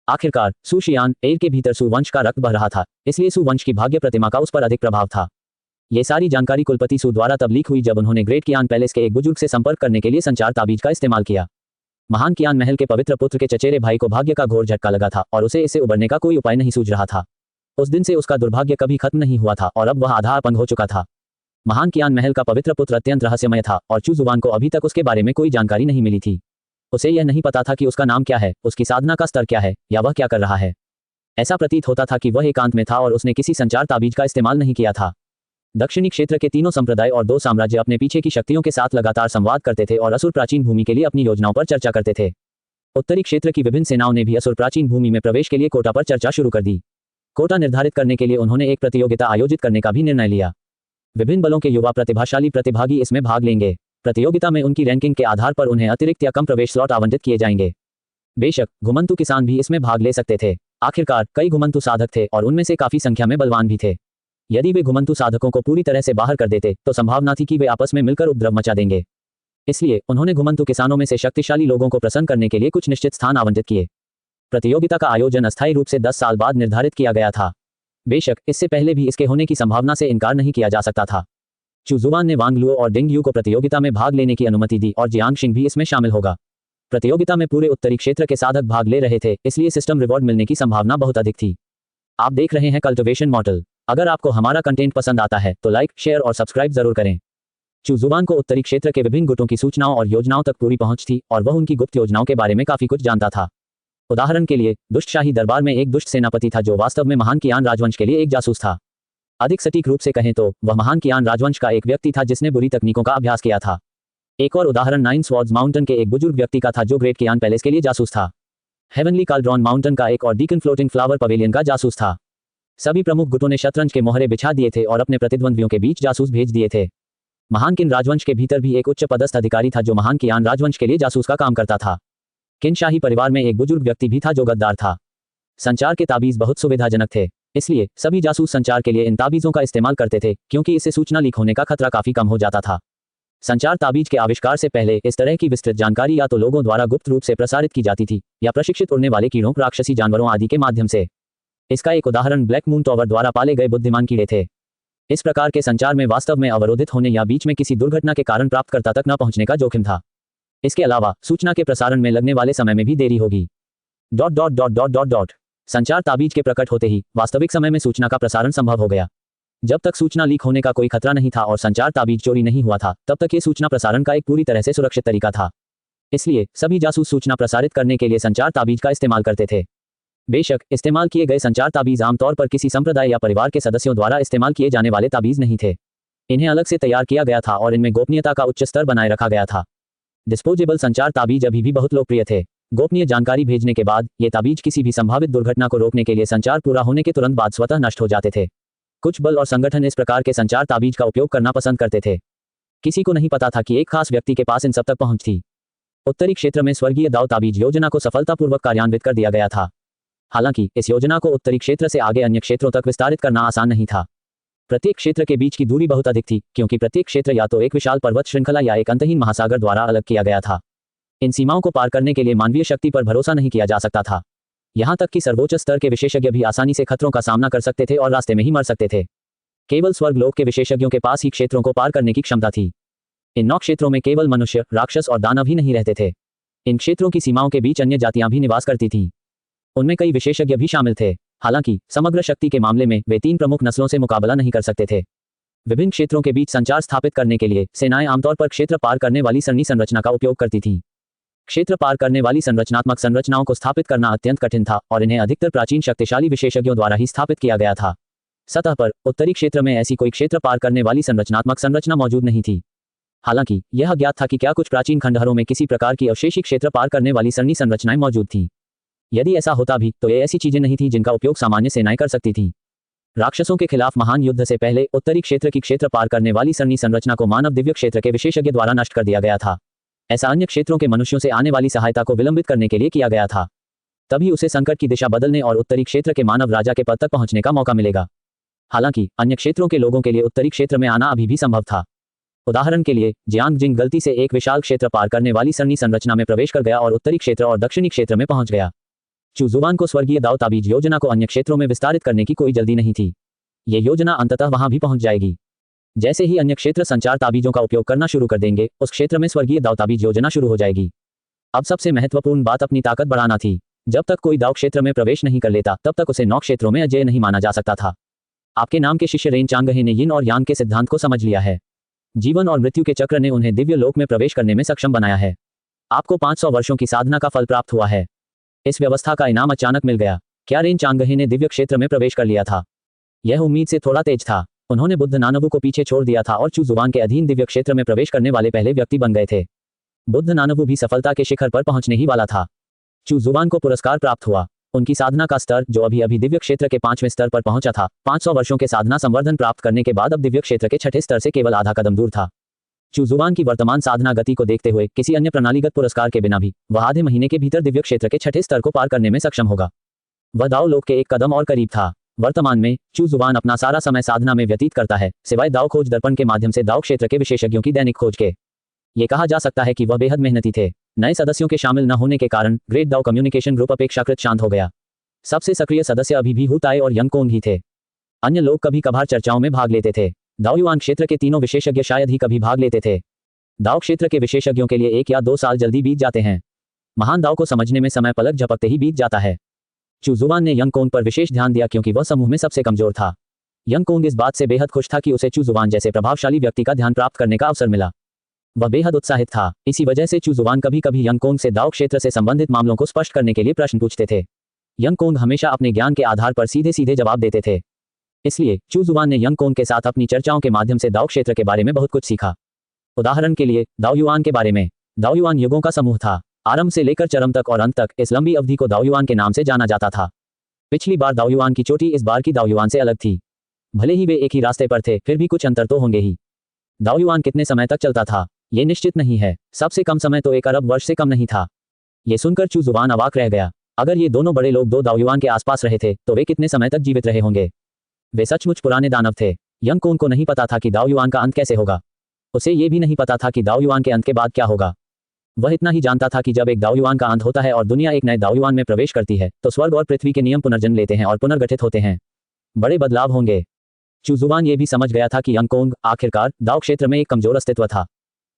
आखिरकार सू शियान एर के भीतर सू वंश का रक्त बह रहा था, इसलिए सू वंश की भाग्य प्रतिमा का उस पर अधिक प्रभाव था। ये सारी जानकारी कुलपति सू द्वारा तब लीक हुई जब उन्होंने ग्रेट कियान पैलेस के एक बुजुर्ग से संपर्क करने के लिए संचार ताबीज का इस्तेमाल किया। महान कियान महल के पवित्र पुत्र के चचेरे भाई को भाग्य का घोर झटका लगा था और उसे इससे उबरने का कोई उपाय नहीं सूझ रहा था। उस दिन से उसका दुर्भाग्य कभी खत्म नहीं हुआ था और अब वह आधा अपंग हो चुका था। महान कियान महल का पवित्र पुत्र अत्यंत रहस्यमय था और चू जुबान को अभी तक उसके बारे में कोई जानकारी नहीं मिली थी। उसे यह नहीं पता था कि उसका नाम क्या है, उसकी साधना का स्तर क्या है, या वह क्या कर रहा है। ऐसा प्रतीत होता था कि वह एकांत में था और उसने किसी संचार ताबीज का इस्तेमाल नहीं किया था। दक्षिणी क्षेत्र के 3 संप्रदाय और 2 साम्राज्य अपने पीछे की शक्तियों के साथ लगातार संवाद करते थे और असुर प्राचीन भूमि के लिए अपनी योजनाओं पर चर्चा करते थे। उत्तरी क्षेत्र की विभिन्न सेनाओं ने भी असुर प्राचीन भूमि में प्रवेश के लिए कोटा पर चर्चा शुरू कर दी। कोटा निर्धारित करने के लिए उन्होंने एक प्रतियोगिता आयोजित करने का भी निर्णय लिया। विभिन्न बलों के युवा प्रतिभाशाली प्रतिभागी इसमें भाग लेंगे। प्रतियोगिता में उनकी रैंकिंग के आधार पर उन्हें अतिरिक्त या कम प्रवेश स्लॉट आवंटित किए जाएंगे। बेशक घुमंतु किसान भी इसमें भाग ले सकते थे। आखिरकार कई घुमंतु साधक थे और उनमें से काफी संख्या में बलवान भी थे। यदि वे घुमंतु साधकों को पूरी तरह से बाहर कर देते तो संभावना थी कि वे आपस में मिलकर उपद्रव मचा देंगे। इसलिए उन्होंने घुमंतु किसानों में से शक्तिशाली लोगों को प्रसन्न करने के लिए कुछ निश्चित स्थान आवंटित किए। प्रतियोगिता का आयोजन अस्थायी रूप से 10 साल बाद निर्धारित किया गया था। बेशक इससे पहले भी इसके होने की संभावना से इनकार नहीं किया जा सकता था। चू जुवान ने वांग लुओ और डिंग यू को प्रतियोगिता में भाग लेने की अनुमति दी और जियांग शिंग भी इसमें शामिल होगा। प्रतियोगिता में पूरे उत्तरी क्षेत्र के साधक भाग ले रहे थे, इसलिए सिस्टम रिवॉर्ड मिलने की संभावना बहुत अधिक थी। आप देख रहे हैं कल्टिवेशन मॉडल। अगर आपको हमारा कंटेंट पसंद आता है तो लाइक, शेयर और सब्सक्राइब जरूर करें। चू जुवान को उत्तरी क्षेत्र के विभिन्न गुटों की सूचनाओं और योजनाओं तक पूरी पहुंच थी और वह उनकी गुप्त योजनाओं के बारे में काफी कुछ जानता था। उदाहरण के लिए दुष्ट शाही दरबार में एक दुष्ट सेनापति था जो वास्तव में महान कियान राजवंश के लिए एक जासूस था। अधिक सटीक रूप से कहें तो वह महान कियान राजवंश का एक व्यक्ति था जिसने बुरी तकनीकों का अभ्यास किया था। एक और उदाहरण 9 स्वॉर्ड्स माउंटेन के एक बुजुर्ग व्यक्ति का था जो ग्रेट कियान पैलेस के लिए जासूस था। हेवनली काल्ड्रॉन माउंटेन का एक और डीकन फ्लोटिंग फ्लावर पवेलियन का जासूस था। सभी प्रमुख गुटों ने शतरंज के मोहरे बिछा दिए थे और अपने प्रतिद्वंद्वियों के बीच जासूस भेज दिए थे। महान किन राजवंश के भीतर भी एक उच्च पदस्थ अधिकारी था जो महान कियान राजवंश के लिए जासूस का काम करता था। किन शाही परिवार में एक बुजुर्ग व्यक्ति भी था जो गद्दार था। संचार के ताबीज बहुत सुविधाजनक थे, इसलिए सभी जासूस संचार के लिए इन ताबीजों का इस्तेमाल करते थे क्योंकि इससे सूचना लीक होने का खतरा काफी कम हो जाता था। संचार ताबीज के आविष्कार से पहले इस तरह की विस्तृत जानकारी या तो लोगों द्वारा गुप्त रूप से प्रसारित की जाती थी या प्रशिक्षित उड़ने वाले कीड़ों, राक्षसी जानवरों आदि के माध्यम से। इसका एक उदाहरण ब्लैक मून टॉवर द्वारा पाले गए बुद्धिमान कीड़े थे। इस प्रकार के संचार में वास्तव में अवरोधित होने या बीच में किसी दुर्घटना के कारण प्राप्तकर्ता तक न पहुंचने का जोखिम था। इसके अलावा सूचना के प्रसारण में लगने वाले समय में भी देरी होगी। ... संचार ताबीज के प्रकट होते ही वास्तविक समय में सूचना का प्रसारण संभव हो गया। जब तक सूचना लीक होने का कोई खतरा नहीं था और संचार ताबीज चोरी नहीं हुआ था, तब तक ये सूचना प्रसारण का एक पूरी तरह से सुरक्षित तरीका था। इसलिए सभी जासूस सूचना प्रसारित करने के लिए संचार ताबीज का इस्तेमाल करते थे। बेशक इस्तेमाल किए गए संचार ताबीज आमतौर पर किसी संप्रदाय या परिवार के सदस्यों द्वारा इस्तेमाल किए जाने वाले ताबीज नहीं थे। इन्हें अलग से तैयार किया गया था और इनमें गोपनीयता का उच्च स्तर बनाए रखा गया था। डिस्पोजेबल संचार ताबीज अभी भी बहुत लोकप्रिय थे। गोपनीय जानकारी भेजने के बाद ये ताबीज किसी भी संभावित दुर्घटना को रोकने के लिए संचार पूरा होने के तुरंत बाद स्वतः नष्ट हो जाते थे। कुछ बल और संगठन इस प्रकार के संचार ताबीज का उपयोग करना पसंद करते थे। किसी को नहीं पता था कि एक खास व्यक्ति के पास इन सब तक पहुंच थी। उत्तरी क्षेत्र में स्वर्गीय दाव ताबीज योजना को सफलतापूर्वक कार्यान्वित कर दिया गया था। हालांकि इस योजना को उत्तरी क्षेत्र से आगे अन्य क्षेत्रों तक विस्तारित करना आसान नहीं था। प्रत्येक क्षेत्र के बीच की दूरी बहुत अधिक थी क्योंकि प्रत्येक क्षेत्र या तो एक विशाल पर्वत श्रृंखला या एक अंतहीन महासागर द्वारा अलग किया गया था। इन सीमाओं को पार करने के लिए मानवीय शक्ति पर भरोसा नहीं किया जा सकता था। यहां तक कि सर्वोच्च स्तर के विशेषज्ञ भी आसानी से खतरों का सामना कर सकते थे और रास्ते में ही मर सकते थे। केवल स्वर्गलोक के विशेषज्ञों के पास ही क्षेत्रों को पार करने की क्षमता थी। इन 9 क्षेत्रों में केवल मनुष्य, राक्षस और दानव ही नहीं रहते थे। इन क्षेत्रों की सीमाओं के बीच अन्य जातियां भी निवास करती थीं। उनमें कई विशेषज्ञ भी शामिल थे। हालांकि समग्र शक्ति के मामले में वे 3 प्रमुख नस्लों से मुकाबला नहीं कर सकते थे। विभिन्न क्षेत्रों के बीच संचार स्थापित करने के लिए सेनाएं आमतौर पर क्षेत्र पार करने वाली सरणी संरचना का उपयोग करती थीं। क्षेत्र पार करने वाली संरचनात्मक संरचनाओं को स्थापित करना अत्यंत कठिन था और इन्हें अधिकतर प्राचीन शक्तिशाली विशेषज्ञों द्वारा ही स्थापित किया गया था। सतह पर उत्तरी क्षेत्र में ऐसी कोई क्षेत्र पार करने वाली संरचनात्मक संरचना मौजूद नहीं थी। हालांकि यह अज्ञात था कि क्या कुछ प्राचीन खंडहरों में किसी प्रकार की अवशेषी क्षेत्र पार करने वाली सरणी संरचनाएं मौजूद थीं। यदि ऐसा होता भी तो ये ऐसी चीजें नहीं थी जिनका उपयोग सामान्य सेनाएं कर सकती थीं। राक्षसों के खिलाफ महान युद्ध से पहले उत्तरी क्षेत्र की क्षेत्र पार करने वाली सरणी संरचना को मानव दिव्य क्षेत्र के विशेषज्ञ द्वारा नष्ट कर दिया गया था। ऐसा अन्य क्षेत्रों के मनुष्यों से आने वाली सहायता को विलंबित करने के लिए किया गया था। तभी उसे संकट की दिशा बदलने और उत्तरी क्षेत्र के मानव राजा के पद तक पहुंचने का मौका मिलेगा। हालांकि अन्य क्षेत्रों के लोगों के लिए उत्तरी क्षेत्र में आना अभी भी संभव था। उदाहरण के लिए जियांग जिंग गलती से एक विशाल क्षेत्र पार करने वाली सरणी संरचना में प्रवेश कर गया और उत्तरी क्षेत्र और दक्षिणी क्षेत्र में पहुंच गया। चू जुवान को स्वर्गीय दाव ताबीज योजना को अन्य क्षेत्रों में विस्तारित करने की कोई जल्दी नहीं थी। ये योजना अंततः वहां भी पहुंच जाएगी। जैसे ही अन्य क्षेत्र संचार ताबीजों का उपयोग करना शुरू कर देंगे, उस क्षेत्र में स्वर्गीय दाव ताबीज योजना शुरू हो जाएगी। अब सबसे महत्वपूर्ण बात अपनी ताकत बढ़ाना थी। जब तक कोई दाव क्षेत्र में प्रवेश नहीं कर लेता तब तक उसे 9 क्षेत्रों में अजेय नहीं माना जा सकता था। आपके नाम के शिष्य रेन चांगहे ने यिन और यांग के सिद्धांत को समझ लिया है। जीवन और मृत्यु के चक्र ने उन्हें दिव्य लोक में प्रवेश करने में सक्षम बनाया है। आपको 500 वर्षों की साधना का फल प्राप्त हुआ है। इस व्यवस्था का इनाम अचानक मिल गया। क्या रेन चांगहे ने दिव्य क्षेत्र में प्रवेश कर लिया था? यह उम्मीद से थोड़ा तेज था। उन्होंने बुद्ध नानबू को पीछे छोड़ दिया था और चू जुवान के अधीन दिव्य क्षेत्र में प्रवेश करने वाले पहले व्यक्ति बन गए थे। बुद्ध नानबू भी सफलता के शिखर पर पहुंचने ही वाला था। चू जुवान को पुरस्कार प्राप्त हुआ। उनकी साधना का स्तर, जो अभी अभी दिव्य क्षेत्र के 5वें स्तर पर पहुंचा था, 500 वर्षों के साधना संवर्धन प्राप्त करने के बाद अब दिव्य क्षेत्र के 6ठे स्तर से केवल आधा कदम दूर था। चू जुवान की वर्तमान साधना गति को देखते हुए किसी अन्य प्रणालीगत पुरस्कार के बिना भी वह आधे महीने के भीतर दिव्य क्षेत्र के 6ठे स्तर को पार करने में सक्षम होगा। वह दाओ लोक के एक कदम और करीब था। वर्तमान में चू जुवान अपना सारा समय साधना में व्यतीत करता है, सिवाय दाओ खोज दर्पण के माध्यम से दाओ क्षेत्र के विशेषज्ञों की दैनिक खोज के। ये कहा जा सकता है कि वह बेहद मेहनती थे। नए सदस्यों के शामिल न होने के कारण ग्रेट दाओ कम्युनिकेशन ग्रुप अपेक्षाकृत शांत हो गया। सबसे सक्रिय सदस्य अभी भी हु ताई और यंग कोंग ही थे। अन्य लोग कभी कभार चर्चाओं में भाग लेते थे। दाओ युआन क्षेत्र के तीनों विशेषज्ञ शायद ही कभी भाग लेते थे। दाओ क्षेत्र के विशेषज्ञों के लिए 1 या 2 साल जल्दी बीत जाते हैं। महान दाओ को समझने में समय पलक झपकते ही बीत जाता है। चू जुवान ने यंग कोंग पर विशेष ध्यान दिया क्योंकि वह समूह में सबसे कमजोर था। यंग कोंग इस बात से बेहद खुश था कि उसे चू जुवान जैसे प्रभावशाली व्यक्ति का ध्यान प्राप्त करने का अवसर मिला। वह बेहद उत्साहित था। इसी वजह से चू जुवान कभी कभी यंग कोंग से दाओ क्षेत्र से संबंधित मामलों को स्पष्ट करने के लिए प्रश्न पूछते थे। यंग कोंग हमेशा अपने ज्ञान के आधार पर सीधे सीधे जवाब देते थे। इसलिए चू जुवान ने यंग कोंग के साथ अपनी चर्चाओं के माध्यम से दाओ क्षेत्र के बारे में बहुत कुछ सीखा। उदाहरण के लिए दाओ युआन के बारे में। दाओ युआन युगों का समूह था। आरंभ से लेकर चरम तक और अंत तक इस लंबी अवधि को दाओ युआन के नाम से जाना जाता था। पिछली बार दाओ युआन की चोटी इस बार की दाओ युआन से अलग थी। भले ही वे एक ही रास्ते पर थे, फिर भी कुछ अंतर तो होंगे ही। दाओ युआन कितने समय तक चलता था, ये निश्चित नहीं है। सबसे कम समय तो 1 अरब वर्ष से कम नहीं था। ये सुनकर चू जुवान अवाक रह गया। अगर ये दोनों बड़े लोग 2 दाओ युआन के आसपास रहे थे तो वे कितने समय तक जीवित रहे होंगे। वे सचमुच पुराने दानव थे। यंग कोंग को नहीं पता था कि दाओ युआन का अंत कैसे होगा। उसे ये भी नहीं पता था कि दाओ युआन के अंत के बाद क्या होगा। वह इतना ही जानता था कि जब एक दाओ युआन का अंत होता है और दुनिया एक नए दाओ युआन में प्रवेश करती है तो स्वर्ग और पृथ्वी के नियम पुनर्जन्म लेते हैं और पुनर्गठित होते हैं। बड़े बदलाव होंगे। चू जुवान ये भी समझ गया था कि यंग कोंग आखिरकार दाओ क्षेत्र में एक कमजोर अस्तित्व था।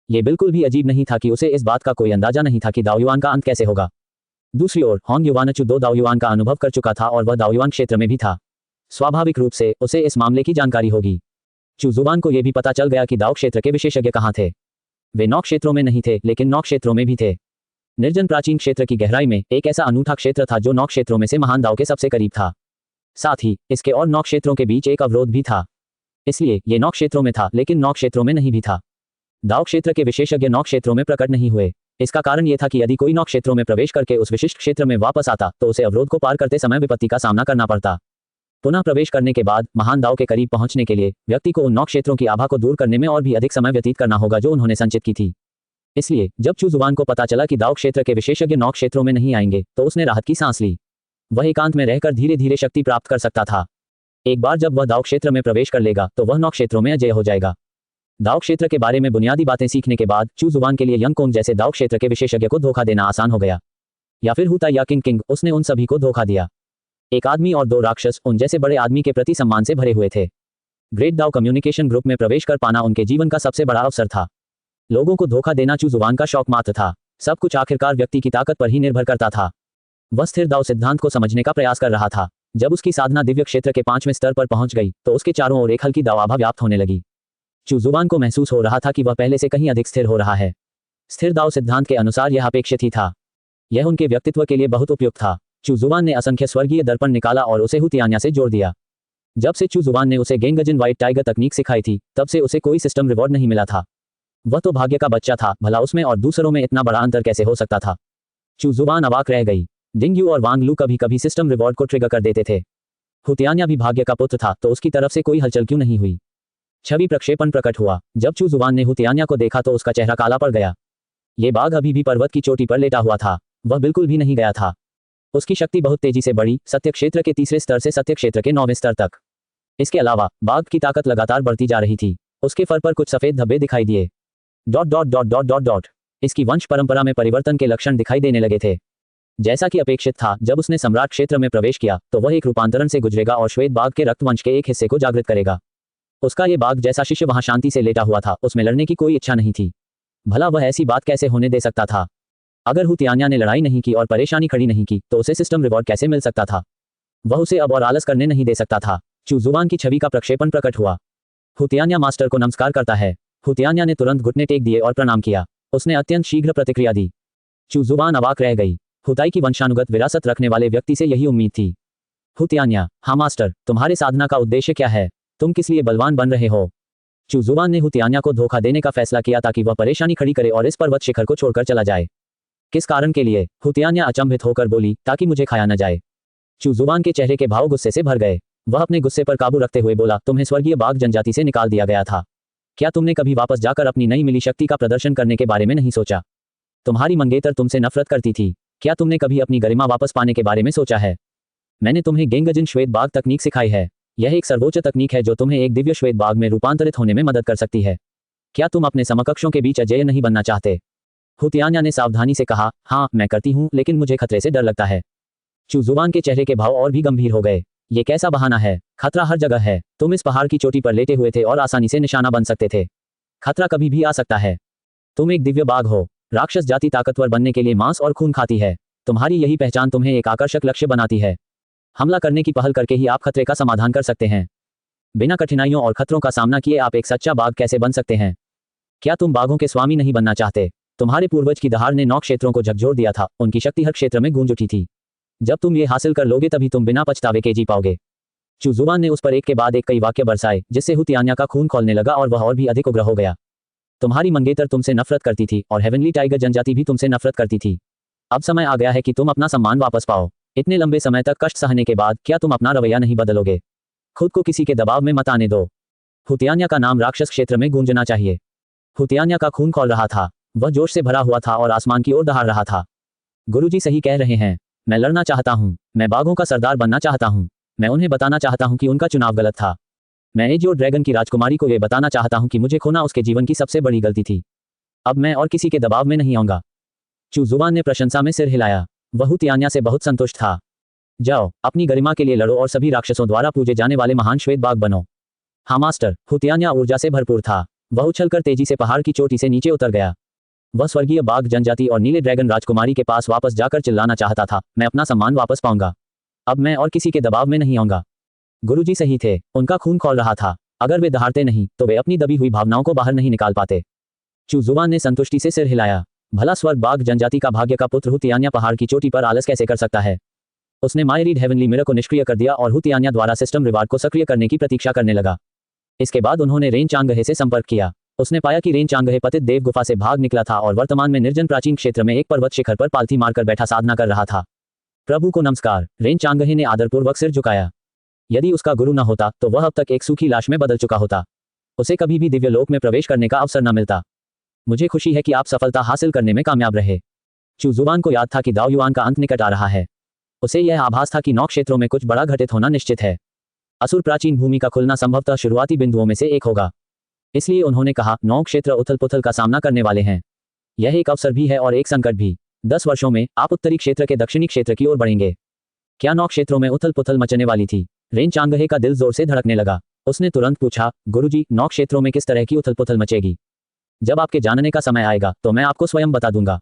ये बिल्कुल भी अजीब नहीं था कि उसे इस बात का कोई अंदाजा नहीं था कि दाओ युआन का अंत कैसे होगा। दूसरी ओर होंग युवानचू 2 दाओ युआन का अनुभव कर चुका था और वह दाओ युआन क्षेत्र में भी था। स्वाभाविक रूप से उसे इस मामले की जानकारी होगी। चू जुवान को यह भी पता चल गया कि दाओ क्षेत्र के विशेषज्ञ कहाँ थे। वे 9 क्षेत्रों में नहीं थे, लेकिन 9 क्षेत्रों में भी थे। निर्जन प्राचीन क्षेत्र की गहराई में एक ऐसा अनूठा क्षेत्र था जो 9 क्षेत्रों में से महान दाओ के सबसे करीब था। साथ ही इसके और 9 क्षेत्रों के बीच एक अवरोध भी था। इसलिए ये 9 क्षेत्रों में था, लेकिन 9 क्षेत्रों में नहीं भी था। दाओ क्षेत्र के विशेषज्ञ 9 क्षेत्रों में प्रकट नहीं हुए। इसका कारण यह था कि यदि कोई 9 क्षेत्रों में प्रवेश करके उस विशिष्ट क्षेत्र में वापस आता तो उसे अवरोध को पार करते समय विपत्ति का सामना करना पड़ता। पुनः प्रवेश करने के बाद महान दाओ के करीब पहुंचने के लिए व्यक्ति को उन 9 क्षेत्रों की आभा को दूर करने में और भी अधिक समय व्यतीत करना होगा जो उन्होंने संचित की थी। इसलिए जब चू जुवान को पता चला कि दाओ क्षेत्र के विशेषज्ञ 9 क्षेत्रों में नहीं आएंगे तो उसने राहत की सांस ली। वह एकांत में रहकर धीरे धीरे शक्ति प्राप्त कर सकता था। एक बार जब वह दाओ क्षेत्र में प्रवेश कर लेगा तो वह 9 क्षेत्रों में अजय हो जाएगा। दाओ क्षेत्र के बारे में बुनियादी बातें सीखने के बाद चू जुवान के लिए यंग कोंग जैसे दाओ क्षेत्र के विशेषज्ञ को धोखा देना आसान हो गया। या फिर हुता या किंग, उसने उन सभी को धोखा दिया। एक आदमी और 2 राक्षस उन जैसे बड़े आदमी के प्रति सम्मान से भरे हुए थे। ग्रेट दाओ कम्युनिकेशन ग्रुप में प्रवेश कर पाना उनके जीवन का सबसे बड़ा अवसर था। लोगों को धोखा देना चू जुवान का शौक मात्र था। सब कुछ आखिरकार व्यक्ति की ताकत पर ही निर्भर करता था। वह स्थिर दाओ सिद्धांत को समझने का प्रयास कर रहा था। जब उसकी साधना दिव्य क्षेत्र के 5वें स्तर पर पहुंच गई तो उसके चारों ओर एक हल्की दाओ आभा व्याप्त होने लगी। चू जुवान को महसूस हो रहा था कि वह पहले से कहीं अधिक स्थिर हो रहा है। स्थिर दाओ सिद्धांत के अनुसार यह अपेक्षित ही था। यह उनके व्यक्तित्व के लिए बहुत उपयुक्त था। चू जुवान ने असंख्य स्वर्गीय दर्पण निकाला और उसे हुतियान्या से जोड़ दिया। जब से चू जुवान ने उसे गेंगजन व्हाइट टाइगर तकनीक सिखाई थी तब से उसे कोई सिस्टम रिवॉर्ड नहीं मिला था। वह तो भाग्य का बच्चा था, भला उसमें और दूसरों में इतना बड़ा अंतर कैसे हो सकता था। चू जुवान अवाक रह गई। डिंगयू और वांग लू कभी कभी सिस्टम रिवॉर्ड को ट्रिगर कर देते थे। हुतियान्या भी भाग्य का पुत्र था तो उसकी तरफ से कोई हलचल क्यों नहीं हुई। छवि प्रक्षेपण प्रकट हुआ। जब चू जुवान ने हुतियान्या को देखा तो उसका चेहरा काला पड़ गया। ये बाघ अभी भी पर्वत की चोटी पर लेटा हुआ था। वह बिल्कुल भी नहीं गया था। उसकी शक्ति बहुत तेजी से बढ़ी, सत्य क्षेत्र के 3रे स्तर से सत्य क्षेत्र के 9वें स्तर तक। इसके अलावा बाघ की ताकत लगातार बढ़ती जा रही थी। उसके फर पर कुछ सफेद धब्बे दिखाई दिए। ... इसकी वंश परंपरा में परिवर्तन के लक्षण दिखाई देने लगे थे। जैसा कि अपेक्षित था, जब उसने सम्राट क्षेत्र में प्रवेश किया तो वह एक रूपांतरण से गुजरेगा और श्वेत बाघ के रक्त वंश के एक हिस्से को जागृत करेगा। उसका ये बाघ जैसा शिष्य वहां शांति से लेटा हुआ था, उसमें लड़ने की कोई इच्छा नहीं थी। भला वह ऐसी बात कैसे होने दे सकता था। अगर हुतियान्या ने लड़ाई नहीं की और परेशानी खड़ी नहीं की तो उसे सिस्टम रिवॉर्ड कैसे मिल सकता था। वह उसे अब और आलस करने नहीं दे सकता था। चू जुवान की छवि का प्रक्षेपण प्रकट हुआ। हुतियान्या मास्टर को नमस्कार करता है। हुतियान्या ने तुरंत घुटने टेक दिए और प्रणाम किया। उसने अत्यंत शीघ्र प्रतिक्रिया दी। चू जुवान अवाक रह गई। हुताई की वंशानुगत विरासत रखने वाले व्यक्ति से यही उम्मीद थी। हुतियान्या, हाँ मास्टर, तुम्हारे साधना का उद्देश्य क्या है? तुम किस लिए बलवान बन रहे हो? चू जुवान ने हुतियान्या को धोखा देने का फैसला किया ताकि वह परेशानी खड़ी करे और इस पर्वत शिखर को छोड़कर चला जाए। किस कारण के लिए? हुतियान्या अचंभित होकर बोली, ताकि मुझे खाया न जाए। चू जुबान के चेहरे के भाव गुस्से से भर गए। वह अपने गुस्से पर काबू रखते हुए बोला, तुम्हें स्वर्गीय बाघ जनजाति से निकाल दिया गया था। क्या तुमने कभी वापस जाकर अपनी नई मिली शक्ति का प्रदर्शन करने के बारे में नहीं सोचा? तुम्हारी मंगेतर तुमसे नफरत करती थी। क्या तुमने कभी अपनी गरिमा वापस पाने के बारे में सोचा है? मैंने तुम्हें गेंगजिन श्वेत बाघ तकनीक सिखाई है। यह एक सर्वोच्च तकनीक है जो तुम्हें एक दिव्य श्वेत बाघ में रूपांतरित होने में मदद कर सकती है। क्या तुम अपने समकक्षों के बीच अजेय नहीं बनना चाहते? हुतियान्या ने सावधानी से कहा, हाँ मैं करती हूँ, लेकिन मुझे खतरे से डर लगता है। चू जुबान के चेहरे के भाव और भी गंभीर हो गए। ये कैसा बहाना है? खतरा हर जगह है। तुम इस पहाड़ की चोटी पर लेटे हुए थे और आसानी से निशाना बन सकते थे। खतरा कभी भी आ सकता है। तुम एक दिव्य बाघ हो। राक्षस जाति ताकतवर बनने के लिए मांस और खून खाती है। तुम्हारी यही पहचान तुम्हें एक आकर्षक लक्ष्य बनाती है। हमला करने की पहल करके ही आप खतरे का समाधान कर सकते हैं। बिना कठिनाइयों और खतरों का सामना किए आप एक सच्चा बाघ कैसे बन सकते हैं? क्या तुम बाघों के स्वामी नहीं बनना चाहते? तुम्हारे पूर्वज की दहाड़ ने 9 क्षेत्रों को झकझोर दिया था। उनकी शक्ति हर क्षेत्र में गूंज उठी थी। जब तुम ये हासिल कर लोगे तभी तुम बिना पछतावे के जी पाओगे। चू जुबान ने उस पर एक के बाद एक कई वाक्य बरसाए, जिससे हुतियान्या का खून खौलने लगा और वह और भी अधिक उग्र हो गया। तुम्हारी मंगेतर तुमसे नफरत करती थी और हेवनली टाइगर जनजाति भी तुमसे नफरत करती थी। अब समय आ गया है कि तुम अपना सम्मान वापस पाओ। इतने लंबे समय तक कष्ट सहने के बाद क्या तुम अपना रवैया नहीं बदलोगे? खुद को किसी के दबाव में मत आने दो। हुतियान्या का नाम राक्षस क्षेत्र में गूंजना चाहिए। हुतियान्या का खून खौल रहा था। वह जोश से भरा हुआ था और आसमान की ओर दहाड़ रहा था। गुरुजी सही कह रहे हैं। मैं लड़ना चाहता हूँ। मैं बाघों का सरदार बनना चाहता हूँ। मैं उन्हें बताना चाहता हूँ कि उनका चुनाव गलत था। मैं एजियो ड्रैगन की राजकुमारी को यह बताना चाहता हूँ कि मुझे खोना उसके जीवन की सबसे बड़ी गलती थी। अब मैं और किसी के दबाव में नहीं आऊंगा। चू जुबान ने प्रशंसा में सिर हिलाया। वह हुतियान्या से बहुत संतुष्ट था। जाओ, अपनी गरिमा के लिए लड़ो और सभी राक्षसों द्वारा पूजे जाने वाले महान श्वेत बाघ बनो। हाँ मास्टर। हुतियान्या ऊर्जा से भरपूर था। वह उछलकर तेजी से पहाड़ की चोटी से नीचे उतर गया। वह स्वर्गीय बाघ जनजाति और नीले ड्रैगन राजकुमारी के पास वापस जाकर चिल्लाना चाहता था, मैं अपना सम्मान वापस पाऊंगा। अब मैं और किसी के दबाव में नहीं आऊंगा। गुरुजी सही थे। उनका खून खौल रहा था। अगर वे दहाड़ते नहीं तो वे अपनी दबी हुई भावनाओं को बाहर नहीं निकाल पाते। चू जुबान ने संतुष्टि से सिर हिलाया। भला स्वर्ग बाघ जनजाति का भाग्य का पुत्र हुतियान्या पहाड़ की चोटी पर आलस कैसे कर सकता है? उसने मायरीड हेवनली मिरर को निष्क्रिय कर दिया और हुतियान्या द्वारा सिस्टम रिवार्ड को सक्रिय करने की प्रतीक्षा करने लगा। इसके बाद उन्होंने रेन चांगहे से संपर्क किया। उसने पाया कि रेन चांगहे पतित देव गुफा से भाग निकला था और वर्तमान में निर्जन प्राचीन क्षेत्र में एक पर्वत शिखर पर पालथी मारकर बैठा साधना कर रहा था। प्रभु को नमस्कार। रेन चांगहे ने आदरपूर्वक सिर झुकाया। यदि उसका गुरु न होता तो वह अब तक एक सूखी लाश में बदल चुका होता। उसे कभी भी दिव्य लोक में प्रवेश करने का अवसर न मिलता। मुझे खुशी है कि आप सफलता हासिल करने में कामयाब रहे। चू जुबान को याद था कि दाओ युआन का अंत निकट आ रहा है। उसे यह आभास था कि 9 क्षेत्रों में कुछ बड़ा घटित होना निश्चित है। असुर प्राचीन भूमि का खुलना संभवतः शुरुआती बिंदुओं में से एक होगा। इसलिए उन्होंने कहा, 9 क्षेत्र उथल पुथल का सामना करने वाले हैं। यह एक अवसर भी है और एक संकट भी। 10 वर्षों में आप उत्तरी क्षेत्र के दक्षिणी क्षेत्र की ओर बढ़ेंगे। क्या 9 क्षेत्रों में उथल पुथल मचने वाली थी? रेन चांगहे का दिल जोर से धड़कने लगा। उसने तुरंत पूछा, गुरुजी, 9 क्षेत्रों में किस तरह की उथल पुथल मचेगी? जब आपके जानने का समय आएगा तो मैं आपको स्वयं बता दूंगा।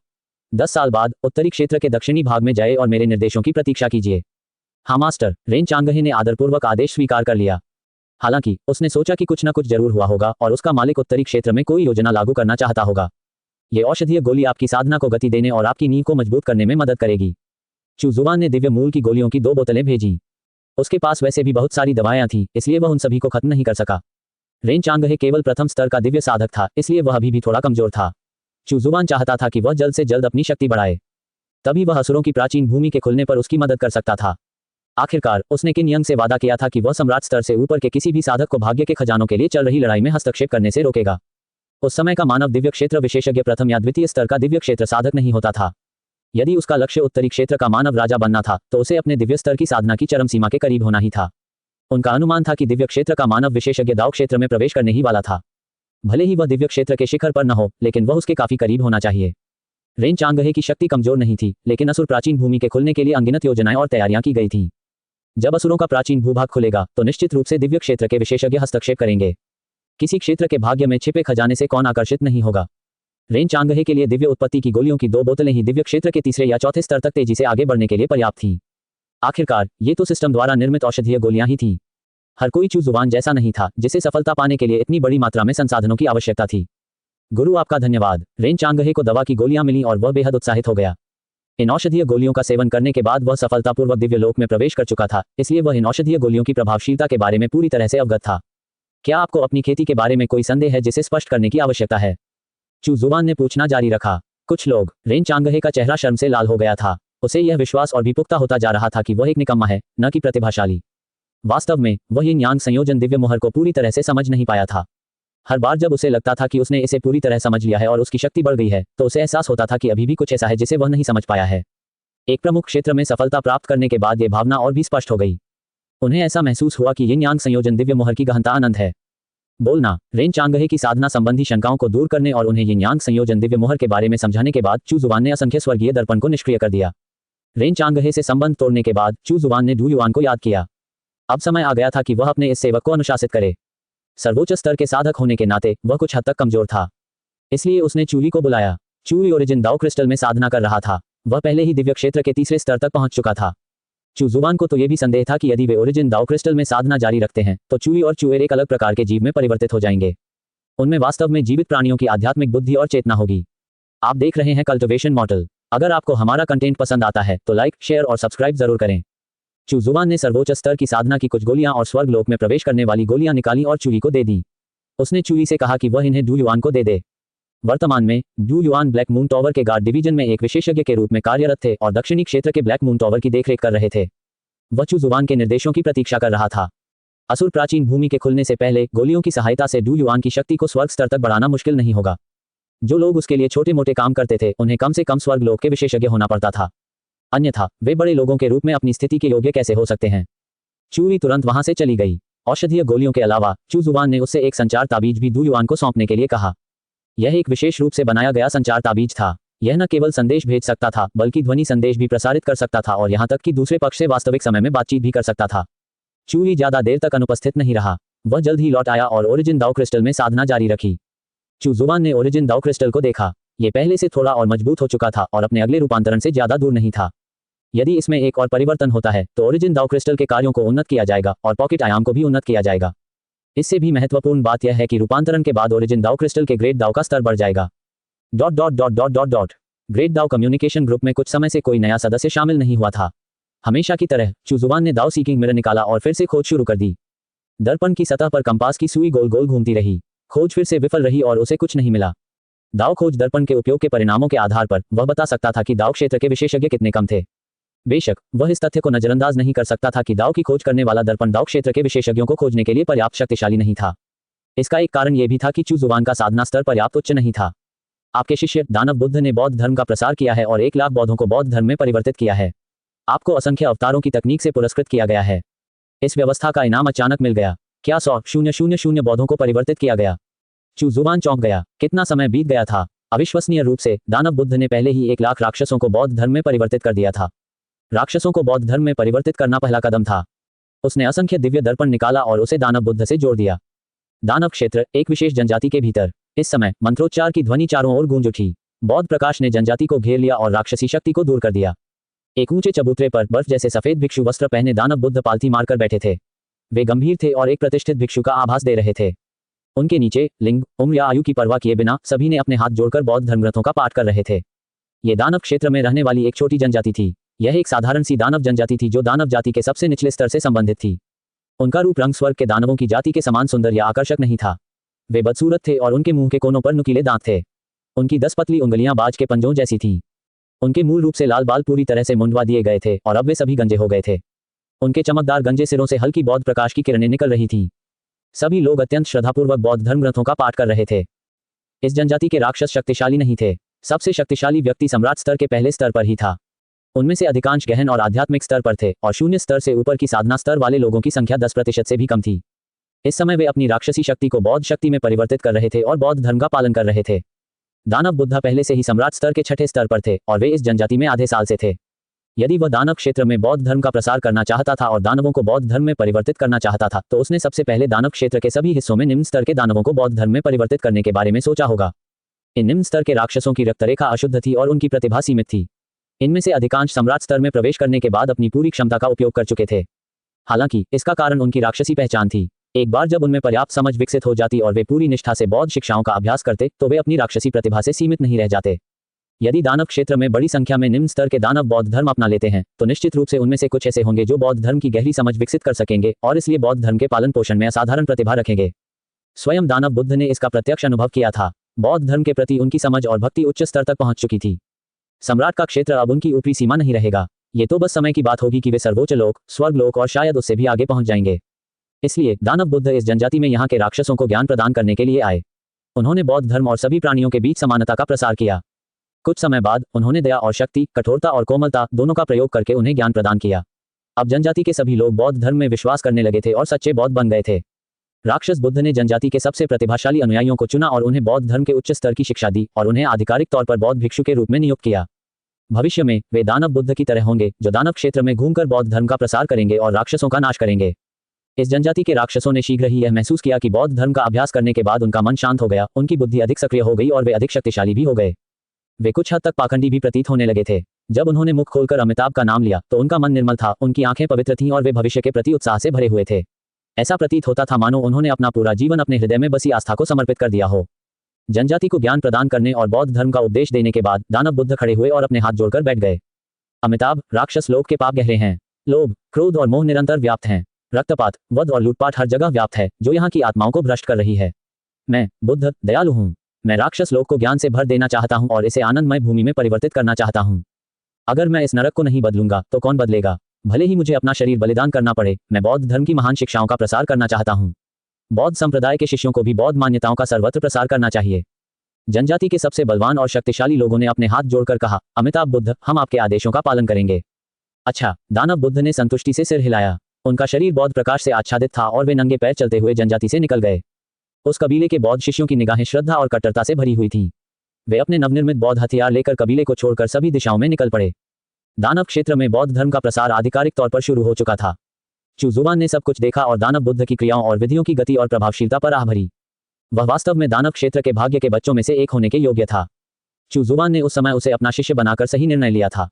10 साल बाद उत्तरी क्षेत्र के दक्षिणी भाग में जाए और मेरे निर्देशों की प्रतीक्षा कीजिए। हाँ मास्टर। रेन चांगहे ने आदरपूर्वक आदेश स्वीकार कर लिया। हालांकि उसने सोचा कि कुछ न कुछ जरूर हुआ होगा और उसका मालिक उत्तरी क्षेत्र में कोई योजना लागू करना चाहता होगा। ये औषधीय गोली आपकी साधना को गति देने और आपकी नींव को मजबूत करने में मदद करेगी। चू जुबान ने दिव्य मूल की गोलियों की 2 बोतलें भेजी। उसके पास वैसे भी बहुत सारी दवाएं थीं, इसलिए वह उन सभी को खत्म नहीं कर सका। रेन चांगहे केवल प्रथम स्तर का दिव्य साधक था, इसलिए वह अभी भी थोड़ा कमजोर था। चू जुबान चाहता था कि वह जल्द से जल्द अपनी शक्ति बढ़ाए। तभी वह असुरों की प्राचीन भूमि के खुलने पर उसकी मदद कर सकता था। आखिरकार उसने किन यंग से वादा किया था कि वह सम्राट स्तर से ऊपर के किसी भी साधक को भाग्य के खजानों के लिए चल रही लड़ाई में हस्तक्षेप करने से रोकेगा। उस समय का मानव दिव्य क्षेत्र विशेषज्ञ प्रथम या द्वितीय स्तर का दिव्य क्षेत्र साधक नहीं होता था। यदि उसका लक्ष्य उत्तरी क्षेत्र का मानव राजा बनना था तो उसे अपने दिव्य स्तर की साधना की चरम सीमा के करीब होना ही था। उनका अनुमान था कि दिव्य क्षेत्र का मानव विशेषज्ञ दाव क्षेत्र में प्रवेश करने ही वाला था। भले ही वह दिव्य क्षेत्र के शिखर पर न हो, लेकिन वह उसके काफी करीब होना चाहिए। रेन चांगहे की शक्ति कमजोर नहीं थी, लेकिन असुर प्राचीन भूमि के खुलने के लिए अनगिनत योजनाएं और तैयारियां की गई थीं। जब असुरों का प्राचीन भूभाग खुलेगा तो निश्चित रूप से दिव्य क्षेत्र के विशेषज्ञ हस्तक्षेप करेंगे। किसी क्षेत्र के भाग्य में छिपे खजाने से कौन आकर्षित नहीं होगा? रेन चांगहे के लिए दिव्य उत्पत्ति की गोलियों की 2 बोतलें ही दिव्य क्षेत्र के तीसरे या चौथे स्तर तक तेजी से आगे बढ़ने के लिए पर्याप्त थी। आखिरकार ये तो सिस्टम द्वारा निर्मित औषधीय गोलियां ही थीं। हर कोई चू जुबान जैसा नहीं था जिसे सफलता पाने के लिए इतनी बड़ी मात्रा में संसाधनों की आवश्यकता थी। गुरु आपका धन्यवाद। रेन चांगहे को दवा की गोलियां मिली और वह बेहद उत्साहित हो गया। इन औषधीय गोलियों का सेवन करने के बाद वह सफलतापूर्वक दिव्य लोक में प्रवेश कर चुका था, इसलिए वह इन औषधीय गोलियों की प्रभावशीलता के बारे में पूरी तरह से अवगत था। क्या आपको अपनी खेती के बारे में कोई संदेह है जिसे स्पष्ट करने की आवश्यकता है? चू जुबान ने पूछना जारी रखा। कुछ लोग। रेन चांगहे का चेहरा शर्म से लाल हो गया था। उसे यह विश्वास और भी पुख्ता होता जा रहा था कि वह एक निकम्मा है, न कि प्रतिभाशाली। वास्तव में वह यिन यांग संयोजन दिव्य मोहर को पूरी तरह से समझ नहीं पाया था। हर बार जब उसे लगता था कि उसने इसे पूरी तरह समझ लिया है और उसकी शक्ति बढ़ गई है, तो उसे एहसास होता था कि अभी भी कुछ ऐसा है जिसे वह नहीं समझ पाया है। एक प्रमुख क्षेत्र में सफलता प्राप्त करने के बाद ये भावना और भी स्पष्ट हो गई। उन्हें ऐसा महसूस हुआ कि यिन यांग संयोजन दिव्य मोहर की गहनता अनंत है। बोलना। रेन चांगहे की साधना संबंधी शंकाओं को दूर करने और उन्हें यिन यांग संयोजन दिव्य मोहर के बारे में समझाने के बाद चू जुवान ने असंख्य स्वर्गीय दर्पण को निष्क्रिय कर दिया। रेन चांगहे से संबंध तोड़ने के बाद चू जुवान ने डू युआन को याद किया। अब समय आ गया था कि वह अपने इस सेवक को अनुशासित करे। सर्वोच्च स्तर के साधक होने के नाते वह कुछ हद तक कमजोर था। इसलिए उसने चूली को बुलाया। चूली ओरिजिन दाओ क्रिस्टल में साधना कर रहा था। वह पहले ही दिव्य क्षेत्र के तीसरे स्तर तक पहुंच चुका था। चू जुवान को तो यह भी संदेह था कि यदि वे ओरिजिन दाओ क्रिस्टल में साधना जारी रखते हैं तो चूली और चूएर एक अलग प्रकार के जीव में परिवर्तित हो जाएंगे। उनमें वास्तव में जीवित प्राणियों की आध्यात्मिक बुद्धि और चेतना होगी। आप देख रहे हैं कल्टिवेशन मॉडल। अगर आपको हमारा कंटेंट पसंद आता है तो लाइक, शेयर और सब्सक्राइब जरूर करें। चू जुवान ने सर्वोच्च स्तर की साधना की कुछ गोलियां और स्वर्ग लोक में प्रवेश करने वाली गोलियां निकाली और चूली को दे दी। उसने चूली से कहा कि वह इन्हें डू युआन को दे दे। वर्तमान में do yuan black moon tower के गार्ड डिवीजन में एक विशेषज्ञ के रूप में कार्यरत थे और दक्षिणी क्षेत्र के ब्लैक मून टॉवर की देखरेख कर रहे थे। वह चू जुवान के निर्देशों की प्रतीक्षा कर रहा था। असुर प्राचीन भूमि के खुलने से पहले गोलियों की सहायता से डू युआन की शक्ति को स्वर्ग स्तर तक बढ़ाना मुश्किल नहीं होगा। जो लोग उसके लिए छोटे मोटे काम करते थे उन्हें कम से कम स्वर्ग लोक के विशेषज्ञ होना पड़ता था, अन्यथा वे बड़े लोगों के रूप में अपनी स्थिति के योग्य कैसे हो सकते हैं। चूली तुरंत वहां से चली गई। औषधीय गोलियों के अलावा चू जुवान ने उससे एक संचार ताबीज भी डू युआन को सौंपने के लिए कहा। यह एक विशेष रूप से बनाया गया संचार ताबीज था। यह न केवल संदेश भेज सकता था बल्कि ध्वनि संदेश भी प्रसारित कर सकता था और यहां तक कि दूसरे पक्ष से वास्तविक समय में बातचीत भी कर सकता था। चूली ज्यादा देर तक अनुपस्थित नहीं रहा। वह जल्द ही लौट आया और ओरिजिन दाओ क्रिस्टल में साधना जारी रखी। चू जुवान ने ओरिजिन दाओ क्रिस्टल को देखा। यह पहले से थोड़ा और मजबूत हो चुका था और अपने अगले रूपांतरण से ज्यादा दूर नहीं था। यदि इसमें एक और परिवर्तन होता है तो ओरिजिन दाओ क्रिस्टल के कार्यों को उन्नत किया जाएगा और पॉकेट आयाम को भी उन्नत किया जाएगा। इससे भी महत्वपूर्ण बात यह है कि रूपांतरण के बाद ओरिजिन दाओ क्रिस्टल के ग्रेट दाओ का स्तर बढ़ जाएगा। ग्रेट दाओ कम्युनिकेशन ग्रुप में कुछ समय से कोई नया सदस्य शामिल नहीं हुआ था। हमेशा की तरह चू जुवान ने दाओ सीकिंग मिरर निकाला और फिर से खोज शुरू कर दी। दर्पण की सतह पर कंपास की सुई गोल गोल घूमती रही। खोज फिर से विफल रही और उसे कुछ नहीं मिला। दाओ खोज दर्पण के उपयोग के परिणामों के आधार पर वह बता सकता था कि दाओ क्षेत्र के विशेषज्ञ कितने कम थे। बेशक वह इस तथ्य को नजरअंदाज नहीं कर सकता था कि दाओ की खोज करने वाला दर्पण दाओ क्षेत्र के विशेषज्ञों को खोजने के लिए पर्याप्त शक्तिशाली नहीं था। इसका एक कारण यह भी था कि चू जुवान का साधना स्तर पर्याप्त उच्च नहीं था। आपके शिष्य दानव बुद्ध ने बौद्ध धर्म का प्रसार किया है और 1 लाख बौद्धों को बौद्ध धर्म में परिवर्तित किया है। आपको असंख्य अवतारों की तकनीक से पुरस्कृत किया गया है। इस व्यवस्था का इनाम अचानक मिल गया। क्या 100,000 बौद्धों को परिवर्तित किया गया? चू जुवान चौंक गया। कितना समय बीत गया था। अविश्वसनीय रूप से दानव बुद्ध ने पहले ही 1 लाख राक्षसों को बौद्ध धर्म में परिवर्तित कर दिया था। राक्षसों को बौद्ध धर्म में परिवर्तित करना पहला कदम था। उसने असंख्य दिव्य दर्पण निकाला और उसे दानव बुद्ध से जोड़ दिया। दानव क्षेत्र, एक विशेष जनजाति के भीतर। इस समय मंत्रोच्चार की ध्वनि चारों ओर गूंज उठी। बौद्ध प्रकाश ने जनजाति को घेर लिया और राक्षसी शक्ति को दूर कर दिया। एक ऊंचे चबूतरे पर बर्फ जैसे सफेद भिक्षु वस्त्र पहने दानव बुद्ध पालथी मारकर बैठे थे। वे गंभीर थे और एक प्रतिष्ठित भिक्षु का आभास दे रहे थे। उनके नीचे लिंग, उम्र या आयु की परवाह किए बिना सभी ने अपने हाथ जोड़कर बौद्ध धर्मग्रंथों का पाठ कर रहे थे। ये दानव क्षेत्र में रहने वाली एक छोटी जनजाति थी। यह एक साधारण सी दानव जनजाति थी जो दानव जाति के सबसे निचले स्तर से संबंधित थी। उनका रूप रंग स्वर्ग के दानवों की जाति के समान सुंदर या आकर्षक नहीं था। वे बदसूरत थे और उनके मुंह के कोनों पर नुकीले दांत थे। उनकी 10 पतली उंगलियां बाज के पंजों जैसी थीं। उनके मूल रूप से लाल बाल पूरी तरह से मुंडवा दिए गए थे और अब वे सभी गंजे हो गए थे। उनके चमकदार गंजे सिरों से हल्की बौद्ध प्रकाश की किरणें निकल रही थीं। सभी लोग अत्यंत श्रद्धापूर्वक बौद्ध धर्मग्रंथों का पाठ कर रहे थे। इस जनजाति के राक्षस शक्तिशाली नहीं थे। सबसे शक्तिशाली व्यक्ति सम्राट स्तर के पहले स्तर पर ही था। उनमें से अधिकांश गहन और आध्यात्मिक स्तर पर थे और 0 स्तर से ऊपर की साधना स्तर वाले लोगों की संख्या 10% से भी कम थी। इस समय वे अपनी राक्षसी शक्ति को बौद्ध शक्ति में परिवर्तित कर रहे थे और बौद्ध धर्म का पालन कर रहे थे। दानव बुद्धा पहले से ही सम्राट स्तर के 6ठे स्तर पर थे और वे इस जनजाति में आधे साल से थे। यदि वह दानव क्षेत्र में बौद्ध धर्म का प्रसार करना चाहता था और दानवों को बौद्ध धर्म में परिवर्तित करना चाहता था तो उसने सबसे पहले दानव क्षेत्र के सभी हिस्सों में निम्न स्तर के दानवों को बौद्ध धर्म में परिवर्तित करने के बारे में सोचा होगा। इन निम्न स्तर के राक्षसों की रक्तरेखा अशुद्ध थी और उनकी प्रतिभा सीमित थी। इनमें से अधिकांश सम्राट स्तर में प्रवेश करने के बाद अपनी पूरी क्षमता का उपयोग कर चुके थे। हालांकि इसका कारण उनकी राक्षसी पहचान थी। एक बार जब उनमें पर्याप्त समझ विकसित हो जाती और वे पूरी निष्ठा से बौद्ध शिक्षाओं का अभ्यास करते तो वे अपनी राक्षसी प्रतिभा से सीमित नहीं रह जाते। यदि दानव क्षेत्र में बड़ी संख्या में निम्न स्तर के दानव बौद्ध धर्म अपना लेते हैं तो निश्चित रूप से उनमें से कुछ ऐसे होंगे जो बौद्ध धर्म की गहरी समझ विकसित कर सकेंगे और इसलिए बौद्ध धर्म के पालन पोषण में असाधारण प्रतिभा रखेंगे। स्वयं दानव बुद्ध ने इसका प्रत्यक्ष अनुभव किया था। बौद्ध धर्म के प्रति उनकी समझ और भक्ति उच्च स्तर तक पहुंच चुकी थी। सम्राट का क्षेत्र अब उनकी ऊपरी सीमा नहीं रहेगा। ये तो बस समय की बात होगी कि वे सर्वोच्च लोक, स्वर्ग लोक और शायद उससे भी आगे पहुंच जाएंगे। इसलिए दानव बुद्ध इस जनजाति में यहाँ के राक्षसों को ज्ञान प्रदान करने के लिए आए। उन्होंने बौद्ध धर्म और सभी प्राणियों के बीच समानता का प्रसार किया। कुछ समय बाद उन्होंने दया और शक्ति, कठोरता और कोमलता दोनों का प्रयोग करके उन्हें ज्ञान प्रदान किया। अब जनजाति के सभी लोग बौद्ध धर्म में विश्वास करने लगे थे और सच्चे बौद्ध बन गए थे। राक्षस बुद्ध ने जनजाति के सबसे प्रतिभाशाली अनुयायियों को चुना और उन्हें बौद्ध धर्म के उच्च स्तर की शिक्षा दी और उन्हें आधिकारिक तौर पर बौद्ध भिक्षु के रूप में नियुक्त किया। भविष्य में वे दानव बुद्ध की तरह होंगे, जो दानव क्षेत्र में घूमकर बौद्ध धर्म का प्रसार करेंगे और राक्षसों का नाश करेंगे। इस जनजाति के राक्षसों ने शीघ्र ही यह महसूस किया कि बौद्ध धर्म का अभ्यास करने के बाद उनका मन शांत हो गया, उनकी बुद्धि अधिक सक्रिय हो गई और वे अधिक शक्तिशाली भी हो गए। वे कुछ हद तक पाखंडी भी प्रतीत होने लगे थे। जब उन्होंने मुख खोलकर अमिताभ का नाम लिया तो उनका मन निर्मल था, उनकी आंखें पवित्र थीं और वे भविष्य के प्रति उत्साह से भरे हुए थे। ऐसा प्रतीत होता था मानो उन्होंने अपना पूरा जीवन अपने हृदय में बसी आस्था को समर्पित कर दिया हो। जनजाति को ज्ञान प्रदान करने और बौद्ध धर्म का उपदेश देने के बाद दानव बुद्ध खड़े हुए और अपने हाथ जोड़कर बैठ गए। अमिताभ, राक्षस लोक के पाप गहरे हैं। लोभ, क्रोध और मोह निरंतर व्याप्त हैं। रक्तपात, वध और लूटपाट हर जगह व्याप्त है, जो यहाँ की आत्माओं को भ्रष्ट कर रही है। मैं बुद्ध दयालु हूँ। मैं राक्षस लोक को ज्ञान से भर देना चाहता हूँ और इसे आनंदमय भूमि में परिवर्तित करना चाहता हूँ। अगर मैं इस नरक को नहीं बदलूंगा तो कौन बदलेगा? भले ही मुझे अपना शरीर बलिदान करना पड़े, मैं बौद्ध धर्म की महान शिक्षाओं का प्रसार करना चाहता हूँ। बौद्ध संप्रदाय के शिष्यों को भी बौद्ध मान्यताओं का सर्वत्र प्रसार करना चाहिए। जनजाति के सबसे बलवान और शक्तिशाली लोगों ने अपने हाथ जोड़कर कहा, अमिताभ बुद्ध, हम आपके आदेशों का पालन करेंगे। अच्छा, दानव बुद्ध ने संतुष्टि से सिर हिलाया। उनका शरीर बौद्ध प्रकाश से आच्छादित था और वे नंगे पैर चलते हुए जनजाति से निकल गए। उस कबीले के बौद्ध शिष्यों की निगाहें श्रद्धा और कट्टरता से भरी हुई थीं। वे अपने नवनिर्मित बौद्ध हथियार लेकर कबीले को छोड़कर सभी दिशाओं में निकल पड़े। दानव क्षेत्र में बौद्ध धर्म का प्रसार आधिकारिक तौर पर शुरू हो चुका था। चू जुबान ने सब कुछ देखा और दानव बुद्ध की क्रियाओं और विधियों की गति और प्रभावशीलता पर आह भरी। वह वास्तव में दानव क्षेत्र के भाग्य के बच्चों में से एक होने के योग्य था। चू जुबान ने उस समय उसे अपना शिष्य बनाकर सही निर्णय लिया था।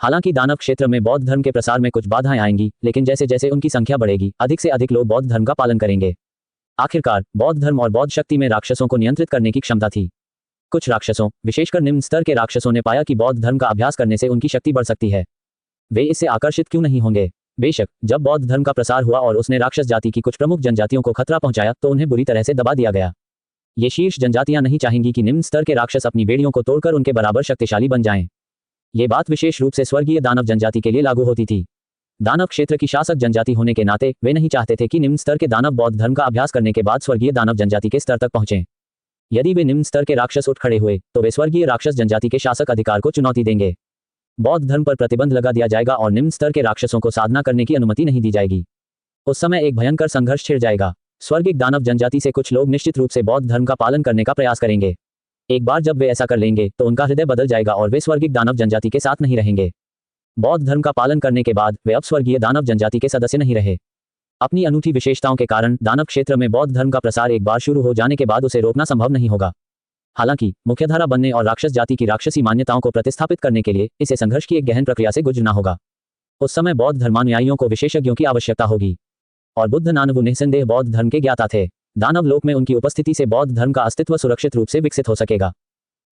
हालांकि दानव क्षेत्र में बौद्ध धर्म के प्रसार में कुछ बाधाएं आएंगी, लेकिन जैसे जैसे उनकी संख्या बढ़ेगी, अधिक से अधिक लोग बौद्ध धर्म का पालन करेंगे। आखिरकार बौद्ध धर्म और बौद्ध शक्ति में राक्षसों को नियंत्रित करने की क्षमता थी। कुछ राक्षसों, विशेषकर निम्न स्तर के राक्षसों ने पाया कि बौद्ध धर्म का अभ्यास करने से उनकी शक्ति बढ़ सकती है। वे इससे आकर्षित क्यों नहीं होंगे? बेशक, जब बौद्ध धर्म का प्रसार हुआ और उसने राक्षस जाति की कुछ प्रमुख जनजातियों को खतरा पहुंचाया तो उन्हें बुरी तरह से दबा दिया गया। ये शीर्ष जनजातियां नहीं चाहेंगी कि निम्न स्तर के राक्षस अपनी बेड़ियों को तोड़कर उनके बराबर शक्तिशाली बन जाएं। ये बात विशेष रूप से स्वर्गीय दानव जनजाति के लिए लागू होती थी। दानव क्षेत्र की शासक जनजाति होने के नाते वे नहीं चाहते थे कि निम्न स्तर के दानव बौद्ध धर्म का अभ्यास करने के बाद स्वर्गीय दानव जनजाति के स्तर तक पहुंचें। यदि वे निम्न स्तर के राक्षस उठ खड़े हुए तो वे स्वर्गीय राक्षस जनजाति के शासक अधिकार को चुनौती देंगे। बौद्ध धर्म पर प्रतिबंध लगा दिया जाएगा और निम्न स्तर के राक्षसों को साधना करने की अनुमति नहीं दी जाएगी। उस समय एक भयंकर संघर्ष छिड़ जाएगा। स्वर्गिक दानव जनजाति से कुछ लोग निश्चित रूप से बौद्ध धर्म का पालन करने का प्रयास करेंगे। एक बार जब वे ऐसा कर लेंगे तो उनका हृदय बदल जाएगा और वे स्वर्गिक दानव जनजाति के साथ नहीं रहेंगे। बौद्ध धर्म का पालन करने के बाद वे अब स्वर्गीय दानव जनजाति के सदस्य नहीं रहे। अपनी अनूठी विशेषताओं के कारण दानव क्षेत्र में बौद्ध धर्म का प्रसार एक बार शुरू हो जाने के बाद उसे रोकना संभव नहीं होगा। हालांकि मुख्यधारा बनने और राक्षस जाति की राक्षसी मान्यताओं को प्रतिस्थापित करने के लिए इसे संघर्ष की एक गहन प्रक्रिया से गुजरना होगा। उस समय बौद्ध धर्मानुयायियों को विशेषज्ञों की आवश्यकता होगी और बुद्ध नानवु निस्संदेह बौद्ध धर्म के ज्ञाता थे। दानव लोक में उनकी उपस्थिति से बौद्ध धर्म का अस्तित्व सुरक्षित रूप से विकसित हो सकेगा।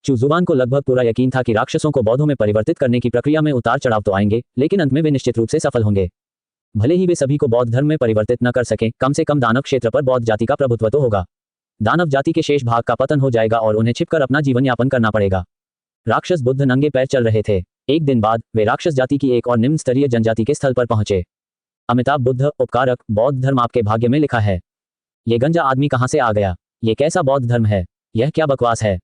चू जुबान को लगभग पूरा यकीन था कि राक्षसों को बौद्धों में परिवर्तित करने की प्रक्रिया में उतार चढ़ाव तो आएंगे, लेकिन अंत में वे निश्चित रूप से सफल होंगे। भले ही वे सभी को बौद्ध धर्म में परिवर्तित न कर सकें, कम से कम दानव क्षेत्र पर बौद्ध जाति का प्रभुत्व तो होगा। दानव जाति के शेष भाग का पतन हो जाएगा और उन्हें छिपकर अपना जीवन यापन करना पड़ेगा। राक्षस बुद्ध नंगे पैर चल रहे थे। एक दिन बाद वे राक्षस जाति की एक और निम्न स्तरीय जनजाति के स्थल पर पहुंचे। अमिताभ बुद्ध, उपकारक, बौद्ध धर्म आपके भाग्य में लिखा है। ये गंजा आदमी कहाँ से आ गया? ये कैसा बौद्ध धर्म है? यह क्या बकवास है?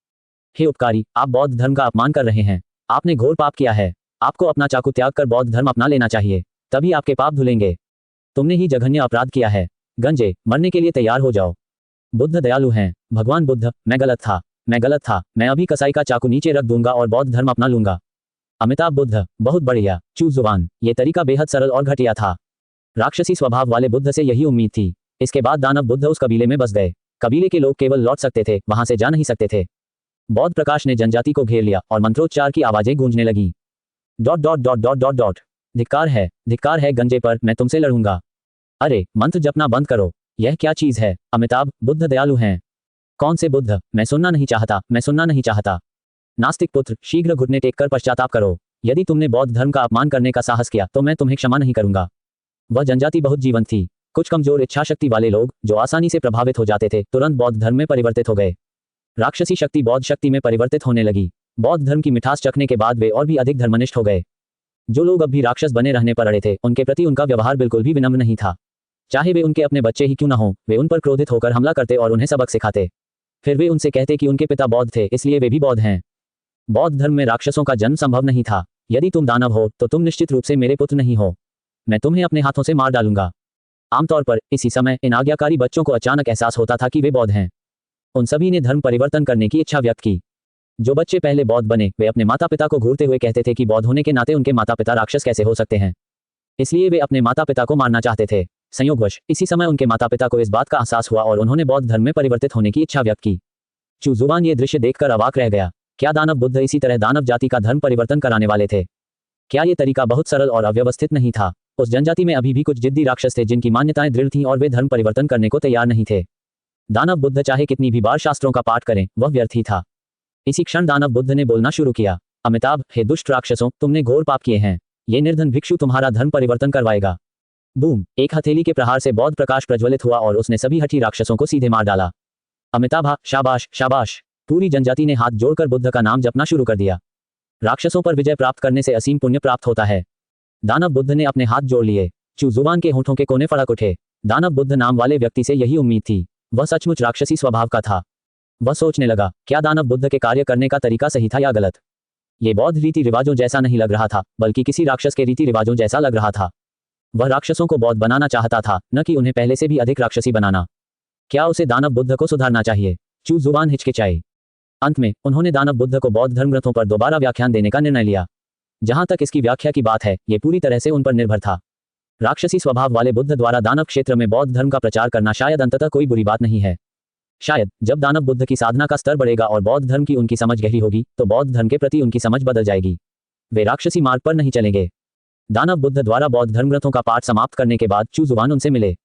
हे उपकारी, आप बौद्ध धर्म का अपमान कर रहे हैं। आपने घोर पाप किया है। आपको अपना चाकू त्याग कर बौद्ध धर्म अपना लेना चाहिए, तभी आपके पाप धुलेंगे। तुमने ही जघन्य अपराध किया है। गंजे, मरने के लिए तैयार हो जाओ। बुद्ध दयालु हैं। भगवान बुद्ध, मैं गलत था। मैं अभी कसाई का चाकू नीचे रख दूंगा और बौद्ध धर्म अपना लूंगा। अमिताभ बुद्ध, बहुत बढ़िया। चू जुबान, ये तरीका बेहद सरल और घटिया था। राक्षसी स्वभाव वाले बुद्ध से यही उम्मीद थी। इसके बाद दानव बुद्ध उस कबीले में बस गए। कबीले के लोग केवल लौट सकते थे, वहां से जा नहीं सकते थे। बौद्ध प्रकाश ने जनजाति को घेर लिया और मंत्रोच्चार की आवाजें गूंजने लगी। Dot dot dot dot dot dot. धिक्कार है गंजे पर, मैं तुमसे लड़ूंगा। अरे, मंत्र जपना बंद करो। यह क्या चीज है? अमिताभ, बुद्ध दयालु हैं। कौन से बुद्ध? मैं सुनना नहीं चाहता। नास्तिक पुत्र, शीघ्र घुटने टेक कर पश्चाताप करो। यदि तुमने बौद्ध धर्म का अपमान करने का साहस किया तो मैं तुम्हें क्षमा नहीं करूंगा। वह जनजाति बहुत जीवंत थी। कुछ कमजोर इच्छाशक्ति वाले लोग जो आसानी से प्रभावित हो जाते थे, तुरंत बौद्ध धर्म में परिवर्तित हो गए। राक्षसी शक्ति बौद्ध शक्ति में परिवर्तित होने लगी। बौद्ध धर्म की मिठास चखने के बाद वे और भी अधिक धर्मनिष्ठ हो गए। जो लोग अब भी राक्षस बने रहने पर अड़े थे, उनके प्रति उनका व्यवहार बिल्कुल भी विनम्र नहीं था। चाहे वे उनके अपने बच्चे ही क्यों न हों, वे उन पर क्रोधित होकर हमला करते और उन्हें सबक सिखाते। फिर वे उनसे कहते कि उनके पिता बौद्ध थे, इसलिए वे भी बौद्ध हैं। बौद्ध धर्म में राक्षसों का जन्म संभव नहीं था। यदि तुम दानव हो तो तुम निश्चित रूप से मेरे पुत्र नहीं हो। मैं तुम्हें अपने हाथों से मार डालूंगा। आमतौर पर इसी समय इन आज्ञाकारी बच्चों को अचानक एहसास होता था कि वे बौद्ध हैं। उन सभी ने धर्म परिवर्तन करने की इच्छा व्यक्त की। जो बच्चे पहले बौद्ध बने, वे अपने माता पिता को घूरते हुए कहते थे कि बौद्ध होने के नाते उनके माता पिता राक्षस कैसे हो सकते हैं। इसलिए वे अपने माता पिता को मारना चाहते थे। संयोगवश इसी समय उनके माता पिता को इस बात का एहसास हुआ और उन्होंने बौद्ध धर्म में परिवर्तित होने की इच्छा व्यक्त की। चू जुबान ये दृश्य देखकर अवाक रह गया। क्या दानव बुद्ध इसी तरह दानव जाति का धर्म परिवर्तन कराने वाले थे? क्या ये तरीका बहुत सरल और अव्यवस्थित नहीं था? उस जनजाति में अभी भी कुछ जिद्दी राक्षस थे जिनकी मान्यताएं दृढ़ थीं और वे धर्म परिवर्तन करने को तैयार नहीं थे। दानव बुद्ध चाहे कितनी भी बार शास्त्रों का पाठ करें, वह व्यर्थ ही था। इसी क्षण दानव बुद्ध ने बोलना शुरू किया। अमिताभ, हे दुष्ट राक्षसों, तुमने घोर पाप किए हैं। ये निर्धन भिक्षु तुम्हारा धर्म परिवर्तन करवाएगा। बूम! एक हथेली के प्रहार से बौद्ध प्रकाश प्रज्वलित हुआ और उसने सभी हठी राक्षसों को सीधे मार डाला। अमिताभ, शाबाश शाबाश! पूरी जनजाति ने हाथ जोड़कर बुद्ध का नाम जपना शुरू कर दिया। राक्षसों पर विजय प्राप्त करने से असीम पुण्य प्राप्त होता है। दानव बुद्ध ने अपने हाथ जोड़ लिए। चू जुबान के होठों के कोने फड़क उठे। दानव बुद्ध नाम वाले व्यक्ति से यही उम्मीद थी। वह सचमुच राक्षसी स्वभाव का था। वह सोचने लगा, क्या दानव बुद्ध के कार्य करने का तरीका सही था या गलत? ये बौद्ध रीति रिवाजों जैसा नहीं लग रहा था, बल्कि किसी राक्षस के रीति रिवाजों जैसा लग रहा था। वह राक्षसों को बौद्ध बनाना चाहता था, न कि उन्हें पहले से भी अधिक राक्षसी बनाना। क्या उसे दानव बुद्ध को सुधारना चाहिए? चू जुबान हिचकिचाई। अंत में उन्होंने दानव बुद्ध को बौद्ध धर्म ग्रंथों पर दोबारा व्याख्यान देने का निर्णय लिया। जहां तक इसकी व्याख्या की बात है, ये पूरी तरह से उन पर निर्भर था। राक्षसी स्वभाव वाले बुद्ध द्वारा दानव क्षेत्र में बौद्ध धर्म का प्रचार करना शायद अंततः कोई बुरी बात नहीं है। शायद जब दानव बुद्ध की साधना का स्तर बढ़ेगा और बौद्ध धर्म की उनकी समझ गहरी होगी, तो बौद्ध धर्म के प्रति उनकी समझ बदल जाएगी। वे राक्षसी मार्ग पर नहीं चलेंगे। दानव बुद्ध द्वारा बौद्ध धर्म ग्रंथों का पाठ समाप्त करने के बाद चू जुबान उनसे मिले।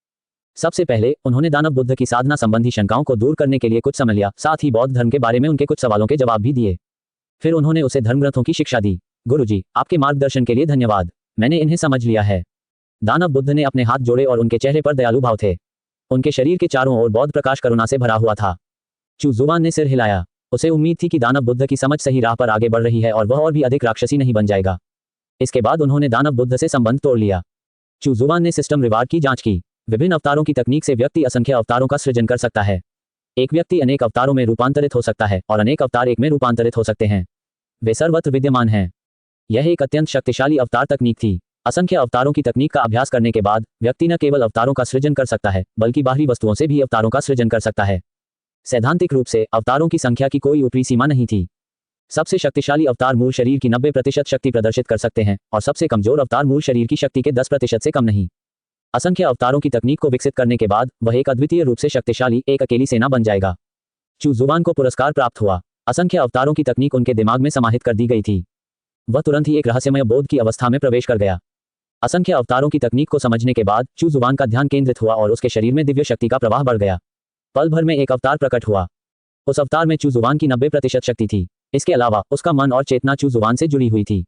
सबसे पहले उन्होंने दानव बुद्ध की साधना संबंधी शंकाओं को दूर करने के लिए कुछ समय लिया, साथ ही बौद्ध धर्म के बारे में उनके कुछ सवालों के जवाब भी दिए। फिर उन्होंने उसे धर्म ग्रंथों की शिक्षा दी। गुरुजी, आपके मार्गदर्शन के लिए धन्यवाद। मैंने इन्हें समझ लिया है। दानव बुद्ध ने अपने हाथ जोड़े और उनके चेहरे पर दयालु भाव थे। उनके शरीर के चारों ओर बौद्ध प्रकाश करुणा से भरा हुआ था। चू जुबान ने सिर हिलाया। उसे उम्मीद थी कि दानव बुद्ध की समझ सही राह पर आगे बढ़ रही है और वह और भी अधिक राक्षसी नहीं बन जाएगा। इसके बाद उन्होंने दानव बुद्ध से संबंध तोड़ लिया। चू जुबान ने सिस्टम रिवार्ड की जांच की। विभिन्न अवतारों की तकनीक से व्यक्ति असंख्य अवतारों का सृजन कर सकता है। एक व्यक्ति अनेक अवतारों में रूपांतरित हो सकता है और अनेक अवतार एक में रूपांतरित हो सकते हैं। वे सर्वत्र विद्यमान हैं। यह एक अत्यंत शक्तिशाली अवतार तकनीक थी। असंख्य अवतारों की तकनीक का अभ्यास करने के बाद व्यक्ति न केवल अवतारों का सृजन कर सकता है, बल्कि बाहरी वस्तुओं से भी अवतारों का सृजन कर सकता है। सैद्धांतिक रूप से अवतारों की संख्या की कोई ऊपरी सीमा नहीं थी। सबसे शक्तिशाली अवतार मूल शरीर की 90% शक्ति प्रदर्शित कर सकते हैं और सबसे कमजोर अवतार मूल शरीर की शक्ति के 10% से कम नहीं। असंख्य अवतारों की तकनीक को विकसित करने के बाद वह एक अद्वितीय रूप से शक्तिशाली एक अकेली सेना बन जाएगा। चू जुबान को पुरस्कार प्राप्त हुआ। असंख्य अवतारों की तकनीक उनके दिमाग में समाहित कर दी गई थी। वह तुरंत ही एक रहस्यमय बोध की अवस्था में प्रवेश कर गया। असंख्य अवतारों की तकनीक को समझने के बाद चू जुबान का ध्यान केंद्रित हुआ और उसके शरीर में दिव्य शक्ति का प्रवाह बढ़ गया। पल भर में एक अवतार प्रकट हुआ। उस अवतार में चू जुबान की 90% शक्ति थी। इसके अलावा उसका मन और चेतना चू जुबान से जुड़ी हुई थी।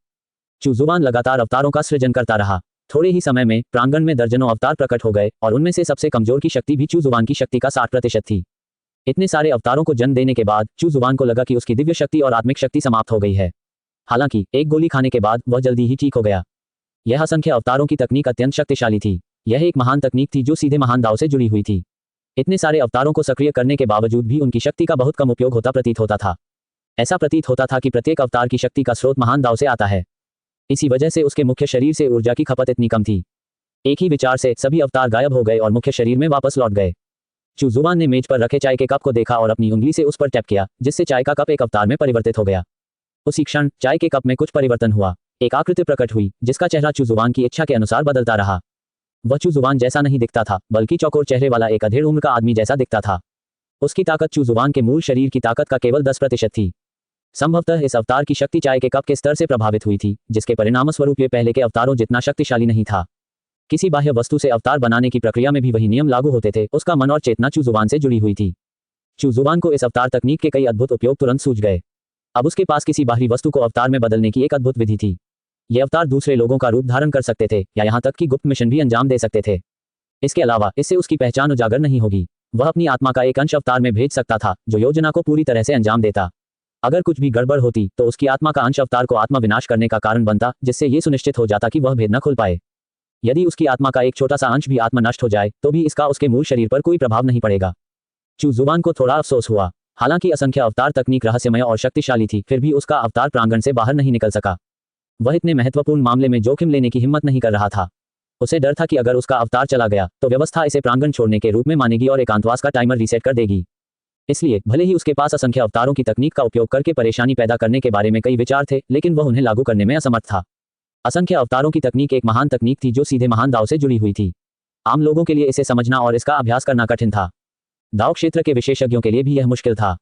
चू जुबान लगातार अवतारों का सृजन करता रहा। थोड़े ही समय में प्रांगण में दर्जनों अवतार प्रकट हो गए और उनमें से सबसे कमजोर की शक्ति भी चू जुबान की शक्ति का 60% थी। इतने सारे अवतारों को जन्म देने के बाद चू जुबान को लगा कि उसकी दिव्य शक्ति और आत्मिक शक्ति समाप्त हो गई है। हालांकि एक गोली खाने के बाद वह जल्दी ही ठीक हो गया। यह असंख्य अवतारों की तकनीक अत्यंत शक्तिशाली थी। यह एक महान तकनीक थी जो सीधे महान दाव से जुड़ी हुई थी। इतने सारे अवतारों को सक्रिय करने के बावजूद भी उनकी शक्ति का बहुत कम उपयोग होता प्रतीत होता था। ऐसा प्रतीत होता था कि प्रत्येक अवतार की शक्ति का स्रोत महान दाव से आता है। इसी वजह से उसके मुख्य शरीर से ऊर्जा की खपत इतनी कम थी। एक ही विचार से सभी अवतार गायब हो गए और मुख्य शरीर में वापस लौट गए। चू जुबान ने मेज पर रखे चाय के कप को देखा और अपनी उंगली से उस पर टैप किया, जिससे चाय का कप एक अवतार में परिवर्तित हो गया। उसी क्षण चाय के कप में कुछ परिवर्तन हुआ। एक आकृति प्रकट हुई जिसका चेहरा चू जुबान की इच्छा के अनुसार बदलता रहा। वह चू जुबान जैसा नहीं दिखता था, बल्कि चौकोर चेहरे वाला एक अधेड़ उम्र का आदमी जैसा दिखता था। उसकी ताकत चू जुबान के मूल शरीर की ताकत का केवल 10% थी। संभवतः इस अवतार की शक्ति चाय के कप के स्तर से प्रभावित हुई थी, जिसके परिणामस्वरूप ये पहले के अवतारों जितना शक्तिशाली नहीं था। किसी बाह्य वस्तु से अवतार बनाने की प्रक्रिया में भी वही नियम लागू होते थे। उसका मन और चेतना चू जुबान से जुड़ी हुई थी। चू जुबान को इस अवतार तकनीक के कई अद्भुत उपयोग तुरंत सूझ गए। अब उसके पास किसी बाहरी वस्तु को अवतार में बदलने की एक अद्भुत विधि थी। ये अवतार दूसरे लोगों का रूप धारण कर सकते थे या यहाँ तक कि गुप्त मिशन भी अंजाम दे सकते थे। इसके अलावा इससे उसकी पहचान उजागर नहीं होगी। वह अपनी आत्मा का एक अंश अवतार में भेज सकता था जो योजना को पूरी तरह से अंजाम देता। अगर कुछ भी गड़बड़ होती तो उसकी आत्मा का अंश अवतार को आत्मा विनाश करने का कारण बनता, जिससे ये सुनिश्चित हो जाता कि वह भेद न खुल पाए। यदि उसकी आत्मा का एक छोटा सा अंश भी आत्मा नष्ट हो जाए तो भी इसका उसके मूल शरीर पर कोई प्रभाव नहीं पड़ेगा। चू जुबान को थोड़ा अफसोस हुआ। हालांकि असंख्य अवतार तकनीक रहस्यमय और शक्तिशाली थी, फिर भी उसका अवतार प्रांगण से बाहर नहीं निकल सका। वह इतने महत्वपूर्ण मामले में जोखिम लेने की हिम्मत नहीं कर रहा था। उसे डर था कि अगर उसका अवतार चला गया तो व्यवस्था इसे प्रांगण छोड़ने के रूप में मानेगी और एकांतवास का टाइमर रीसेट कर देगी। इसलिए भले ही उसके पास असंख्य अवतारों की तकनीक का उपयोग करके परेशानी पैदा करने के बारे में कई विचार थे, लेकिन वह उन्हें लागू करने में असमर्थ था। असंख्य अवतारों की तकनीक एक महान तकनीक थी जो सीधे महान दाव से जुड़ी हुई थी। आम लोगों के लिए इसे समझना और इसका अभ्यास करना कठिन था। दाव क्षेत्र के विशेषज्ञों के लिए भी यह मुश्किल था।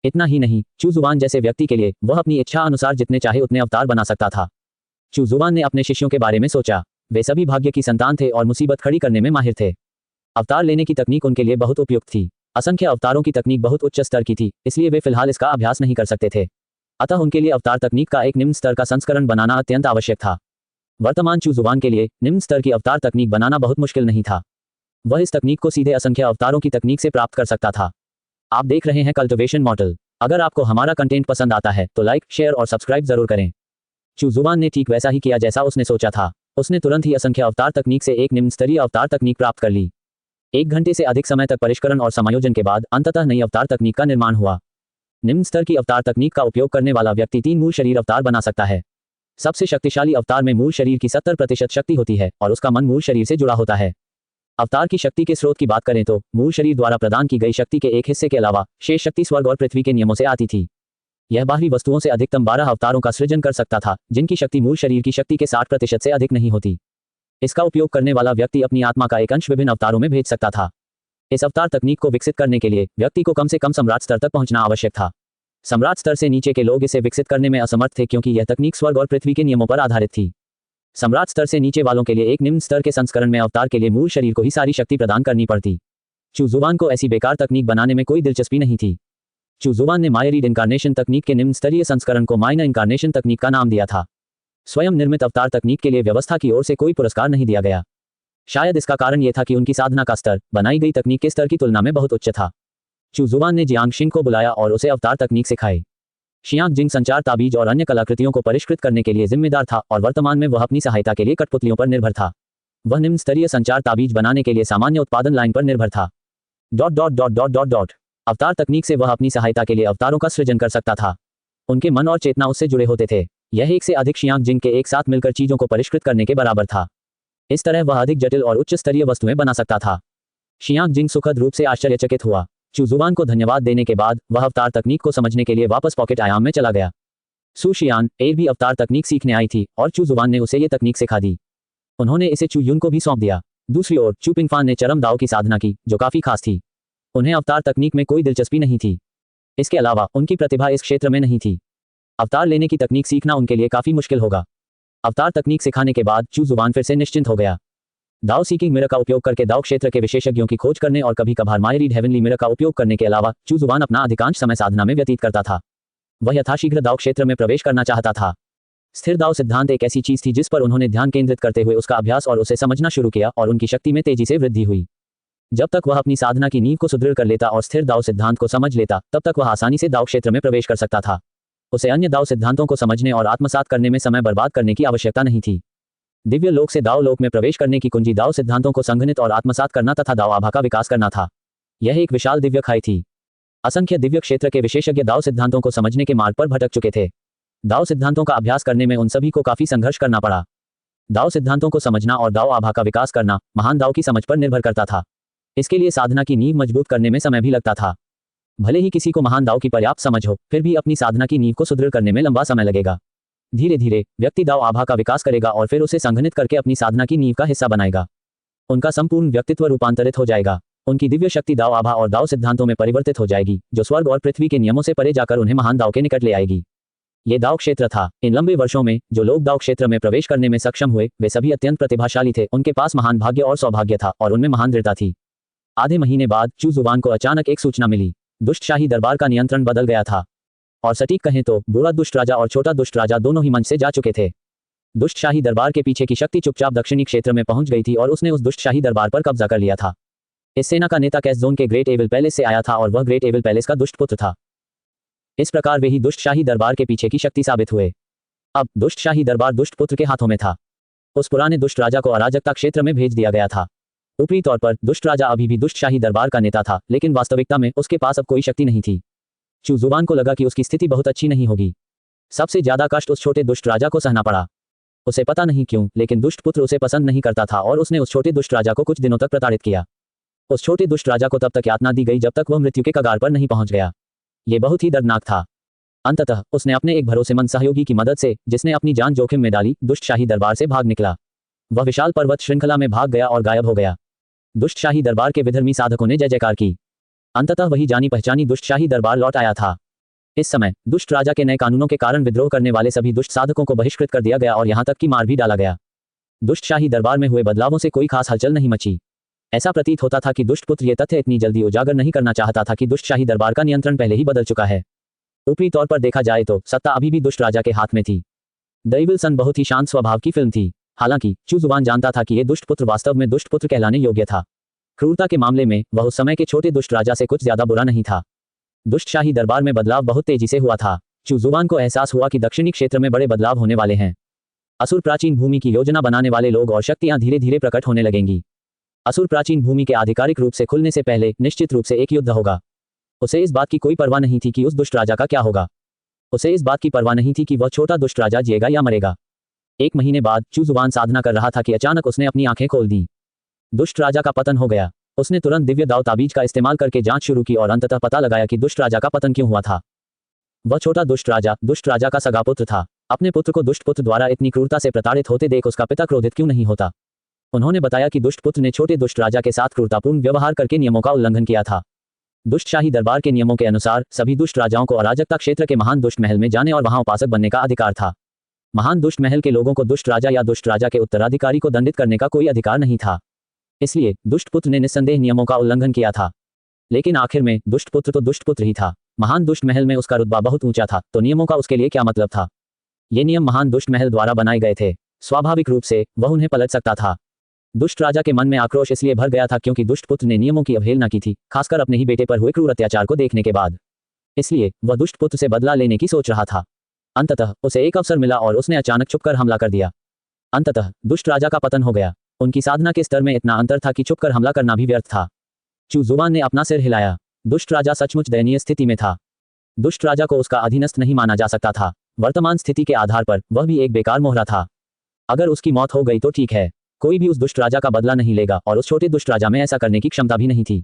इतना ही नहीं, चू जुबान जैसे व्यक्ति के लिए वह अपनी इच्छा अनुसार जितने चाहे उतने अवतार बना सकता था। चू जुबान ने अपने शिष्यों के बारे में सोचा। वे सभी भाग्य की संतान थे और मुसीबत खड़ी करने में माहिर थे। अवतार लेने की तकनीक उनके लिए बहुत उपयुक्त थी। असंख्य अवतारों की तकनीक बहुत उच्च स्तर की थी, इसलिए वे फिलहाल इसका अभ्यास नहीं कर सकते थे। अतः उनके लिए अवतार तकनीक का एक निम्न स्तर का संस्करण बनाना अत्यंत आवश्यक था। वर्तमान चू जुबान के लिए निम्न स्तर की अवतार तकनीक बनाना बहुत मुश्किल नहीं था। वह इस तकनीक को सीधे असंख्य अवतारों की तकनीक से प्राप्त कर सकता था। आप देख रहे हैं कल्टिवेशन मॉडल। अगर आपको हमारा कंटेंट पसंद आता है तो लाइक, शेयर और सब्सक्राइब जरूर करें। चू जुबान ने ठीक वैसा ही किया जैसा उसने सोचा था। उसने तुरंत ही असंख्य अवतार तकनीक से एक निम्न स्तरीय अवतार तकनीक प्राप्त कर ली। 1 घंटे से अधिक समय तक परिष्करण और समायोजन के बाद अंततः नई अवतार तकनीक का निर्माण हुआ। निम्न स्तर की अवतार तकनीक का उपयोग करने वाला व्यक्ति 3 मूल शरीर अवतार बना सकता है। सबसे शक्तिशाली अवतार में मूल शरीर की 70% शक्ति होती है और उसका मन मूल शरीर से जुड़ा होता है। अवतार की शक्ति के स्रोत की बात करें तो मूल शरीर द्वारा प्रदान की गई शक्ति के एक हिस्से के अलावा शेष शक्ति स्वर्ग और पृथ्वी के नियमों से आती थी। यह बाहरी वस्तुओं से अधिकतम 12 अवतारों का सृजन कर सकता था, जिनकी शक्ति मूल शरीर की शक्ति के 60% से अधिक नहीं होती। इसका उपयोग करने वाला व्यक्ति अपनी आत्मा का एक अंश विभिन्न अवतारों में भेज सकता था। इस अवतार तकनीक को विकसित करने के लिए व्यक्ति को कम से कम सम्राट स्तर तक पहुंचना आवश्यक था। सम्राट स्तर से नीचे के लोग इसे विकसित करने में असमर्थ थे क्योंकि यह तकनीक स्वर्ग और पृथ्वी के नियमों पर आधारित थी। सम्राट स्तर से नीचे वालों के लिए एक निम्न स्तर के संस्करण में अवतार के लिए मूल शरीर को ही सारी शक्ति प्रदान करनी पड़ती। चू जुबान को ऐसी बेकार तकनीक बनाने में कोई दिलचस्पी नहीं थी। चू जुबान ने मायरीड इनकारनेशन तकनीक के निम्न स्तरीय संस्करण को माइनर इनकारनेशन तकनीक का नाम दिया था। स्वयं निर्मित अवतार तकनीक के लिए व्यवस्था की ओर से कोई पुरस्कार नहीं दिया गया। शायद इसका कारण यह था कि उनकी साधना का स्तर बनाई गई तकनीक के स्तर की तुलना में बहुत उच्च था। चू जुबान ने जियांग शिंग को बुलाया और उसे अवतार तकनीक सिखाई। शियांग जिंग संचार ताबीज और अन्य कलाकृतियों को परिष्कृत करने के लिए जिम्मेदार था और वर्तमान में वह अपनी सहायता के लिए कठपुतलियों पर निर्भर था। वह निम्न स्तरीय संचार ताबीज बनाने के लिए सामान्य उत्पादन लाइन पर निर्भर था। ... अवतार तकनीक से वह अपनी सहायता के लिए अवतारों का सृजन कर सकता था। उनके मन और चेतना उससे जुड़े होते थे। यह एक से अधिक शियांग जिंग के एक साथ मिलकर चीजों को परिष्कृत करने के बराबर था। इस तरह वह अधिक जटिल और उच्च स्तरीय वस्तुएं बना सकता था। शियांग जिंग सुखद रूप से आश्चर्यचकित हुआ। चू जुबान को धन्यवाद देने के बाद वह अवतार तकनीक को समझने के लिए वापस पॉकेट आयाम में चला गया। सू शियान ए भी अवतार तकनीक सीखने आई थी और चू जुबान ने उसे ये तकनीक सिखा दी। उन्होंने इसे चू युन को भी सौंप दिया। दूसरी ओर चू पिंगफान ने चरम दाव की साधना की जो काफी खास थी। उन्हें अवतार तकनीक में कोई दिलचस्पी नहीं थी। इसके अलावा उनकी प्रतिभा इस क्षेत्र में नहीं थी। अवतार लेने की तकनीक सीखना उनके लिए काफी मुश्किल होगा। अवतार तकनीक सिखाने के बाद चू जुबान फिर से निश्चिंत हो गया। दाव सीकिंग मिरर का उपयोग करके दाव क्षेत्र के विशेषज्ञों की खोज करने और कभी कभार मायरीड हेवनली मिरर का उपयोग करने के अलावा चू जुबान अपना अधिकांश समय साधना में व्यतीत करता था। वह यथाशीघ्र दाव क्षेत्र में प्रवेश करना चाहता था। स्थिर दाव सिद्धांत एक ऐसी चीज थी जिस पर उन्होंने ध्यान केंद्रित करते हुए उसका अभ्यास और उसे समझना शुरू किया और उनकी शक्ति में तेजी से वृद्धि हुई। जब तक वह अपनी साधना की नींव को सुदृढ़ कर लेता और स्थिर दाव सिद्धांत को समझ लेता, तब तक वह आसानी से दाव क्षेत्र में प्रवेश कर सकता था। उसे अन्य दाव सिद्धांतों को समझने और आत्मसात करने में समय बर्बाद करने की आवश्यकता नहीं थी। दिव्य लोक से दाव लोक में प्रवेश करने की कुंजी दाव सिद्धांतों को संघनित और आत्मसात करना तथा दाव आभा का विकास करना था। यह एक विशाल दिव्य खाई थी। असंख्य दिव्य क्षेत्र के विशेषज्ञ दाव सिद्धांतों को समझने के मार्ग पर भटक चुके थे। दाव सिद्धांतों का अभ्यास करने में उन सभी को काफी संघर्ष करना पड़ा। दाव सिद्धांतों को समझना और दाव आभा का विकास करना महान दाव की समझ पर निर्भर करता था। इसके लिए साधना की नींव मजबूत करने में समय भी लगता था। भले ही किसी को महान दाव की पर्याप्त समझ हो, फिर भी अपनी साधना की नींव को सुदृढ़ करने में लंबा समय लगेगा। धीरे धीरे व्यक्ति दाव आभा का विकास करेगा और फिर उसे संघनित करके अपनी साधना की नींव का हिस्सा बनाएगा। उनका संपूर्ण व्यक्तित्व रूपांतरित हो जाएगा। उनकी दिव्य शक्ति दाव आभा और दाव सिद्धांतों में परिवर्तित हो जाएगी, जो स्वर्ग और पृथ्वी के नियमों से परे जाकर उन्हें महान दाव के निकट ले आएगी। ये दाव क्षेत्र था। इन लंबे वर्षों में जो लोग दाव क्षेत्र में प्रवेश करने में सक्षम हुए, वे सभी अत्यंत प्रतिभाशाली थे। उनके पास महान भाग्य और सौभाग्य था और उनमें महान दृढ़ता थी। आधे महीने बाद चू जुबान को अचानक एक सूचना मिली। दुष्ट शाही दरबार का नियंत्रण बदल गया था। और सटीक कहें तो बूढ़ा दुष्ट राजा और छोटा दुष्ट राजा दोनों ही मंच से जा चुके थे। दुष्ट शाही दरबार के पीछे की शक्ति चुपचाप दक्षिणी क्षेत्र में पहुंच गई थी और उसने उस दुष्ट शाही दरबार पर कब्जा कर लिया था। इस सेना का नेता कैस जोन के ग्रेट एविल पैलेस से आया था और वह ग्रेट एविल पैलेस का दुष्ट पुत्र था। इस प्रकार वे ही दुष्ट शाही दरबार के पीछे की शक्ति साबित हुए। अब दुष्ट शाही दरबार दुष्ट पुत्र के हाथों में था। उस पुराने दुष्ट राजा को अराजकता क्षेत्र में भेज दिया गया था। ऊपरी तौर पर दुष्ट राजा अभी भी दुष्ट शाही दरबार का नेता था, लेकिन वास्तविकता में उसके पास अब कोई शक्ति नहीं थी। चू जुबान को लगा कि उसकी स्थिति बहुत अच्छी नहीं होगी। सबसे ज्यादा कष्ट उस छोटे दुष्ट राजा को सहना पड़ा। उसे पता नहीं क्यों, लेकिन दुष्ट पुत्र उसे पसंद नहीं करता था और उसने उस छोटे दुष्ट राजा को कुछ दिनों तक प्रताड़ित किया। उस छोटे दुष्ट राजा को तब तक यातना दी गई जब तक वह मृत्यु के कगार पर नहीं पहुंच गया। यह बहुत ही दर्दनाक था। अंततः उसने अपने एक भरोसेमंद सहयोगी की मदद से, जिसने अपनी जान जोखिम में डाली, दुष्ट शाही दरबार से भाग निकला। वह विशाल पर्वत श्रृंखला में भाग गया और गायब हो गया। दुष्ट शाही दरबार के विधर्मी साधकों ने जय जयकार की। अंततः वही जानी पहचानी दुष्ट शाही दरबार लौट आया था। इस समय दुष्ट राजा के नए कानूनों के कारण विद्रोह करने वाले सभी दुष्ट साधकों को बहिष्कृत कर दिया गया और यहां तक कि मार भी डाला गया। दुष्ट शाही दरबार में हुए बदलावों से कोई खास हलचल नहीं मची। ऐसा प्रतीत होता था कि दुष्ट पुत्र ये तथ्य इतनी जल्दी उजागर नहीं करना चाहता था कि दुष्ट शाही दरबार का नियंत्रण पहले ही बदल चुका है। ऊपरी तौर पर देखा जाए तो सत्ता अभी भी दुष्ट राजा के हाथ में थी। द इविल सन बहुत ही शांत स्वभाव की फिल्म थी। हालांकि चू जुबान जानता था कि यह दुष्ट पुत्र वास्तव में दुष्ट पुत्र कहलाने योग्य था। क्रूरता के मामले में वह उस समय के छोटे दुष्ट राजा से कुछ ज्यादा बुरा नहीं था। दुष्ट शाही दरबार में बदलाव बहुत तेजी से हुआ था। चू जुबान को एहसास हुआ कि दक्षिणी क्षेत्र में बड़े बदलाव होने वाले हैं। असुर प्राचीन भूमि की योजना बनाने वाले लोग और शक्तियां धीरे धीरे प्रकट होने लगेंगी। असुर प्राचीन भूमि के आधिकारिक रूप से खुलने से पहले निश्चित रूप से एक युद्ध होगा। उसे इस बात की कोई परवाह नहीं थी कि उस दुष्ट राजा का क्या होगा। उसे इस बात की परवाह नहीं थी कि वह छोटा दुष्ट राजा जिएगा या मरेगा। एक महीने बाद चू जुबान साधना कर रहा था कि अचानक उसने अपनी आंखें खोल दी। दुष्ट राजा का पतन हो गया। उसने तुरंत दिव्य दाव ताबीज का इस्तेमाल करके जांच शुरू की और अंततः पता लगाया कि दुष्ट राजा का पतन क्यों हुआ था। वह छोटा दुष्ट राजा का सगा पुत्र था। अपने पुत्र को दुष्ट पुत्र द्वारा इतनी क्रूरता से प्रताड़ित होते देख उसका पिता क्रोधित क्यों नहीं होता। उन्होंने बताया कि दुष्ट पुत्र ने छोटे दुष्ट राजा के साथ क्रूरतापूर्ण व्यवहार करके नियमों का उल्लंघन किया था। दुष्ट शाही दरबार के नियमों के अनुसार सभी दुष्ट राजाओं को अराजकता क्षेत्र के महान दुष्ट महल में जाने और वहां उपासक बनने का अधिकार था। महान दुष्ट महल के लोगों को दुष्ट राजा या दुष्ट राजा के उत्तराधिकारी को दंडित करने का कोई अधिकार नहीं था। इसलिए दुष्ट पुत्र ने निस्संदेह नियमों का उल्लंघन किया था। लेकिन आखिर में दुष्ट पुत्र तो दुष्ट पुत्र ही था। महान दुष्ट महल में उसका रुतबा बहुत ऊंचा था, तो नियमों का उसके लिए क्या मतलब था। ये नियम महान दुष्ट महल द्वारा बनाए गए थे। स्वाभाविक रूप से वह उन्हें पलट सकता था। दुष्ट राजा के मन में आक्रोश इसलिए भर गया था क्योंकि दुष्ट पुत्र ने नियमों की अवहेलना की थी, खासकर अपने ही बेटे पर हुए क्रूर अत्याचार को देखने के बाद। इसलिए वह दुष्ट पुत्र से बदला लेने की सोच रहा था। अंततः उसे एक अवसर मिला और उसने अचानक छुपकर हमला कर दिया। अंततः दुष्ट राजा का पतन हो गया। उनकी साधना के स्तर में इतना अंतर था कि छुपकर हमला करना भी व्यर्थ था। चू जुबान ने अपना सिर हिलाया। दुष्ट राजा सचमुच दयनीय स्थिति में था। दुष्ट राजा को उसका अधीनस्थ नहीं माना जा सकता था। वर्तमान स्थिति के आधार पर वह भी एक बेकार मोहरा था। अगर उसकी मौत हो गई तो ठीक है, कोई भी उस दुष्ट राजा का बदला नहीं लेगा और उस छोटे दुष्ट राजा में ऐसा करने की क्षमता भी नहीं थी।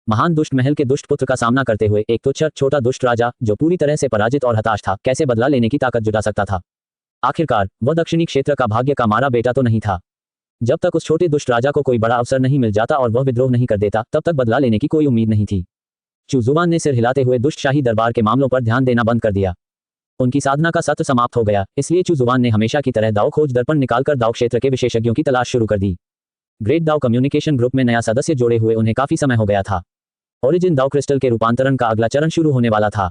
महान दुष्ट महल के दुष्ट पुत्र का सामना करते हुए एक तुच्छ छोटा दुष्ट राजा, जो पूरी तरह से पराजित और हताश था, कैसे बदला लेने की ताकत जुटा सकता था। आखिरकार वह दक्षिणी क्षेत्र का भाग्य का मारा बेटा तो नहीं था। जब तक उस छोटे दुष्ट राजा को कोई बड़ा अवसर नहीं मिल जाता और वह विद्रोह नहीं कर देता, तब तक बदला लेने की कोई उम्मीद नहीं थी। चू जुबान ने सिर हिलाते हुए दुष्ट शाही दरबार के मामलों पर ध्यान देना बंद कर दिया। उनकी साधना का सत्र समाप्त हो गया, इसलिए चू जुबान ने हमेशा की तरह दाव खोज दर्पण निकालकर दाव क्षेत्र के विशेषज्ञों की तलाश शुरू कर दी। ग्रेट दाव कम्युनिकेशन ग्रुप में नया सदस्य जोड़े हुए उन्हें काफी समय हो गया था। ओरिजिन दाव क्रिस्टल के रूपांतरण का अगला चरण शुरू होने वाला था।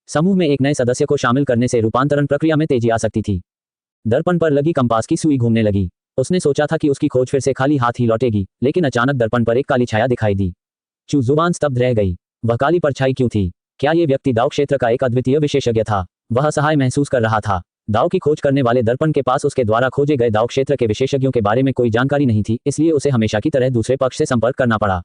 समूह में एक नए सदस्य को शामिल करने से रूपांतरण प्रक्रिया में तेजी आ सकती थी। दर्पण पर लगी कंपास की सुई घूमने लगी। उसने सोचा था कि उसकी खोज फिर से खाली हाथ ही लौटेगी, लेकिन अचानक दर्पण पर एक काली छाया दिखाई दी। चू जुबान स्तब्ध रह गई। वह काली परछाई क्यों थी? क्या ये व्यक्ति दाव क्षेत्र का एक अद्वितीय विशेषज्ञ था? वह असहाय महसूस कर रहा था। दाव की खोज करने वाले दर्पण के पास उसके द्वारा खोजे गए दाव क्षेत्र के विशेषज्ञों के बारे में कोई जानकारी नहीं थी, इसलिए उसे हमेशा की तरह दूसरे पक्ष से संपर्क करना पड़ा।